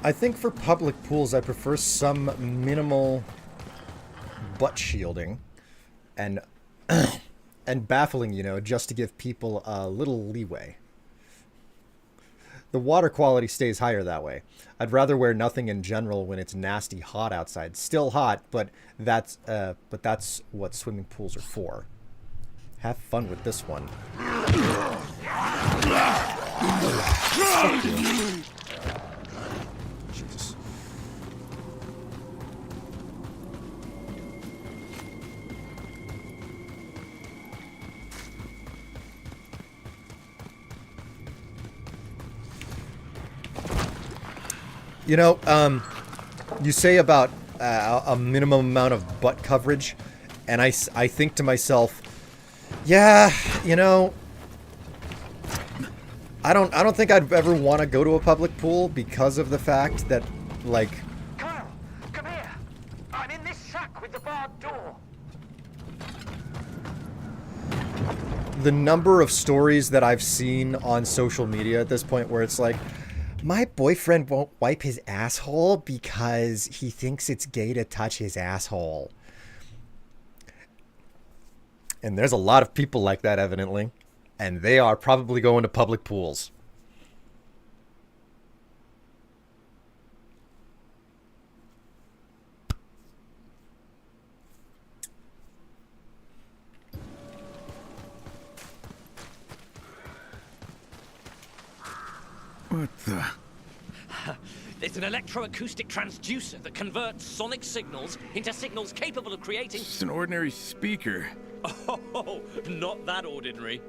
I think for public pools, I prefer some minimal butt shielding and and baffling, you know, just to give people a little leeway. The water quality stays higher that way. I'd rather wear nothing in general when it's nasty hot outside. Still hot, but that's what swimming pools are for. Have fun with this one. Jesus. You know, you say about a minimum amount of butt coverage, and I think to myself, yeah, you know, I don't think I'd ever want to go to a public pool because of the fact that, like... Kyle, come here. I'm in this shack with the barred door. The number of stories that I've seen on social media at this point where it's like, my boyfriend won't wipe his asshole because he thinks it's gay to touch his asshole. And there's a lot of people like that, evidently. And they are probably going to public pools. What the? It's an electroacoustic transducer that converts sonic signals into signals capable of creating... It's an ordinary speaker. Oh, not that ordinary.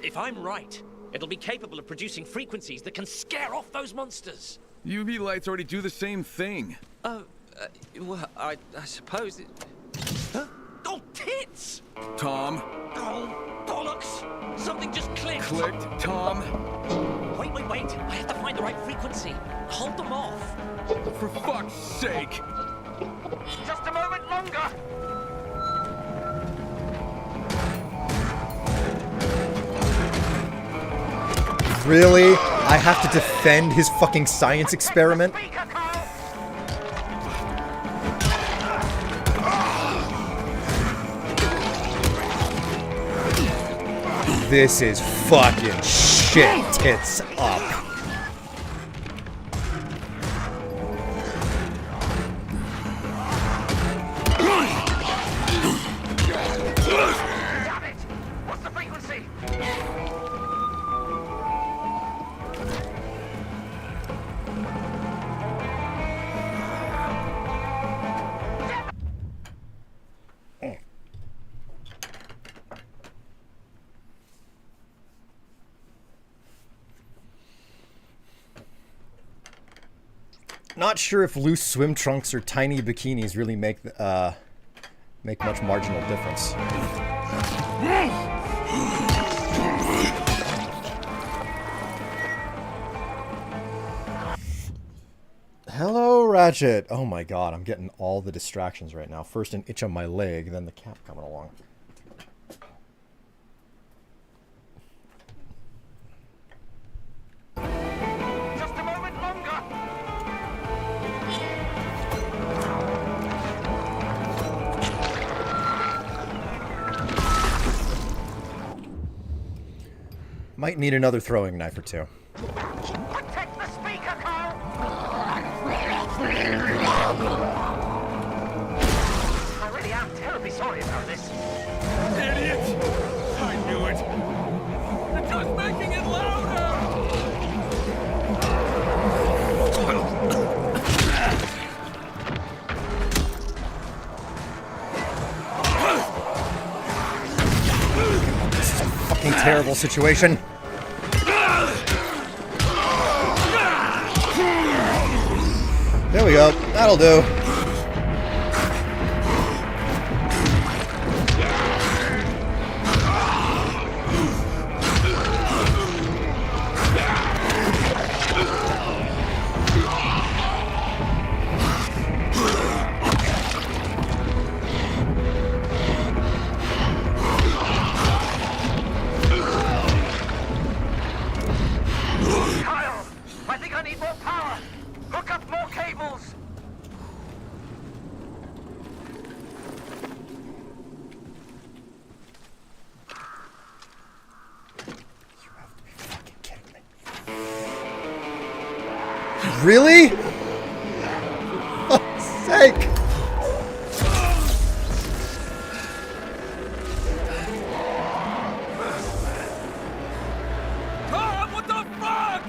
If I'm right, it'll be capable of producing frequencies that can scare off those monsters. UV lights already do the same thing. Oh, well, I suppose it... Huh? Oh, tits! Tom. Oh, bollocks! Something just clicked. Clicked, Tom. Wait. I have to find the right frequency. Hold them off. For fuck's sake! Just a moment longer. Really? I have to defend his fucking science experiment? This is fucking shit tits up. Damn it! What's the frequency? Not sure if loose swim trunks or tiny bikinis really make much marginal difference. Hello, Ratchet. Oh my god, I'm getting all the distractions right now. First an itch on my leg, then the cat coming along. Just a moment longer. Might need another throwing knife or two. Protect the speaker, Kyle. I really am terribly sorry about this. Idiot! I knew it! It's just making it louder! This is a fucking terrible situation. There we go. That'll do. Kyle, I think I need more power. Hook up more Really? For sake! Tom, what the fuck?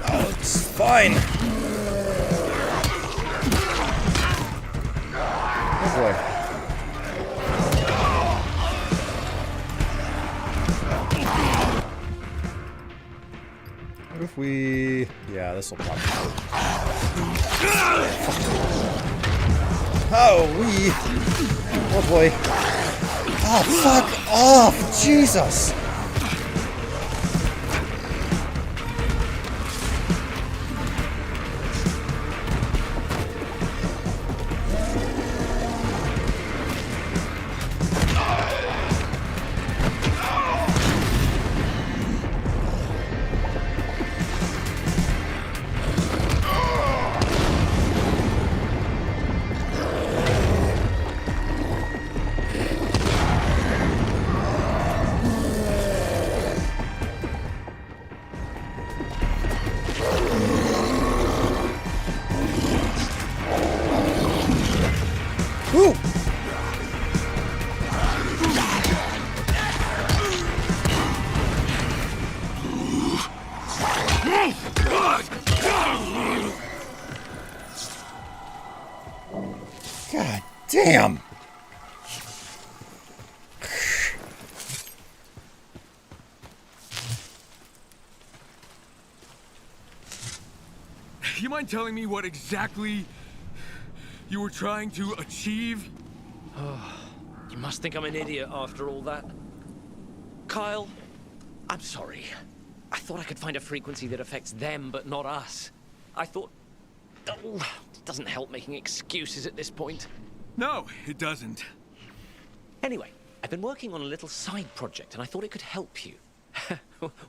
Oh, it's fine. Oh boy. What if we... Yeah, this will probably... Oh, Oh boy. Oh, fuck off! Jesus! Woo! God damn! You mind telling me what exactly you were trying to achieve? You must think I'm an idiot after all that. Kyle, I'm sorry. I thought I could find a frequency that affects them, but not us. I thought... Oh, it doesn't help making excuses at this point. No, it doesn't. Anyway, I've been working on a little side project, and I thought it could help you.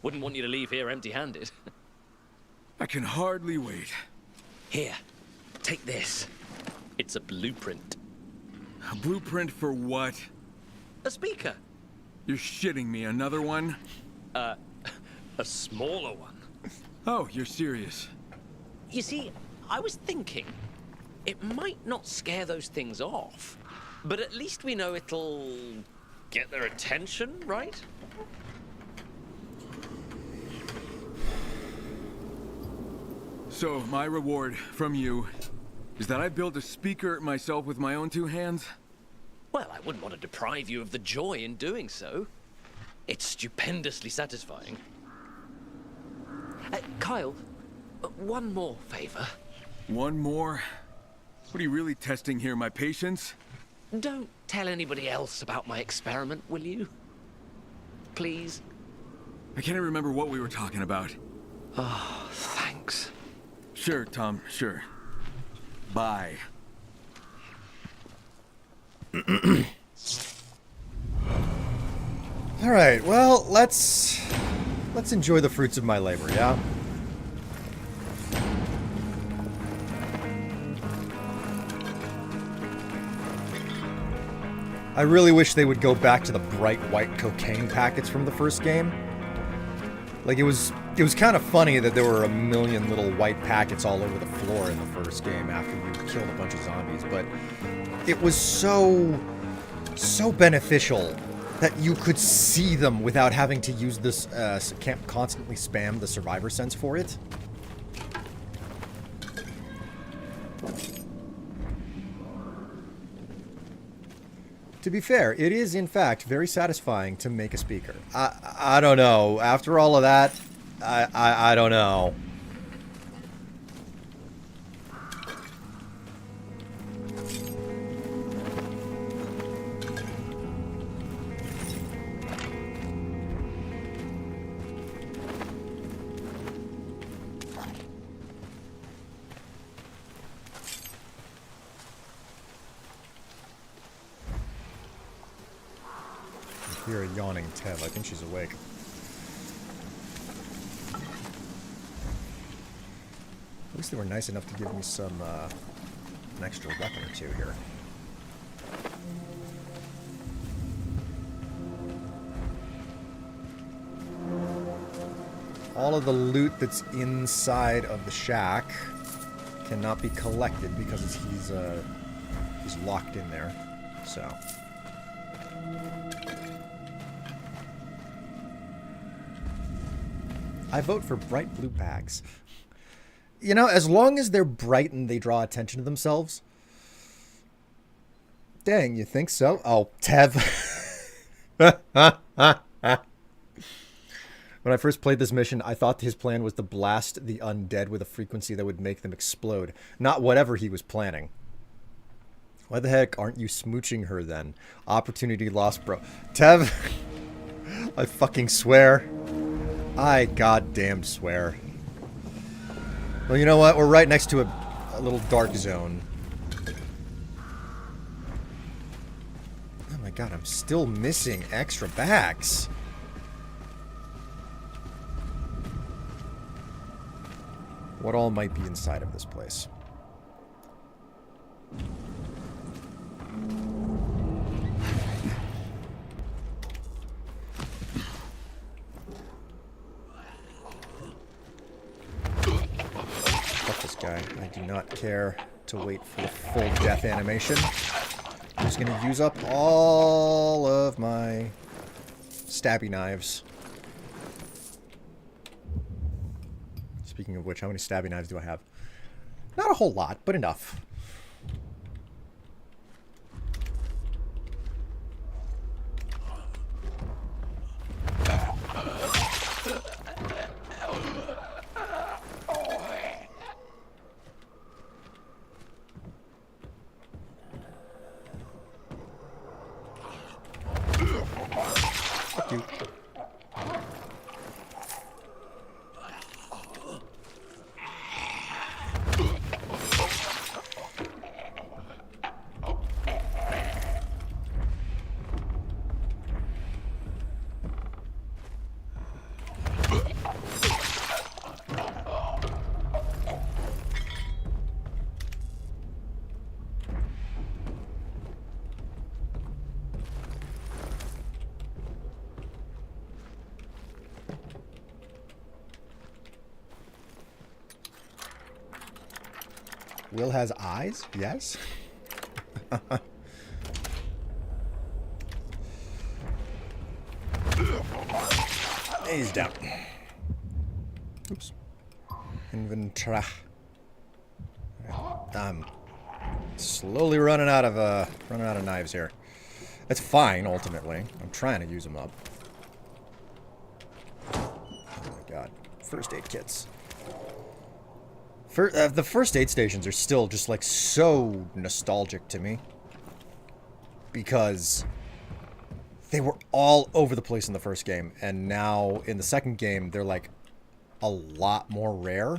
Wouldn't want you to leave here empty-handed. I can hardly wait. Here, take this. It's a blueprint. A blueprint for what? A speaker. You're shitting me. Another one? A smaller one. Oh, you're serious. You see, I was thinking, it might not scare those things off, but at least we know it'll get their attention, right? So, my reward from you is that I built a speaker myself with my own two hands? Well, I wouldn't want to deprive you of the joy in doing so. It's stupendously satisfying. Kyle, one more favor. One more? What are you really testing here, my patience? Don't tell anybody else about my experiment, will you? Please? I can't remember what we were talking about. Oh, thanks. Sure, Tom, sure. Bye. All right, well, let's enjoy the fruits of my labor, yeah? I really wish they would go back to the bright white cocaine packets from the first game. Like, it was kind of funny that there were a million little white packets all over the floor in the first game after you killed a bunch of zombies, but it was so beneficial that you could see them without having to use this, can't constantly spam the survivor sense for it. To be fair, it is in fact very satisfying to make a speaker. I don't know. After all of that, I don't know. I hear a yawning Tev. I think she's awake. At least they were nice enough to give me some, an extra weapon or two here. All of the loot that's inside of the shack cannot be collected because he's locked in there. So. I vote for bright blue bags. You know, as long as they're bright and they draw attention to themselves. Dang, you think so? Oh, Tev. When I first played this mission, I thought his plan was to blast the undead with a frequency that would make them explode. Not whatever he was planning. Why the heck aren't you smooching her then? Opportunity lost, bro. Tev, I fucking swear. I goddamn swear. Well, you know what? We're right next to a little dark zone. Oh my god, I'm still missing extra bags. What all might be inside of this place? Fuck this guy. I do not care to wait for the full death animation. I'm just gonna use up all of my stabby knives. Speaking of which, how many stabby knives do I have? Not a whole lot, but enough. Fuck you. Will has eyes? Yes. He's down. Oops. Inventory. I'm slowly running out of knives here. That's fine. Ultimately, I'm trying to use them up. Oh my god! First aid kits. The first aid stations are still just like so nostalgic to me because they were all over the place in the first game, and now in the second game they're like a lot more rare.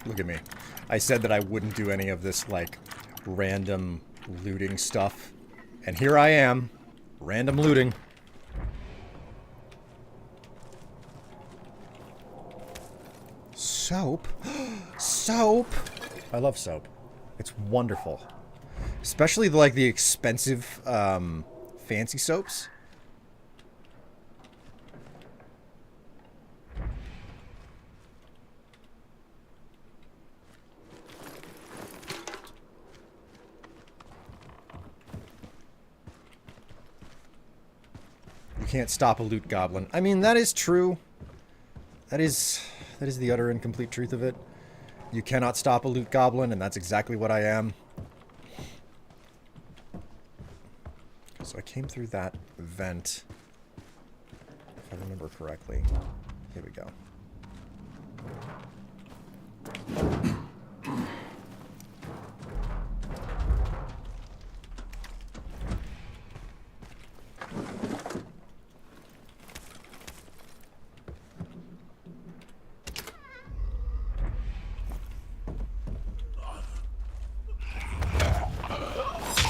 Look at me. I said that I wouldn't do any of this, like, random looting stuff. And here I am. Random looting. Soap? Soap? I love soap. It's wonderful. Especially, like, the expensive, fancy soaps. Can't stop a loot goblin. I mean, that is true. That is the utter and complete truth of it. You cannot stop a loot goblin, and that's exactly what I am. So I came through that vent, if I remember correctly. Here we go.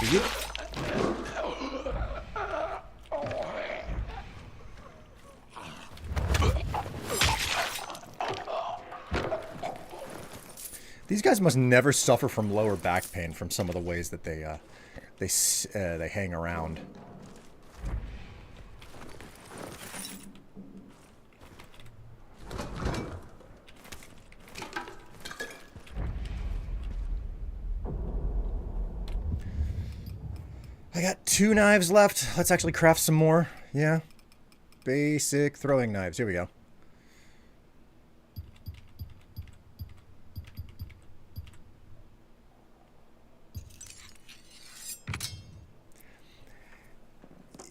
speed. These guys must never suffer from lower back pain from some of the ways that they hang around. I got 2 knives left. Let's actually craft some more. Yeah. Basic throwing knives. Here we go.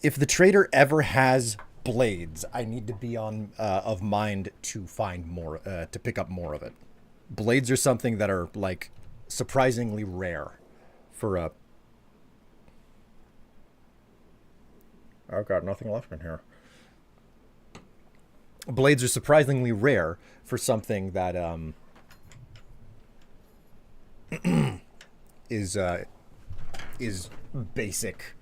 If the trader ever has blades, I need to be on of mind to find more, to pick up more of it. Blades are something that are like surprisingly rare for a. I've got nothing left in here. Blades are surprisingly rare for something that is basic,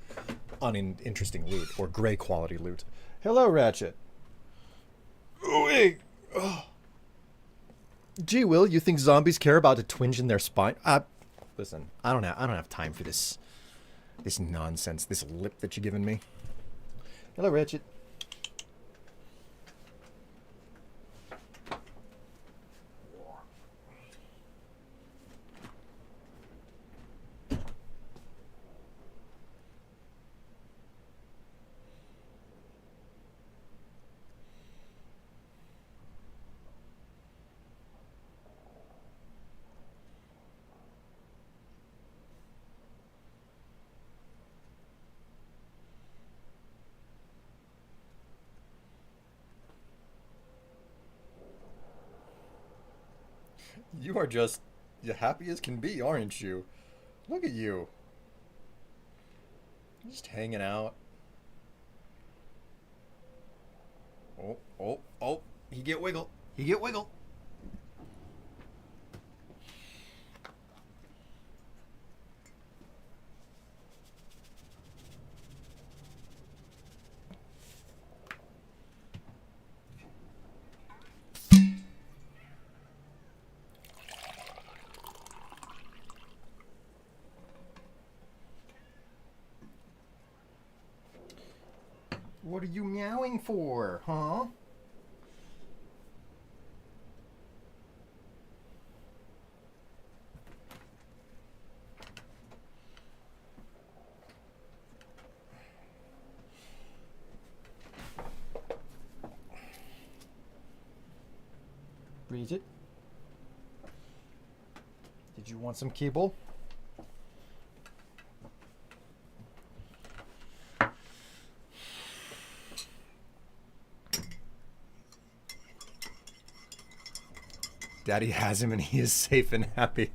uninteresting loot or gray quality loot. Hello, Ratchet. Oh, hey. Oh. Gee, Will, you think zombies care about a twinge in their spine? Listen, I don't have time for this nonsense, this lip that you're giving me. Hello, Ratchet. You are just happy as can be, aren't you? Look at you. Just hanging out. Oh, oh, oh. He get wiggle. He get wiggle. What are you meowing for, huh? Bridget? Did you want some kibble? Daddy has him and he is safe and happy.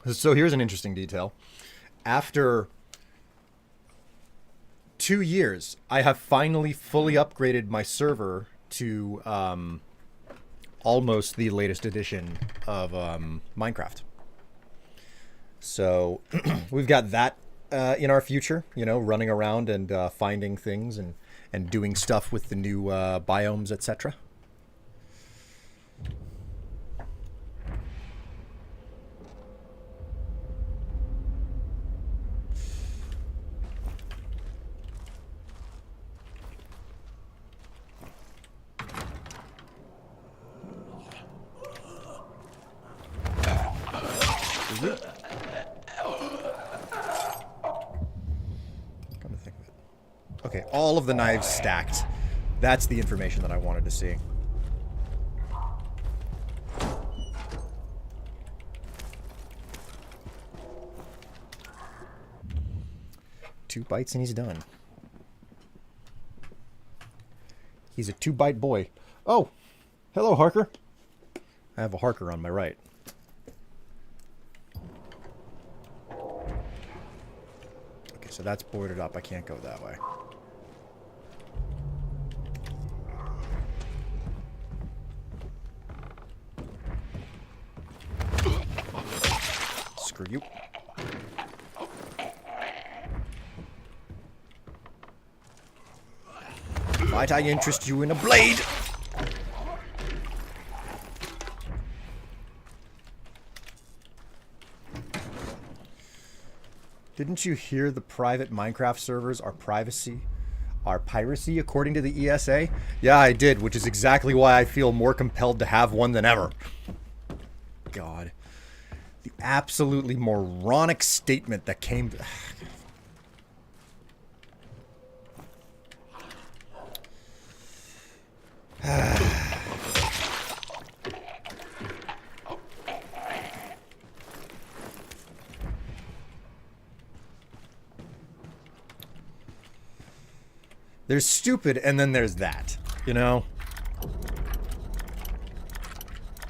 So here's an interesting detail. After 2 years, I have finally fully upgraded my server to almost the latest edition of Minecraft. So we've got that in our future, you know, running around and finding things and doing stuff with the new biomes, etc. Okay, all of the knives stacked. That's the information that I wanted to see. Two bites and he's done. He's a 2-bite boy. Oh, hello, Harker. I have a Harker on my right. Okay, so that's boarded up. I can't go that way. Screw you. Might I interest you in a blade? Didn't you hear the private Minecraft servers are piracy according to the ESA? Yeah, I did, which is exactly why I feel more compelled to have one than ever. God. The absolutely moronic statement that came... There's stupid, and then there's that, you know?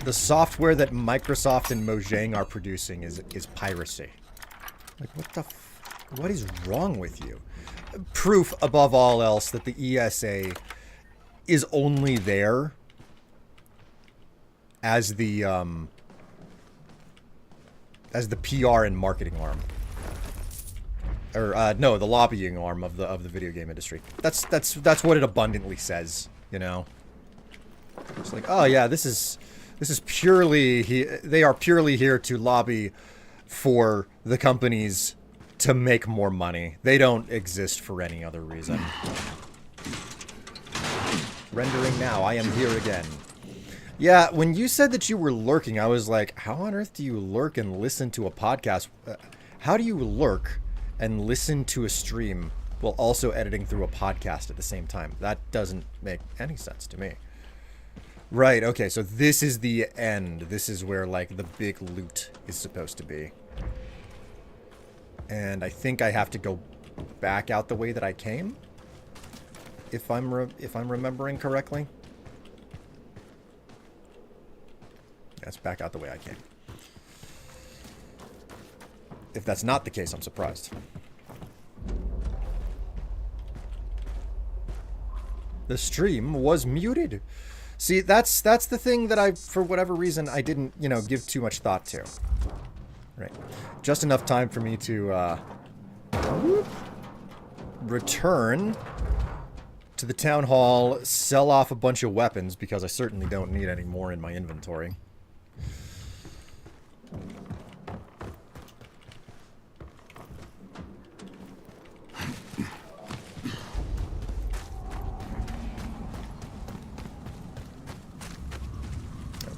The software that Microsoft and Mojang are producing is piracy. Like, what is wrong with you? Proof, above all else, that the ESA is only there as the PR and marketing arm. Or no, the lobbying arm of the video game industry. That's what it abundantly says, you know. It's like, oh yeah, this is purely they are purely here to lobby for the companies to make more money. They don't exist for any other reason. Rendering now. I am here again. Yeah, when you said that you were lurking, I was like, how on earth do you lurk and listen to a podcast? How do you lurk and listen to a stream while also editing through a podcast at the same time? That doesn't make any sense to me. Right, okay, so this is the end. This is where, like, the big loot is supposed to be. And I think I have to go back out the way that I came, if I'm remembering correctly. That's back out the way I came. If that's not the case, I'm surprised. The stream was muted. See, that's the thing that I, for whatever reason, I didn't, you know, give too much thought to. Right. Just enough time for me to, return to the town hall, sell off a bunch of weapons, because I certainly don't need any more in my inventory.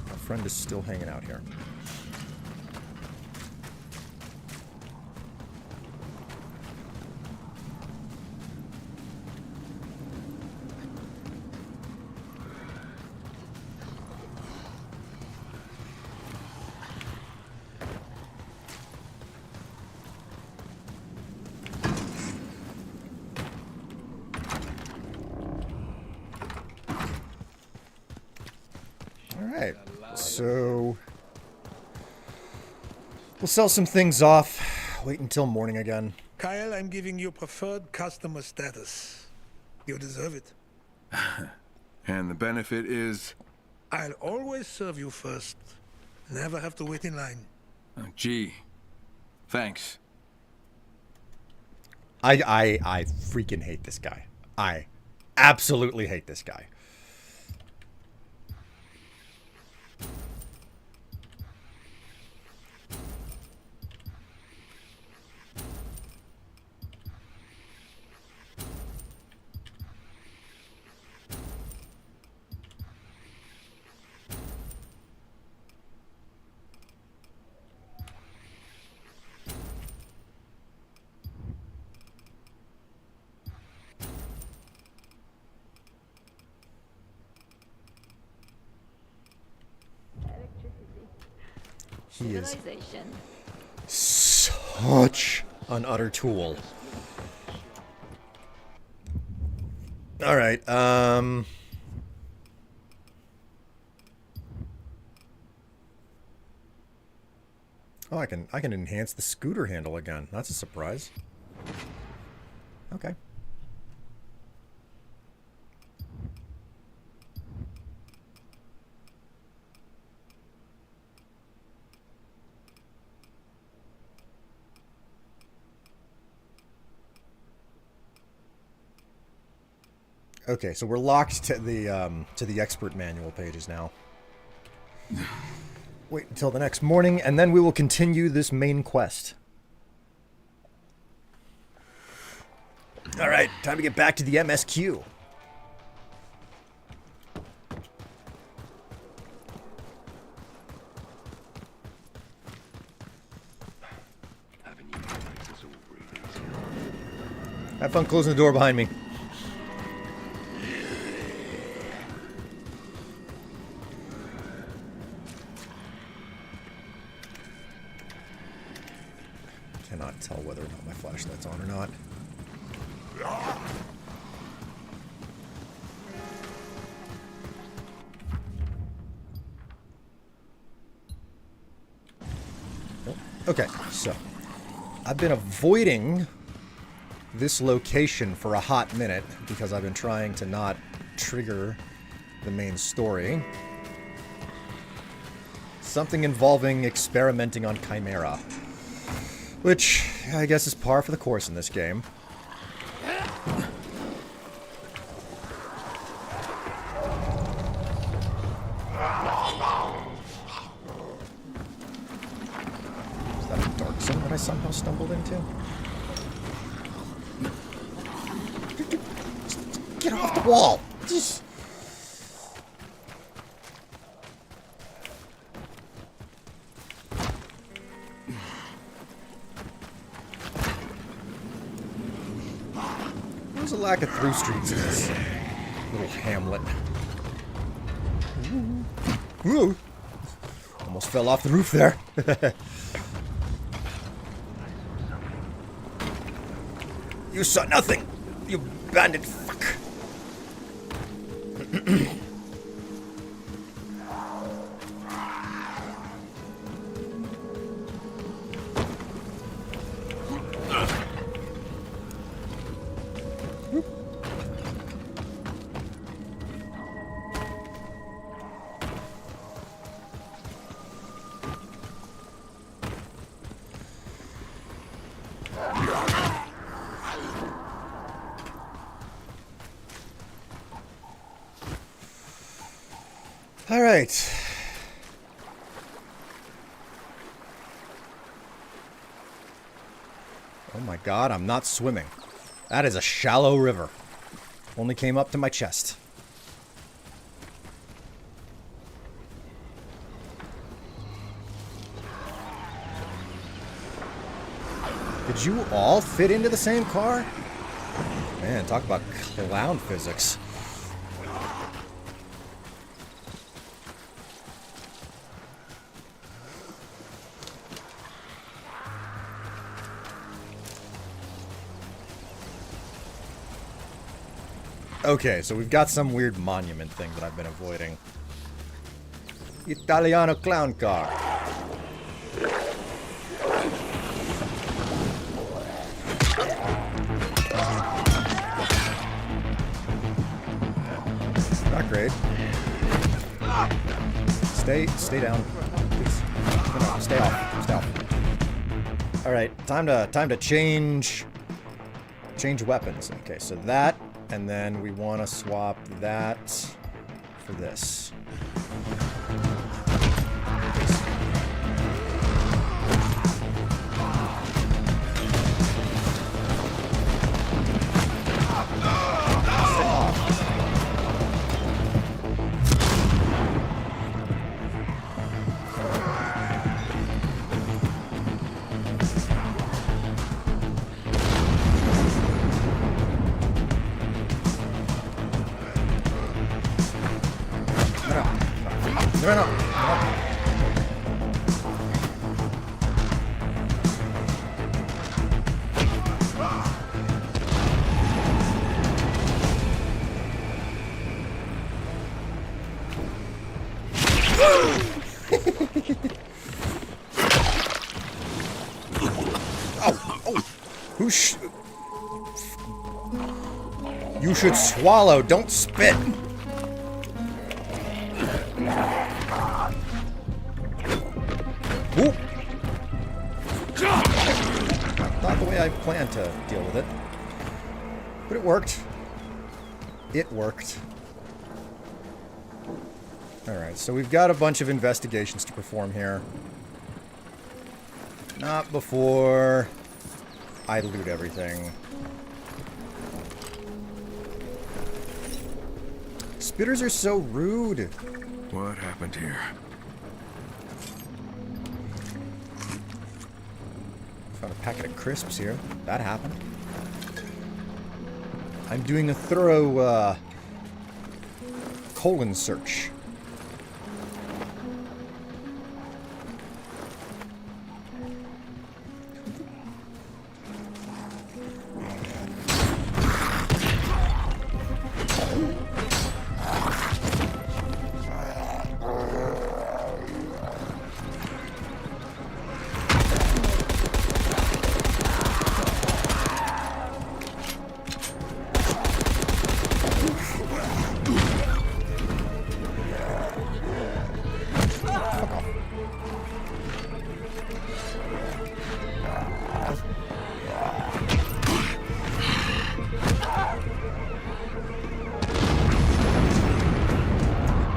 My friend is still hanging out here. Alright, so we'll sell some things off, wait until morning again. Kyle, I'm giving you preferred customer status. You deserve it. And the benefit is? I'll always serve you first. Never have to wait in line. Oh, gee. Thanks. I freaking hate this guy. I absolutely hate this guy. He is such an utter tool. All right. Oh, I can enhance the scooter handle again. That's a surprise. Okay. Okay, so we're locked to the expert manual pages now. Wait until the next morning, and then we will continue this main quest. Alright, time to get back to the MSQ. Have fun closing the door behind me. Cannot tell whether or not my flashlight's on or not. Okay, so I've been avoiding this location for a hot minute because I've been trying to not trigger the main story. Something involving experimenting on Chimera, which I guess is par for the course in this game. Is that a dark zone that I somehow stumbled into? Get off the wall! Just... There's a lack of through streets in this little hamlet. Ooh. Almost fell off the roof there. You saw nothing, you bandit fuck. All right. Oh my god, I'm not swimming. That is a shallow river. Only came up to my chest. Did you all fit into the same car? Man, talk about clown physics. Okay, so we've got some weird monument thing that I've been avoiding. Italiano clown car. Not great. Stay down, please. No, stay off. Stay off. All right, time to change weapons. Okay, so that. And then we want to swap that for this. You should swallow, don't spit. Ooh. Not the way I planned to deal with it, but it worked. It worked. Alright, so we've got a bunch of investigations to perform here. Not before I loot everything. Spitters are so rude. What happened here? Found a packet of crisps here. That happened. I'm doing a thorough colon search.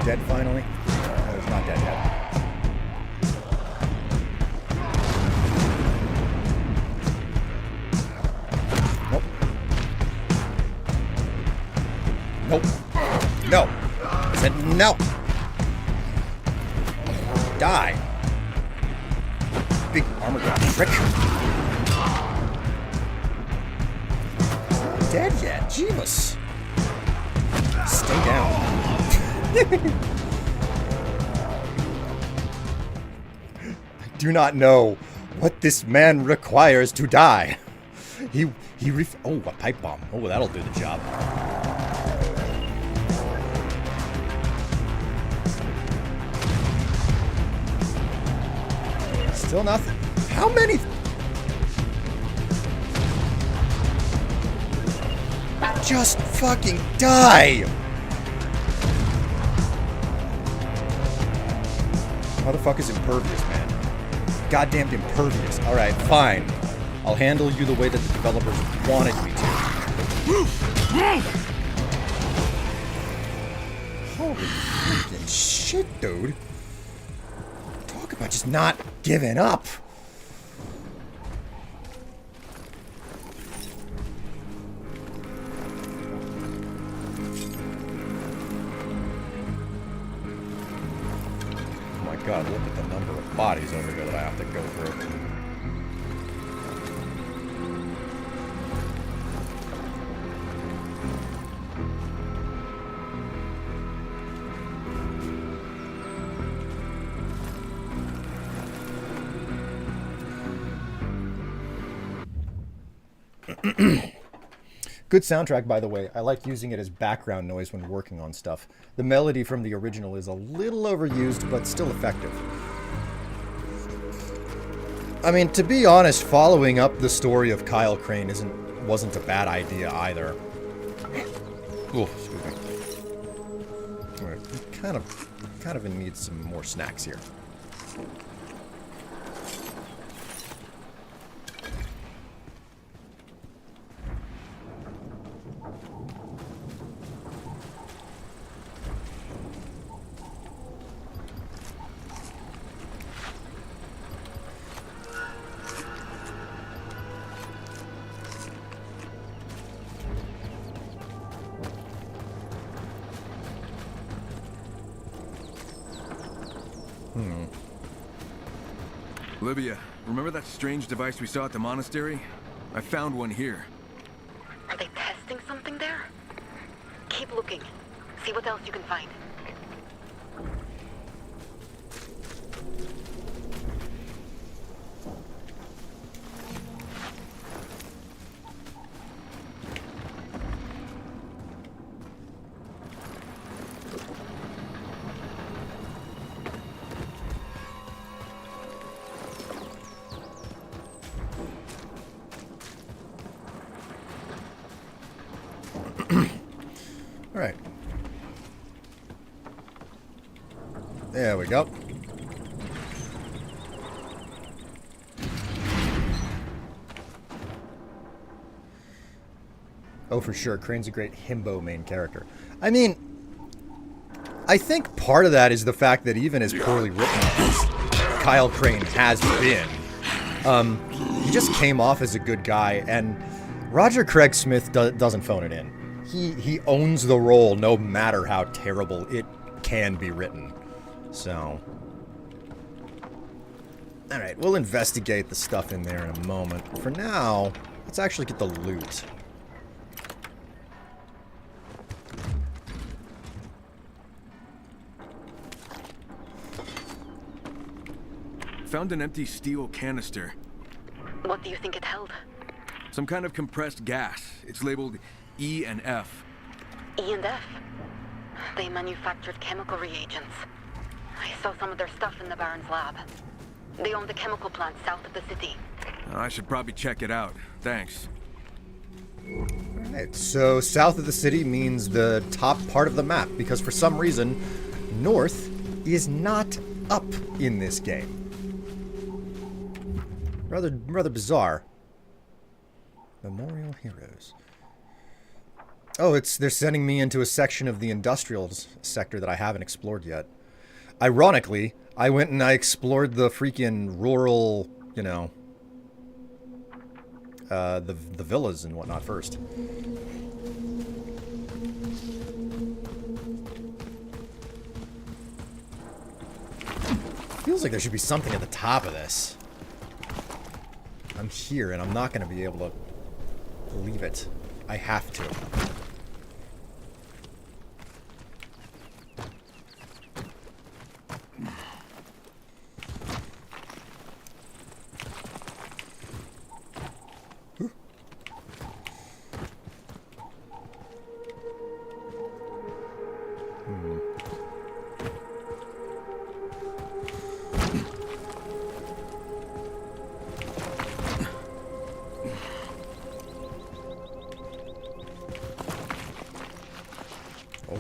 Dead finally? No, it's not dead yet. Nope. Nope. No. I said no. Die. Big armor gun trick. Dead yet? Jeebus. Stay down. I do not know what this man requires to die. Oh, a pipe bomb. Oh, that'll do the job. Still nothing. How many? Just fucking die! Motherfucker's impervious, man. Goddamn impervious. Alright, fine. I'll handle you the way that the developers wanted me to. Holy fucking shit, dude. Talk about just not giving up. God, look at the number of bodies over here that I have to go through. Good soundtrack, by the way. I like using it as background noise when working on stuff. The melody from the original is a little overused, but still effective. I mean, to be honest, following up the story of Kyle Crane wasn't a bad idea either. Oh, excuse me. Alright, kind of need some more snacks here. Olivia, remember that strange device we saw at the monastery? I found one here. Are they testing something there? Keep looking. See what else you can find. Alright. There we go. Oh, for sure. Crane's a great himbo main character. I mean, I think part of that is the fact that even as poorly written as Kyle Crane has been, he just came off as a good guy, and Roger Craig Smith doesn't phone it in. He owns the role no matter how terrible it can be written. So, alright, we'll investigate the stuff in there in a moment. For now, let's actually get the loot. Found an empty steel canister. What do you think it held? Some kind of compressed gas. It's labeled E and F. E and F? They manufactured chemical reagents. I saw some of their stuff in the Baron's lab. They own the chemical plant south of the city. I should probably check it out. Thanks. Alright, so south of the city means the top part of the map, because for some reason, north is not up in this game. Rather bizarre. Memorial Heroes. Oh, they're sending me into a section of the industrial sector that I haven't explored yet. Ironically, I went and I explored the freaking rural, you know, the villas and whatnot first. Feels like there should be something at the top of this. I'm here, and I'm not going to be able to leave it. I have to.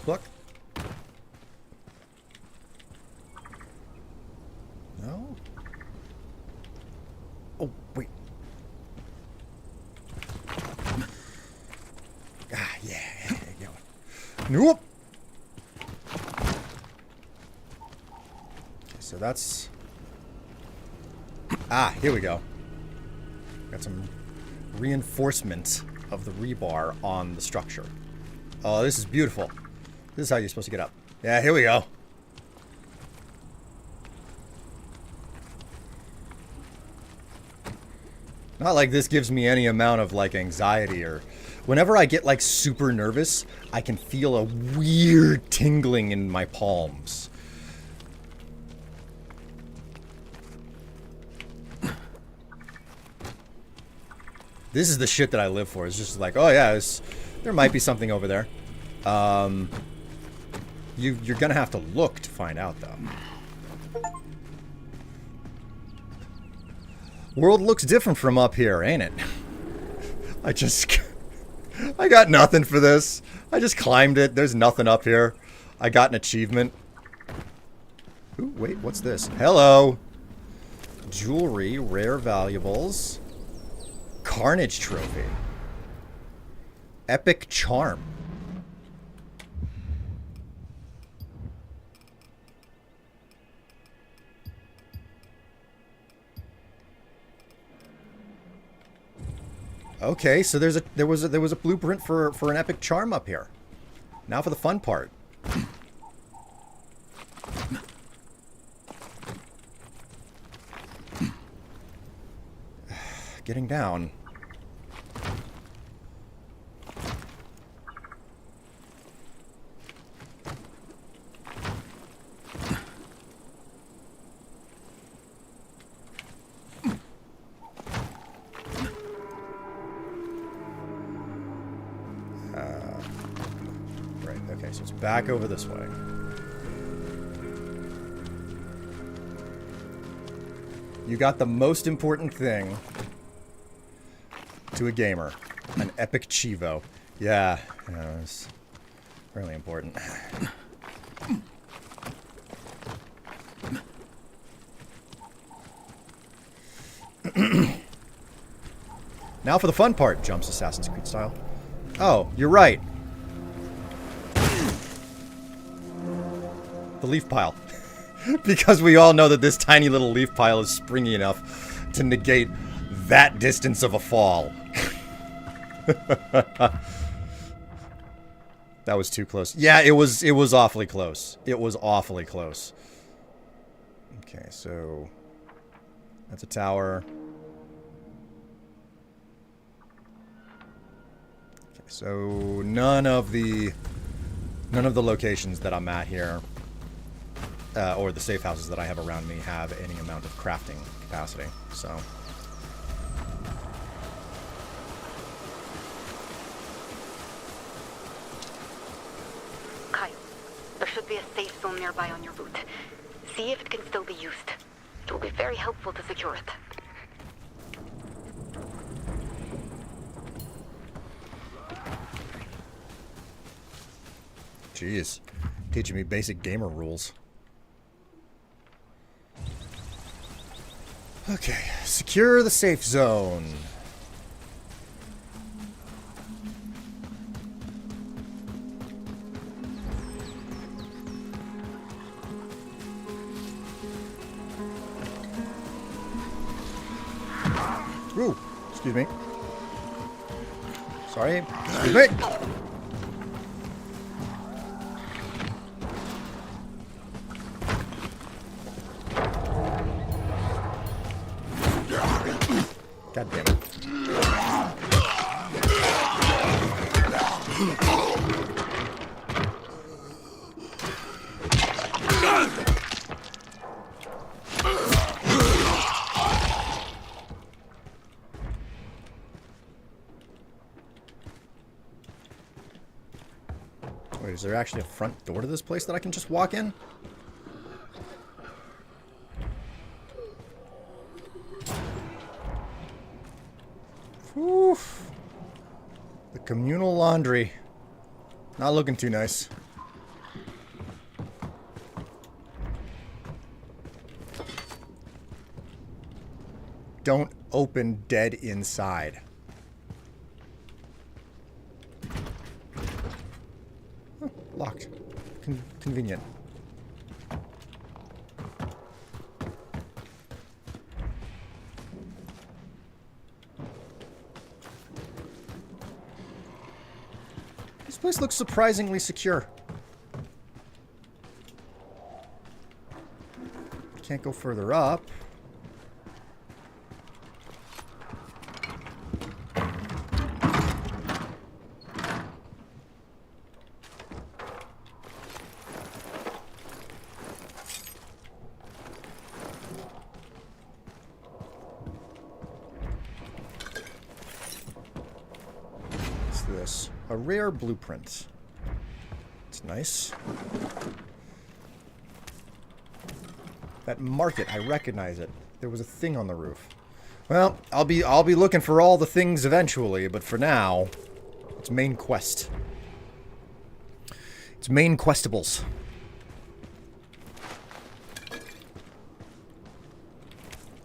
Look. No? Oh, wait. Ah, yeah, there you go. Nope. Okay, so that's... Ah, here we go. Got some reinforcement of the rebar on the structure. Oh, this is beautiful. This is how you're supposed to get up. Yeah, here we go. Not like this gives me any amount of, like, anxiety or... Whenever I get, like, super nervous, I can feel a weird tingling in my palms. This is the shit that I live for. It's just like, oh yeah, there might be something over there. You're gonna have to look to find out, though. World looks different from up here, ain't it? I got nothing for this. I just climbed it. There's nothing up here. I got an achievement. Ooh, wait, what's this? Hello. Jewelry, rare valuables. Carnage trophy. Epic charm. Okay, so there was a blueprint for an epic charm up here. Now for the fun part. Getting down. Right, okay, so it's back over this way. You got the most important thing to a gamer. An epic Chivo. Yeah, it's really important. Now for the fun part, jumps Assassin's Creed style. Oh, you're right. The leaf pile. Because we all know that this tiny little leaf pile is springy enough to negate that distance of a fall. That was too close. Yeah, it was awfully close. It was awfully close. Okay, so that's a tower. Okay, so none of the locations that I'm at here, or the safe houses that I have around me, have any amount of crafting capacity. So. Kyle, there should be a safe zone nearby on your route. See if it can still be used. It will be very helpful to secure it. Jeez, teaching me basic gamer rules. Okay, secure the safe zone. Ooh, excuse me. Sorry, excuse me. God damn it. Wait, is there actually a front door to this place that I can just walk in? Oof. The communal laundry. Not looking too nice. Don't open dead inside. Oh, locked. Convenient. This place looks surprisingly secure. Can't go further up. What's this? A rare blueprint. It's nice. That market, I recognize it. There was a thing on the roof. Well, I'll be looking for all the things eventually, but for now, it's main quest. It's main questables.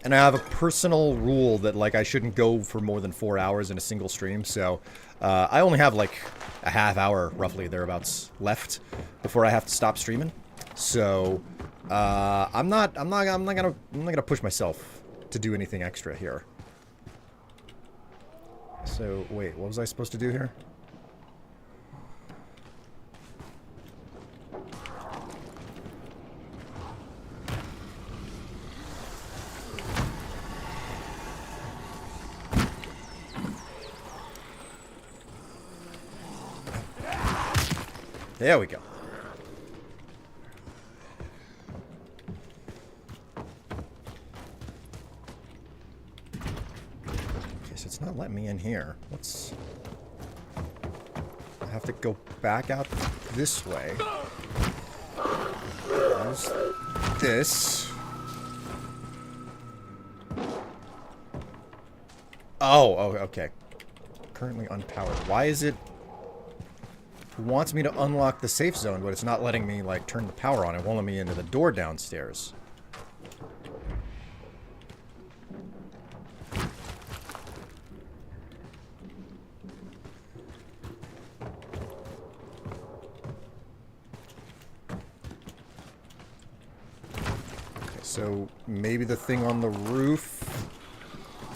And I have a personal rule that, like, I shouldn't go for more than 4 hours in a single stream, so I only have like a half hour, roughly thereabouts, left before I have to stop streaming. So I'm not gonna push myself to do anything extra here. So wait, what was I supposed to do here? There we go. Okay, so it's not letting me in here. What's... I have to go back out this way. There's this. Oh, okay. Currently unpowered. Why is it... wants me to unlock the safe zone, but it's not letting me, like, turn the power on. It won't let me into the door downstairs. So maybe the thing on the roof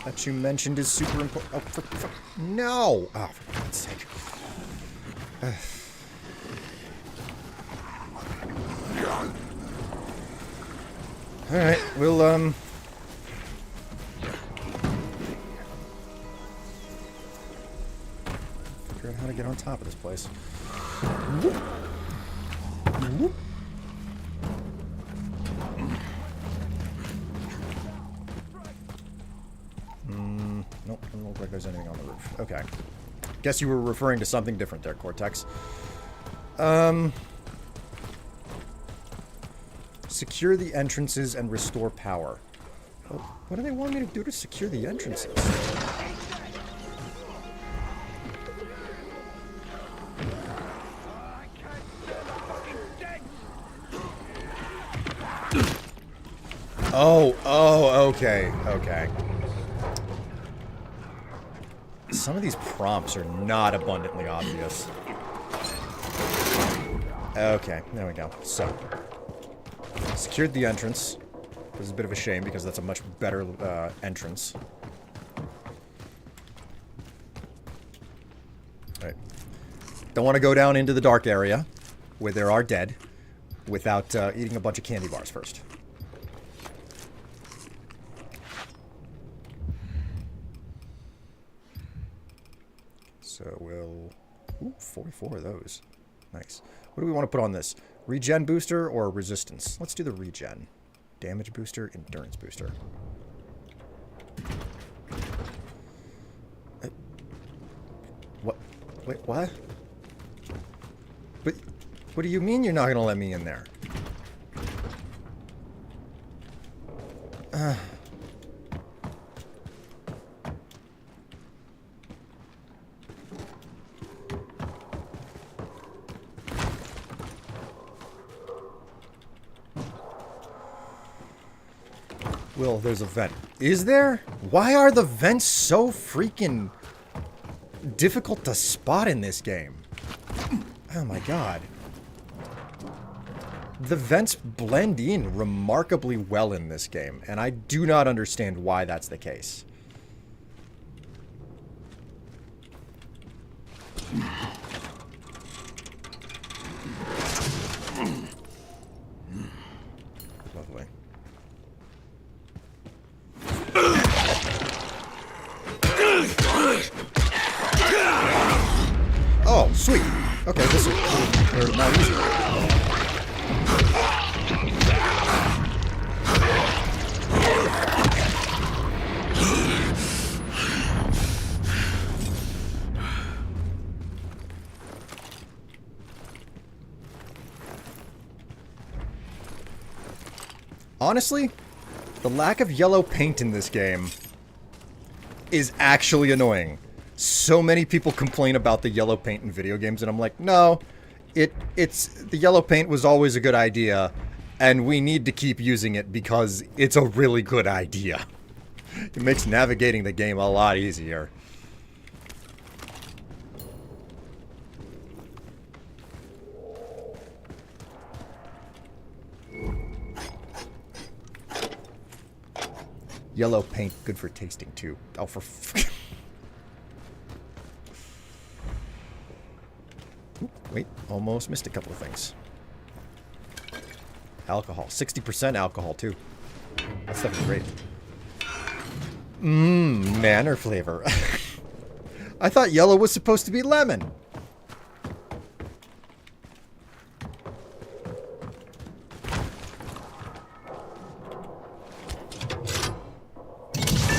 that you mentioned is super important. Oh, no! Oh, for God's sake. Alright, we'll, figure out how to get on top of this place. Whoop. Whoop. Nope, doesn't look like there's anything on the roof. Okay. Guess you were referring to something different there, Cortex. Secure the entrances and restore power. Oh, what do they want me to do to secure the entrances? Oh, okay, okay. Some of these prompts are not abundantly obvious. Okay, there we go. So, secured the entrance. This is a bit of a shame because that's a much better entrance. Alright. Don't want to go down into the dark area where there are dead without eating a bunch of candy bars first. So we'll... Ooh, 44 of those. Nice. What do we want to put on this? Regen booster or resistance? Let's do the regen. Damage booster, endurance booster. What? Wait, what? But what do you mean you're not going to let me in there? Will, there's a vent. Is there? Why are the vents so freaking difficult to spot in this game? Oh my god. The vents blend in remarkably well in this game, and I do not understand why that's the case. Lovely. Oh, sweet. Okay, this is not easy. Honestly, the lack of yellow paint in this game is actually annoying. So many people complain about the yellow paint in video games, and I'm like, no, it's the yellow paint was always a good idea, and we need to keep using it because it's a really good idea. It makes navigating the game a lot easier. Yellow paint, good for tasting too. Oh, for wait, almost missed a couple of things. Alcohol, 60% alcohol too. That stuff is great. Manor flavor. I thought yellow was supposed to be lemon.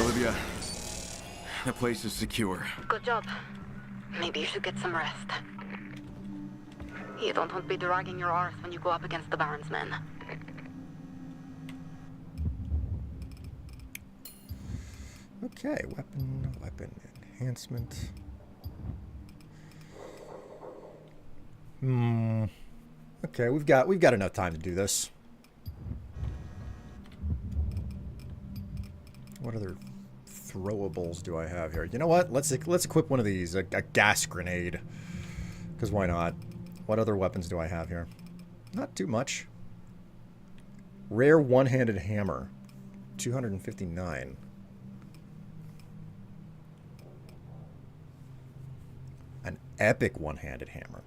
Olivia, the place is secure. Good job. Maybe you should get some rest. You don't want to be dragging your arse when you go up against the Baron's men. Okay, weapon enhancement. Okay, we've got enough time to do this. What other throwables do I have here? You know what? Let's equip one of these, a gas grenade. Because why not? What other weapons do I have here? Not too much. Rare one-handed hammer. 259. An epic one-handed hammer.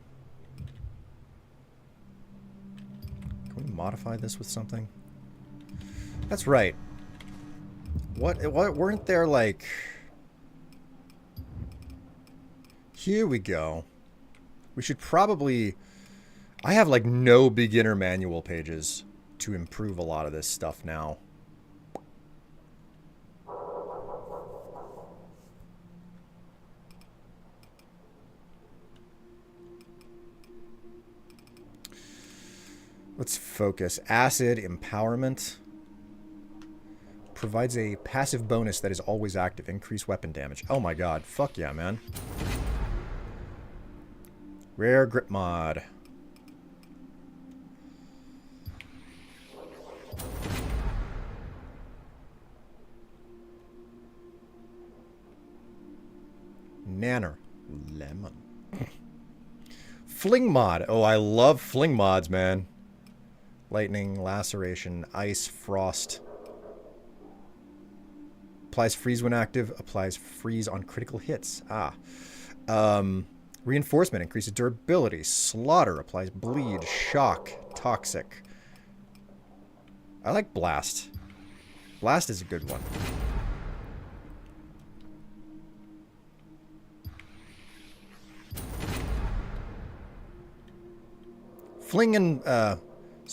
Can we modify this with something? That's right. What weren't there like... Here we go. We should probably... I have like no beginner manual pages to improve a lot of this stuff now. Let's focus. Acid Empowerment. Provides a passive bonus that is always active. Increase weapon damage. Oh my god. Fuck yeah, man. Rare grip mod. Nanner. Lemon. Fling mod. Oh, I love fling mods, man. Lightning, laceration, ice, frost. Applies freeze when active. Applies freeze on critical hits. Ah. Reinforcement increases durability. Slaughter applies bleed, shock, toxic. I like blast. Blast is a good one. Fling and so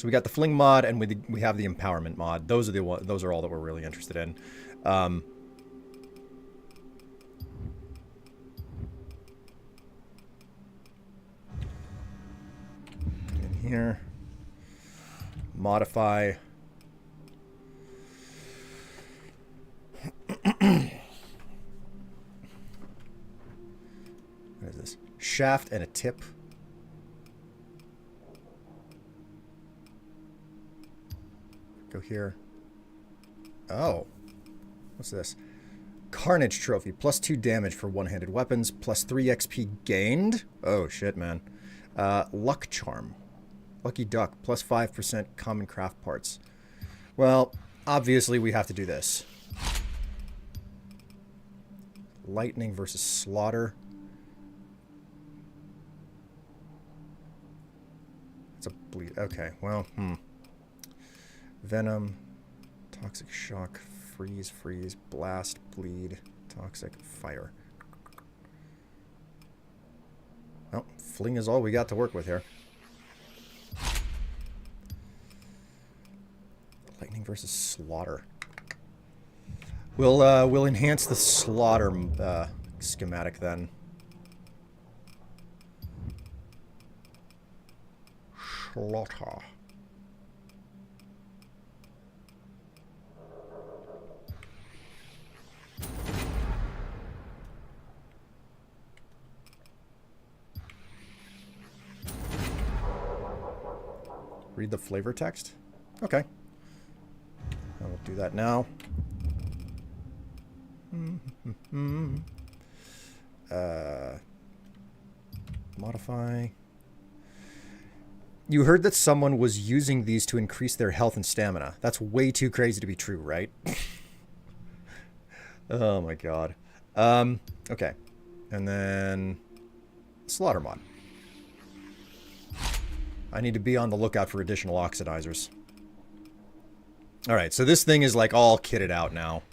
we got the fling mod and we have the empowerment mod. Those are all that we're really interested in. In here, modify. What is this? Shaft and a tip. Go here. Oh. What's this? Carnage Trophy. Plus 2 damage for one-handed weapons. Plus 3 XP gained. Oh, shit, man. Luck Charm. Lucky Duck. Plus 5% common craft parts. Well, obviously we have to do this. Lightning versus Slaughter. It's a bleed. Okay, well, Venom, toxic shock, freeze, blast, bleed, toxic, fire. Well, fling is all we got to work with here. Lightning versus Slaughter. We'll enhance the Slaughter schematic then. Slaughter. Read the flavor text? Okay. I will do that now. Modify. You heard that someone was using these to increase their health and stamina. That's way too crazy to be true, right? Oh my god. Okay. And then Slaughter mod. I need to be on the lookout for additional oxidizers. Alright, so this thing is like all kitted out now.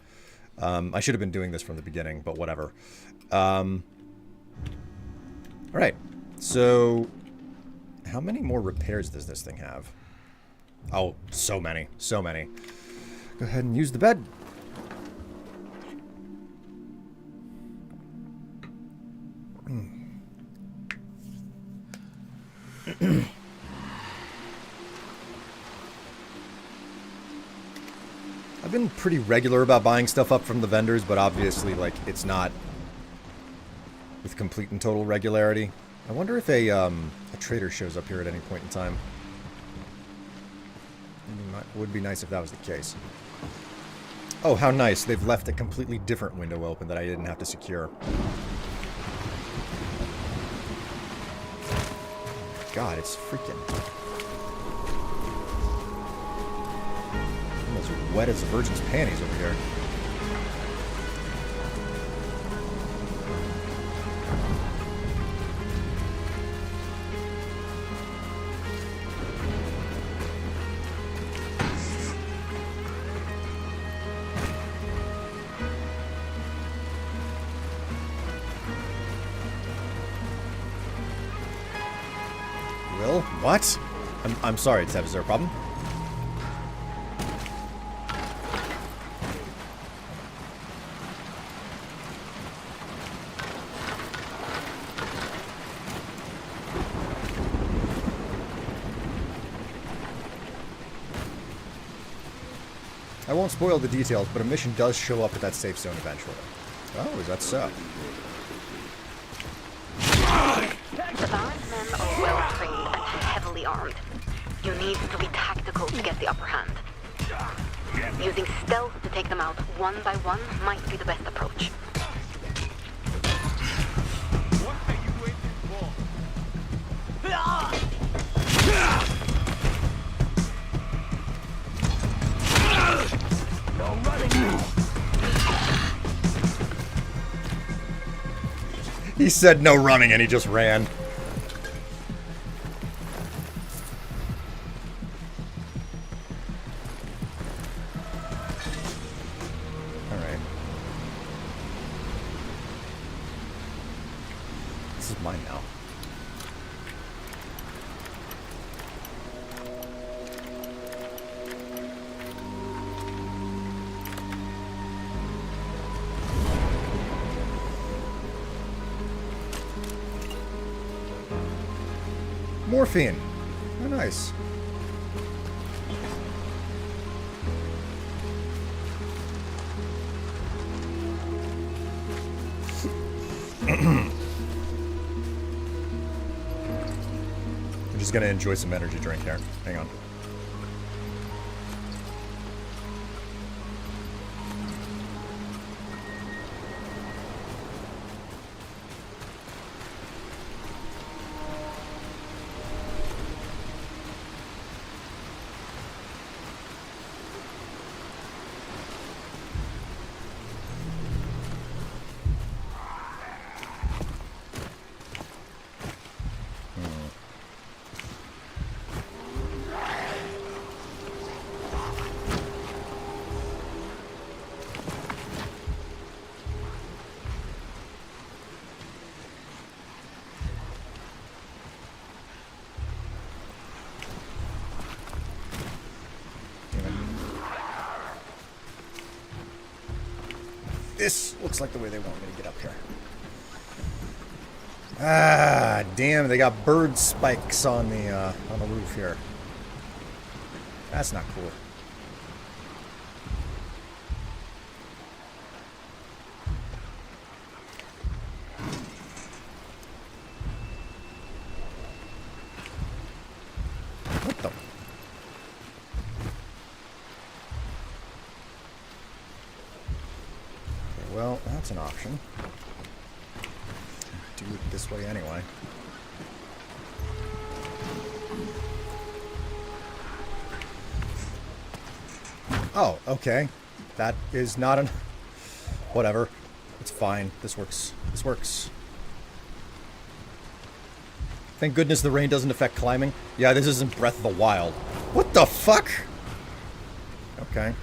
I should have been doing this from the beginning, but whatever. Alright, so how many more repairs does this thing have? Oh, so many. So many. Go ahead and use the bed. I've been pretty regular about buying stuff up from the vendors, but obviously, like, it's not with complete and total regularity. I wonder if a trader shows up here at any point in time. It would be nice if that was the case. Oh, how nice. They've left a completely different window open that I didn't have to secure. God, it's freaking... As wet as a virgin's panties over here. Will? What? I'm sorry, Tev, is there a problem? I won't spoil the details, but a mission does show up at that safe zone eventually. Oh, is that so? The Baron's men are well trained and heavily armed. You need to be tactical to get the upper hand. Using stealth to take them out one by one might be the best approach. He said no running and he just ran. Alright. This is mine now. Morphine. Oh, nice. I'm just gonna enjoy some energy drink here. Hang on. This looks like the way they want me to get up here. Ah, damn, they got bird spikes on the roof here. That's not cool. What the? Well, that's an option. Do it this way anyway. Oh, okay. That is not an... Whatever. It's fine. This works. This works. Thank goodness the rain doesn't affect climbing. Yeah, this isn't Breath of the Wild. What the fuck? Okay.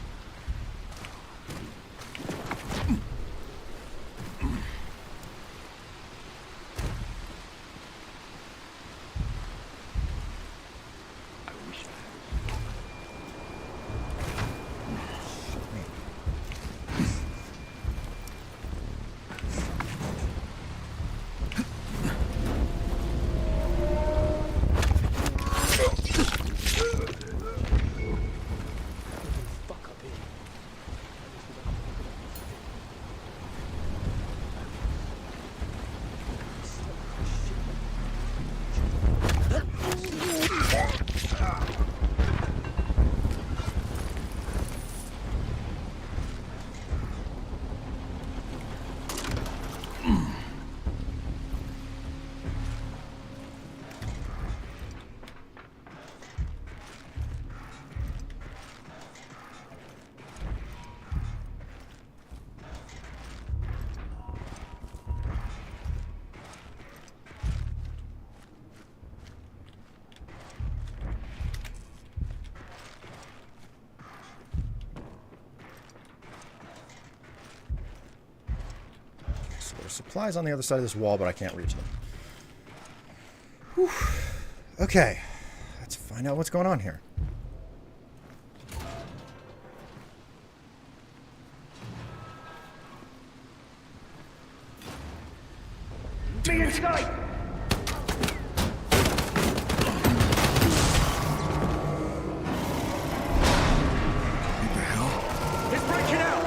supplies on the other side of this wall, but I can't reach them. Whew. Okay. Let's find out what's going on here. Be inside! What the hell? It's breaking out!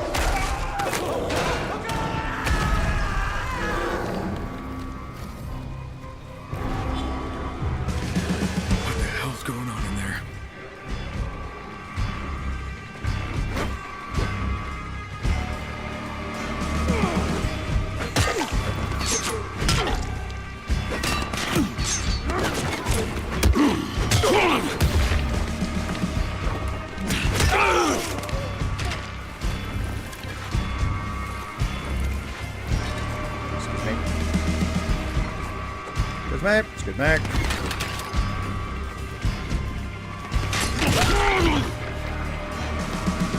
What the hell's going on in there? Excuse me. Excuse me.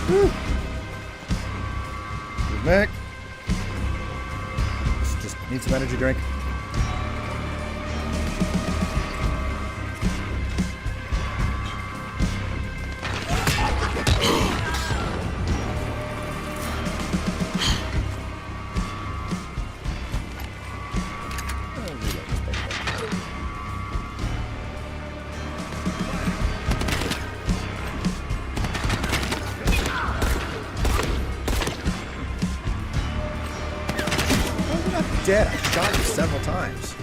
Woo. Excuse me. Just need some energy drink. Dead. I shot you several times.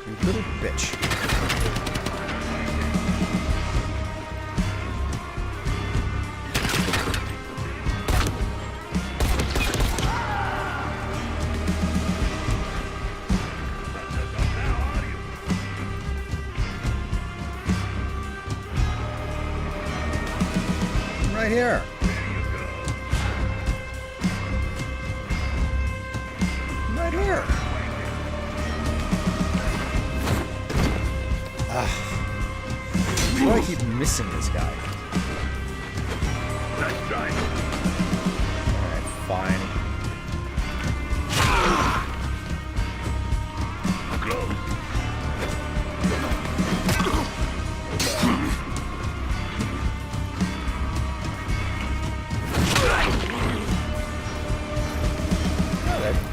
You little bitch. Right here. Right here. Why do I keep missing this guy? Nice try. Alright, fine.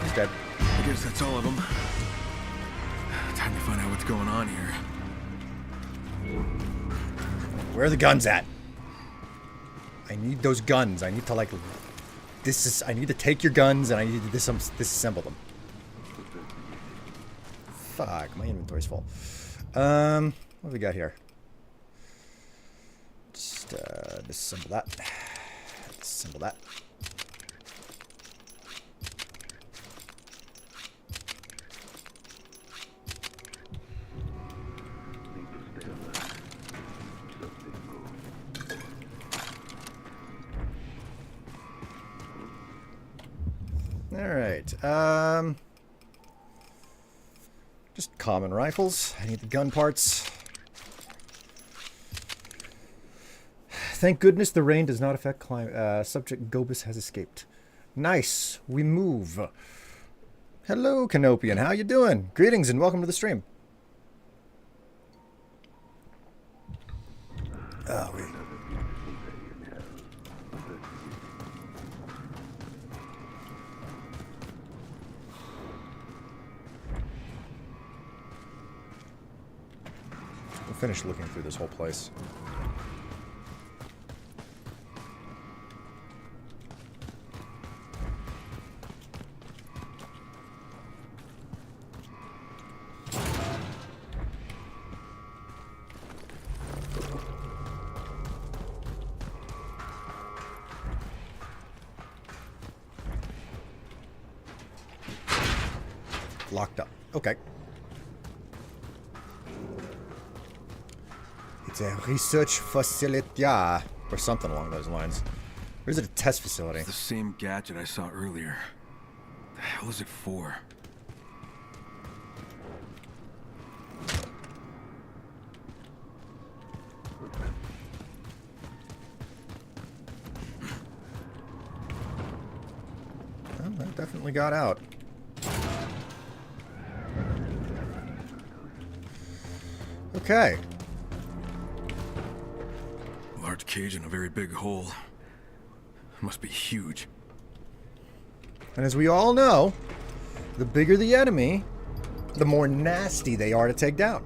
He's dead. I guess that's all of them. Time to find out what's going on here. Where are the guns at? I need those guns. I need to, like... I need to take your guns and I need to disassemble them. Fuck, my inventory's full. What have we got here? Just, disassemble that. Disassemble that. Alright, just common rifles. I need the gun parts. Thank goodness the rain does not affect climate. Subject Gobus has escaped. Nice, we move. Hello, Canopian, how you doing? Greetings and welcome to the stream. Oh, wait. Finish looking through this whole place. Locked up. Okay. It's a research facility, or something along those lines. Or is it a test facility? It's the same gadget I saw earlier. The hell is it for? definitely got out. Okay. Large cage in a very big hole. Must be huge. And as we all know, the bigger the enemy, the more nasty they are to take down.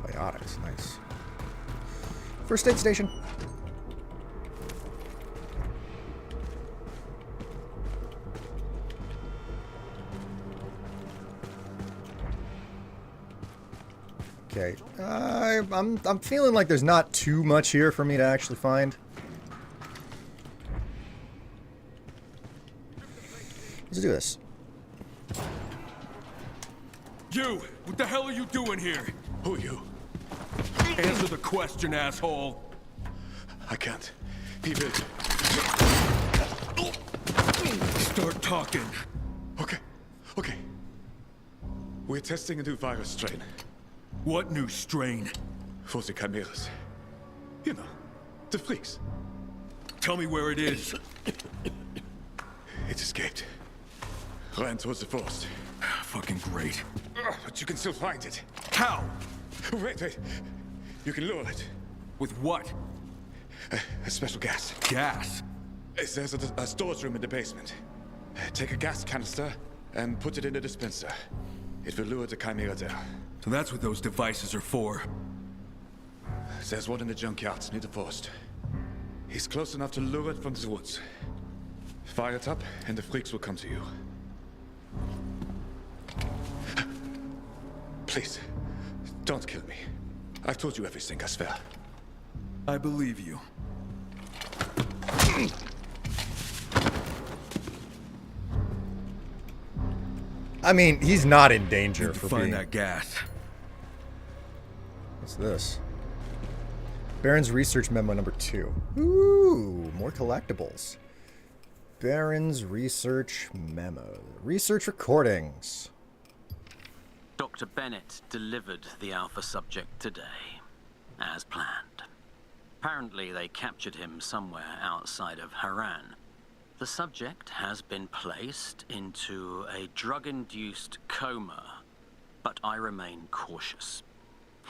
Biotics, nice. First aid station. Okay, I'm feeling like there's not too much here for me to actually find. Let's do this. You! What the hell are you doing here? Who are you? Answer the question, asshole! I can't. He will. Start talking. Okay. Okay. We're testing a new virus strain. What new strain? For the chimeras. You know, the freaks. Tell me where it is. It escaped. Ran towards the forest. Fucking great. But you can still find it. How? Wait, wait. You can lure it. With what? A special gas. Gas? There's a storage room in the basement. Take a gas canister and put it in the dispenser. It will lure the chimera there. So that's what those devices are for. There's one in the junkyard near the forest. He's close enough to lure it from the woods. Fire it up, and the freaks will come to you. Please, don't kill me. I've told you everything, I swear. I believe you. I mean, he's not in danger for find being... that gas. What's this? Baron's research memo number 2. Ooh, more collectibles. Baron's research memo. Research recordings. Dr. Bennett delivered the Alpha subject today, as planned. Apparently, they captured him somewhere outside of Haran. The subject has been placed into a drug-induced coma, but I remain cautious.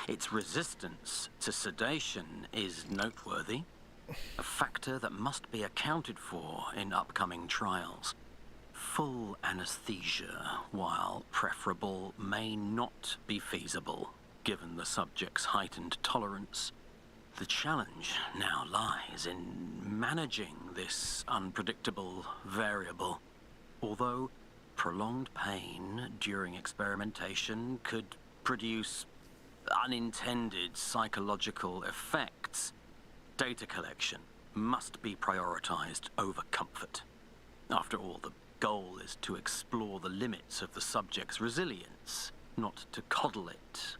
Its resistance to sedation is noteworthy, a factor that must be accounted for in upcoming trials. Full anesthesia, while preferable, may not be feasible, given the subject's heightened tolerance. The challenge now lies in managing this unpredictable variable. Although prolonged pain during experimentation could produce unintended psychological effects, data collection must be prioritized over comfort. After all, the goal is to explore the limits of the subject's resilience, not to coddle it.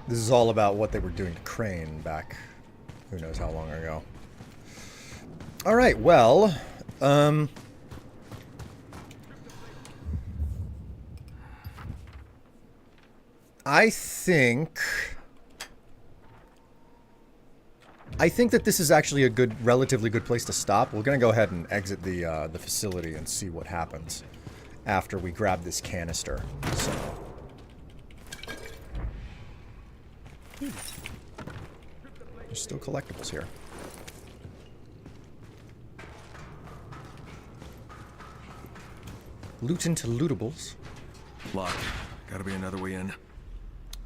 This is all about what they were doing to Crane back who knows how long ago. Alright, well, I think that this is actually a relatively good place to stop. We're gonna go ahead and exit the facility and see what happens after we grab this canister. So, there's still collectibles here. Loot into lootables. Locked. Gotta be another way in.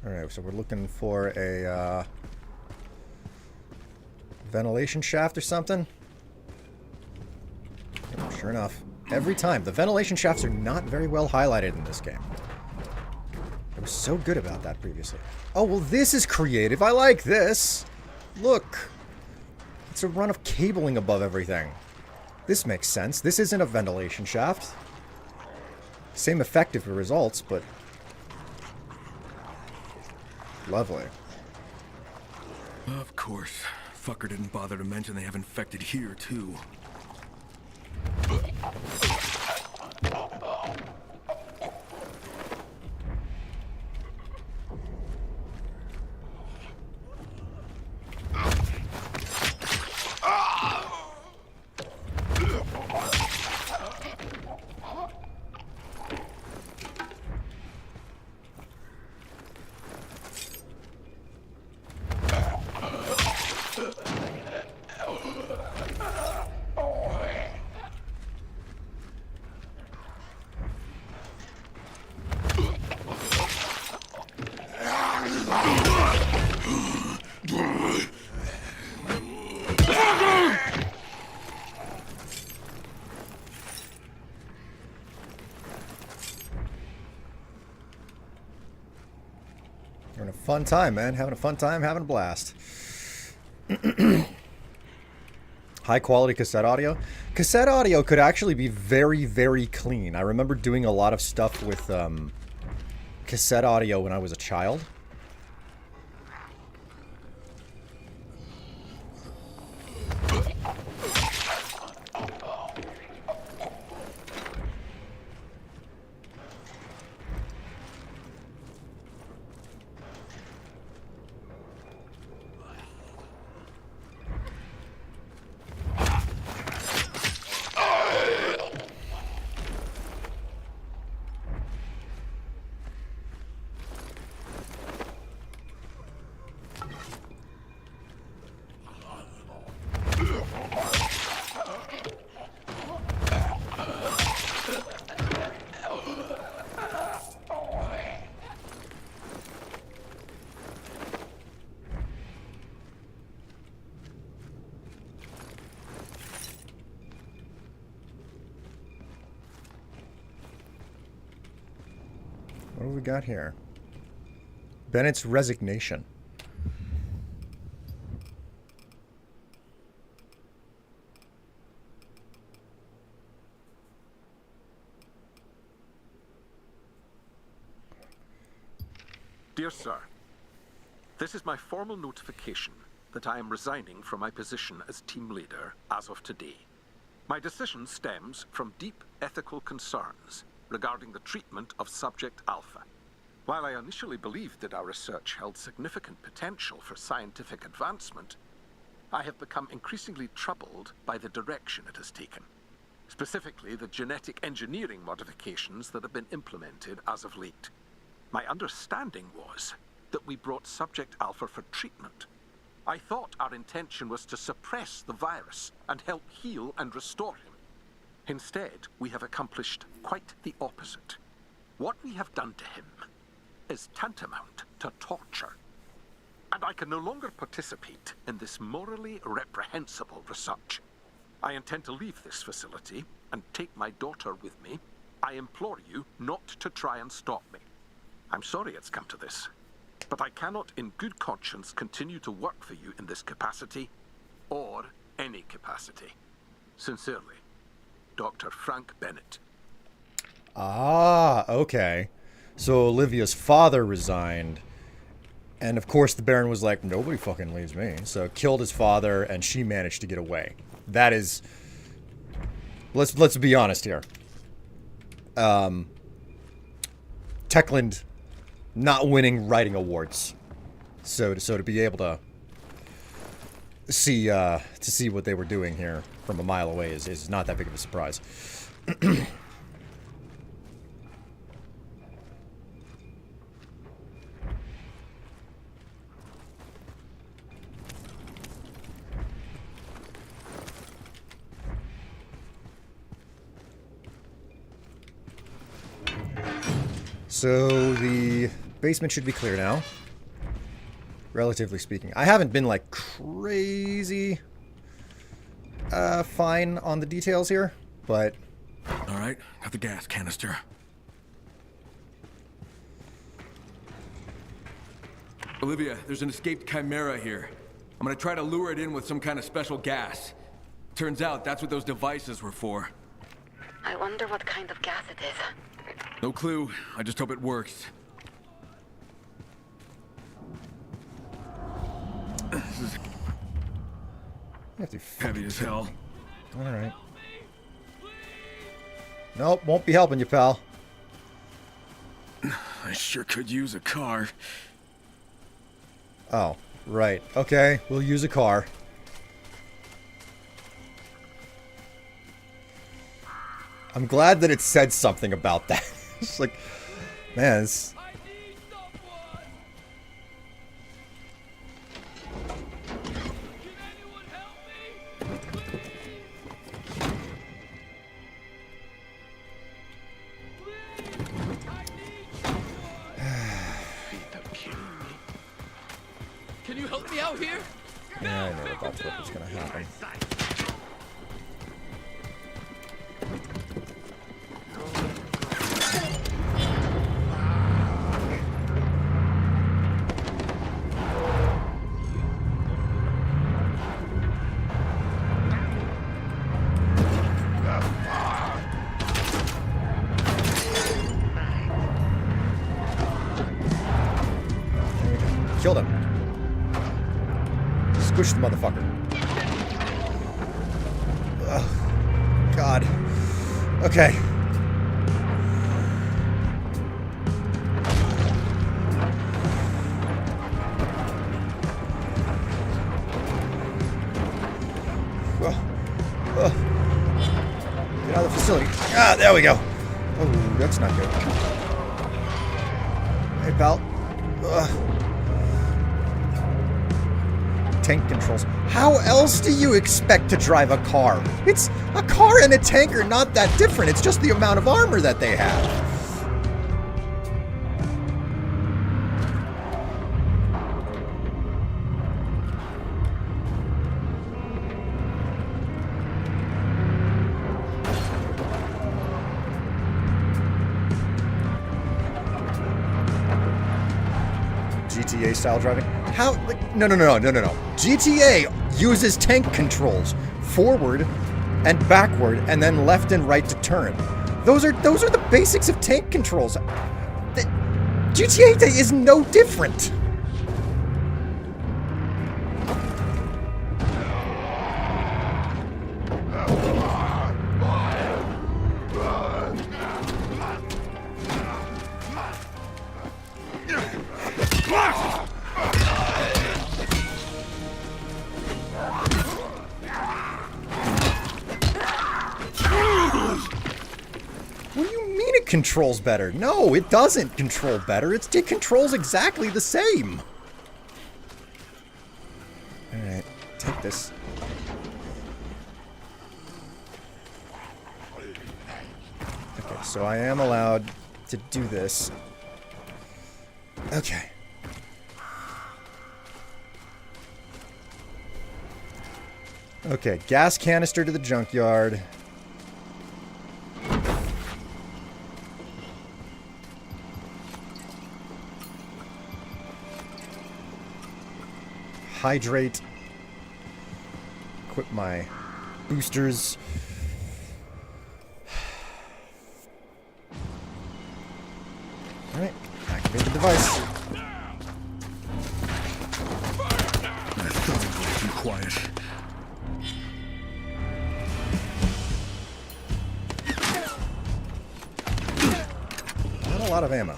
Alright, so we're looking for a ventilation shaft or something. Sure enough. Every time. The ventilation shafts are not very well highlighted in this game. They were so good about that previously. Oh, well, this is creative. I like this. Look. It's a run of cabling above everything. This makes sense. This isn't a ventilation shaft. Same effective results, but... lovely. Of course. fucker didn't bother to mention they have infected here, too. Having a fun time, man. Having a fun time, having a blast. High quality cassette audio. Cassette audio could actually be very, very clean. I remember doing a lot of stuff with cassette audio when I was a child. What do we got here? Bennett's resignation. Dear Sir, this is my formal notification that I am resigning from my position as team leader as of today. My decision stems from deep ethical concerns regarding the treatment of Subject Alpha. While I initially believed that our research held significant potential for scientific advancement, I have become increasingly troubled by the direction it has taken. Specifically, the genetic engineering modifications that have been implemented as of late. My understanding was that we brought Subject Alpha for treatment. I thought our intention was to suppress the virus and help heal and restore him. Instead, we have accomplished quite the opposite. What we have done to him is tantamount to torture. And I can no longer participate in this morally reprehensible research. I intend to leave this facility and take my daughter with me. I implore you not to try and stop me. I'm sorry it's come to this, but I cannot in good conscience continue to work for you in this capacity, or any capacity. Sincerely, Dr. Frank Bennett. Ah, okay. So Olivia's father resigned, and of course the Baron was like, nobody fucking leaves me. So killed his father, and she managed to get away. That is... Let's be honest here. Techland not winning writing awards. So to be able to see what they were doing here from a mile away is not that big of a surprise. So the basement should be clear now, relatively speaking. I haven't been like crazy fine on the details here, but... Alright, got the gas canister. Olivia, there's an escaped Chimera here. I'm gonna try to lure it in with some kind of special gas. Turns out that's what those devices were for. I wonder what kind of gas it is. No clue. I just hope it works. have to Heavy as hell. Alright. Nope, won't be helping you, pal. I sure could use a car. Oh, right. Okay, we'll use a car. I'm glad that it said something about that. It's like, man, it's... Can you help me out here? Yeah, I know about what was gonna happen. Killed him. Squish the motherfucker. Ugh. God. Okay. Get out of the facility. Ah, there we go. Oh, that's not good. Hey, pal. Ugh. Tank controls. How else do you expect to drive a car? It's a car and a tank are not that different. It's just the amount of armor that they have. GTA style driving? How? Like, no. GTA uses tank controls, forward and backward, and then left and right to turn. Those are the basics of tank controls. GTA is no different. Controls better. No, it doesn't control better. It controls exactly the same. Alright, take this. Okay, so I am allowed to do this. Okay. Okay, gas canister to the junkyard. Hydrate. Equip my boosters. Alright, activate the device. I thought it was too quiet. Not a lot of ammo.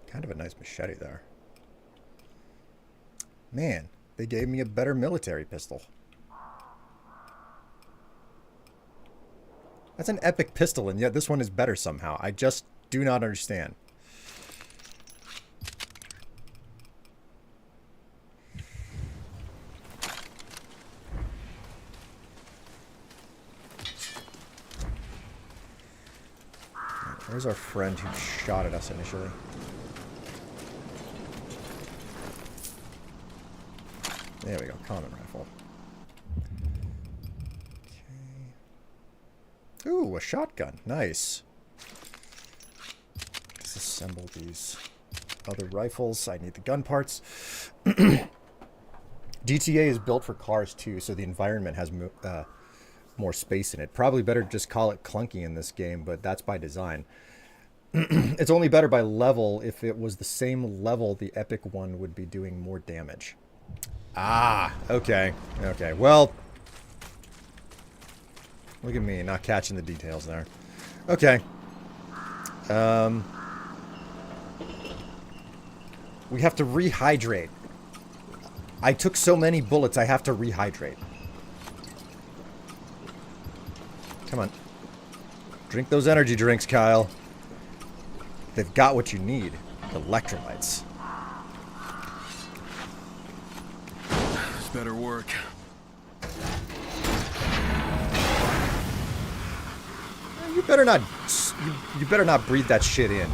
Kind of a nice machete there. Man, they gave me a better military pistol. That's an epic pistol, and yet this one is better somehow. I just do not understand. Where's our friend who shot at us initially? There we go, common rifle. Okay. Ooh, a shotgun. Nice. Disassemble these other rifles. I need the gun parts. GTA is built for cars too, so the environment has more space in it. Probably better just call it clunky in this game, but that's by design. It's only better by level. If it was the same level, the epic one would be doing more damage. Ah, okay. Okay, well, look at me not catching the details there. Okay. We have to rehydrate. I took so many bullets, I have to rehydrate. Come on. Drink those energy drinks, Kyle. They've got what you need. Electrolytes. This better work. You better not... You better not breathe that shit in.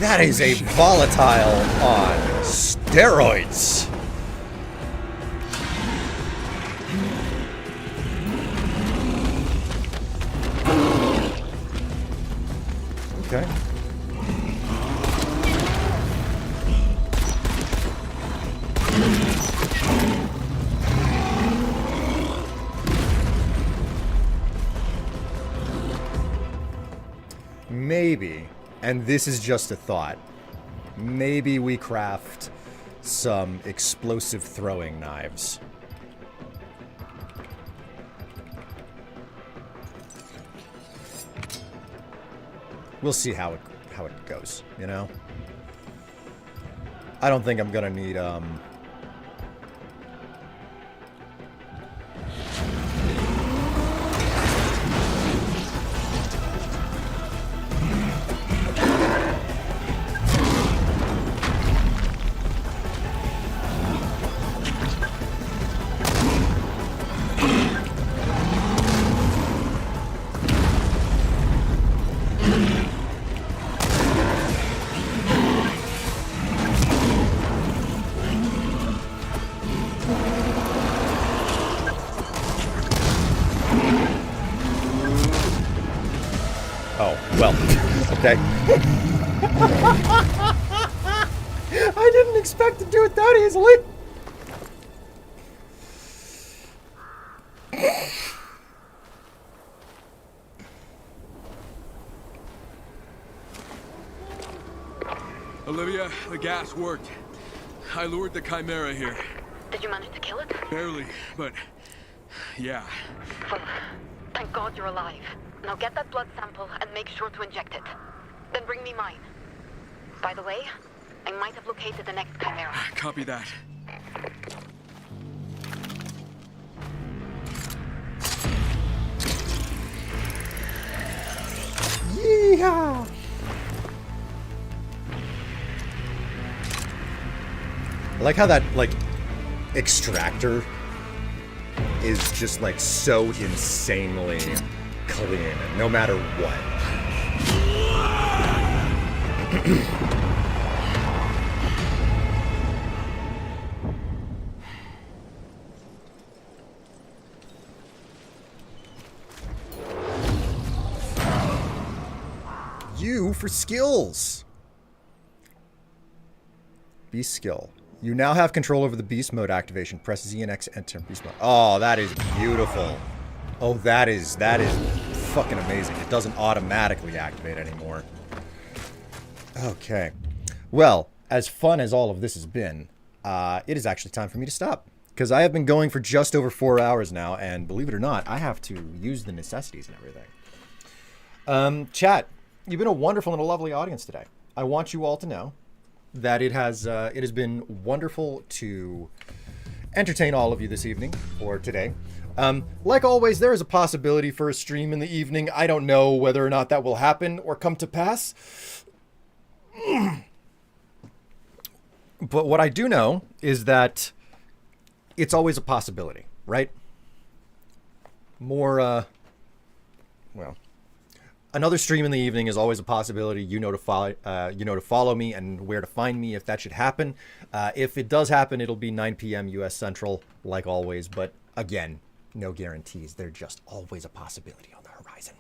That is a volatile on steroids. Okay. Maybe, and this is just a thought, maybe we craft some explosive throwing knives. We'll see how it goes, you know? I don't think I'm gonna need, okay. I didn't expect to do it that easily. Olivia, the gas worked. I lured the Chimera here. Did you manage to kill it? Barely, but yeah. Well, thank God you're alive. Now get that blood sample and make sure to inject it. Then bring me mine. By the way, I might have located the next Chimera. Copy that. Yeehaw! I like how that, like, extractor is just, like, so insanely clean, no matter what. U for skills. Beast skill. You now have control over the beast mode activation. Press Z and X to enter beast mode. Oh, that is beautiful. Oh, that is fucking amazing. It doesn't automatically activate anymore. Okay. Well, as fun as all of this has been, it is actually time for me to stop. Because I have been going for just over 4 hours now, and believe it or not, I have to use the necessities and everything. Chat, You've been a wonderful and a lovely audience today. I want you all to know that it has been wonderful to entertain all of you this evening or today. Like always, there is a possibility for a stream in the evening. I don't know whether or not that will happen or come to pass. But what I do know is that it's always a possibility, right? More, well, another stream in the evening is always a possibility. You know to follow me and where to find me if that should happen. If it does happen, it'll be 9 p.m. U.S. Central, like always. But again, no guarantees. They're just always a possibility on the horizon.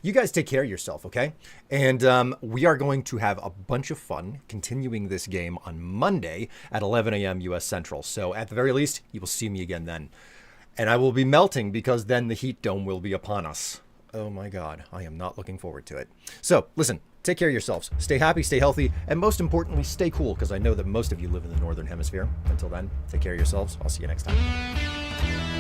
You guys take care of yourself, okay? And we are going to have a bunch of fun continuing this game on Monday at 11 a.m. U.S. Central. So at the very least, you will see me again then. And I will be melting because then the heat dome will be upon us. Oh my God, I am not looking forward to it. So listen, take care of yourselves. Stay happy, stay healthy, and most importantly, stay cool, because I know that most of you live in the Northern Hemisphere. Until then, take care of yourselves. I'll see you next time.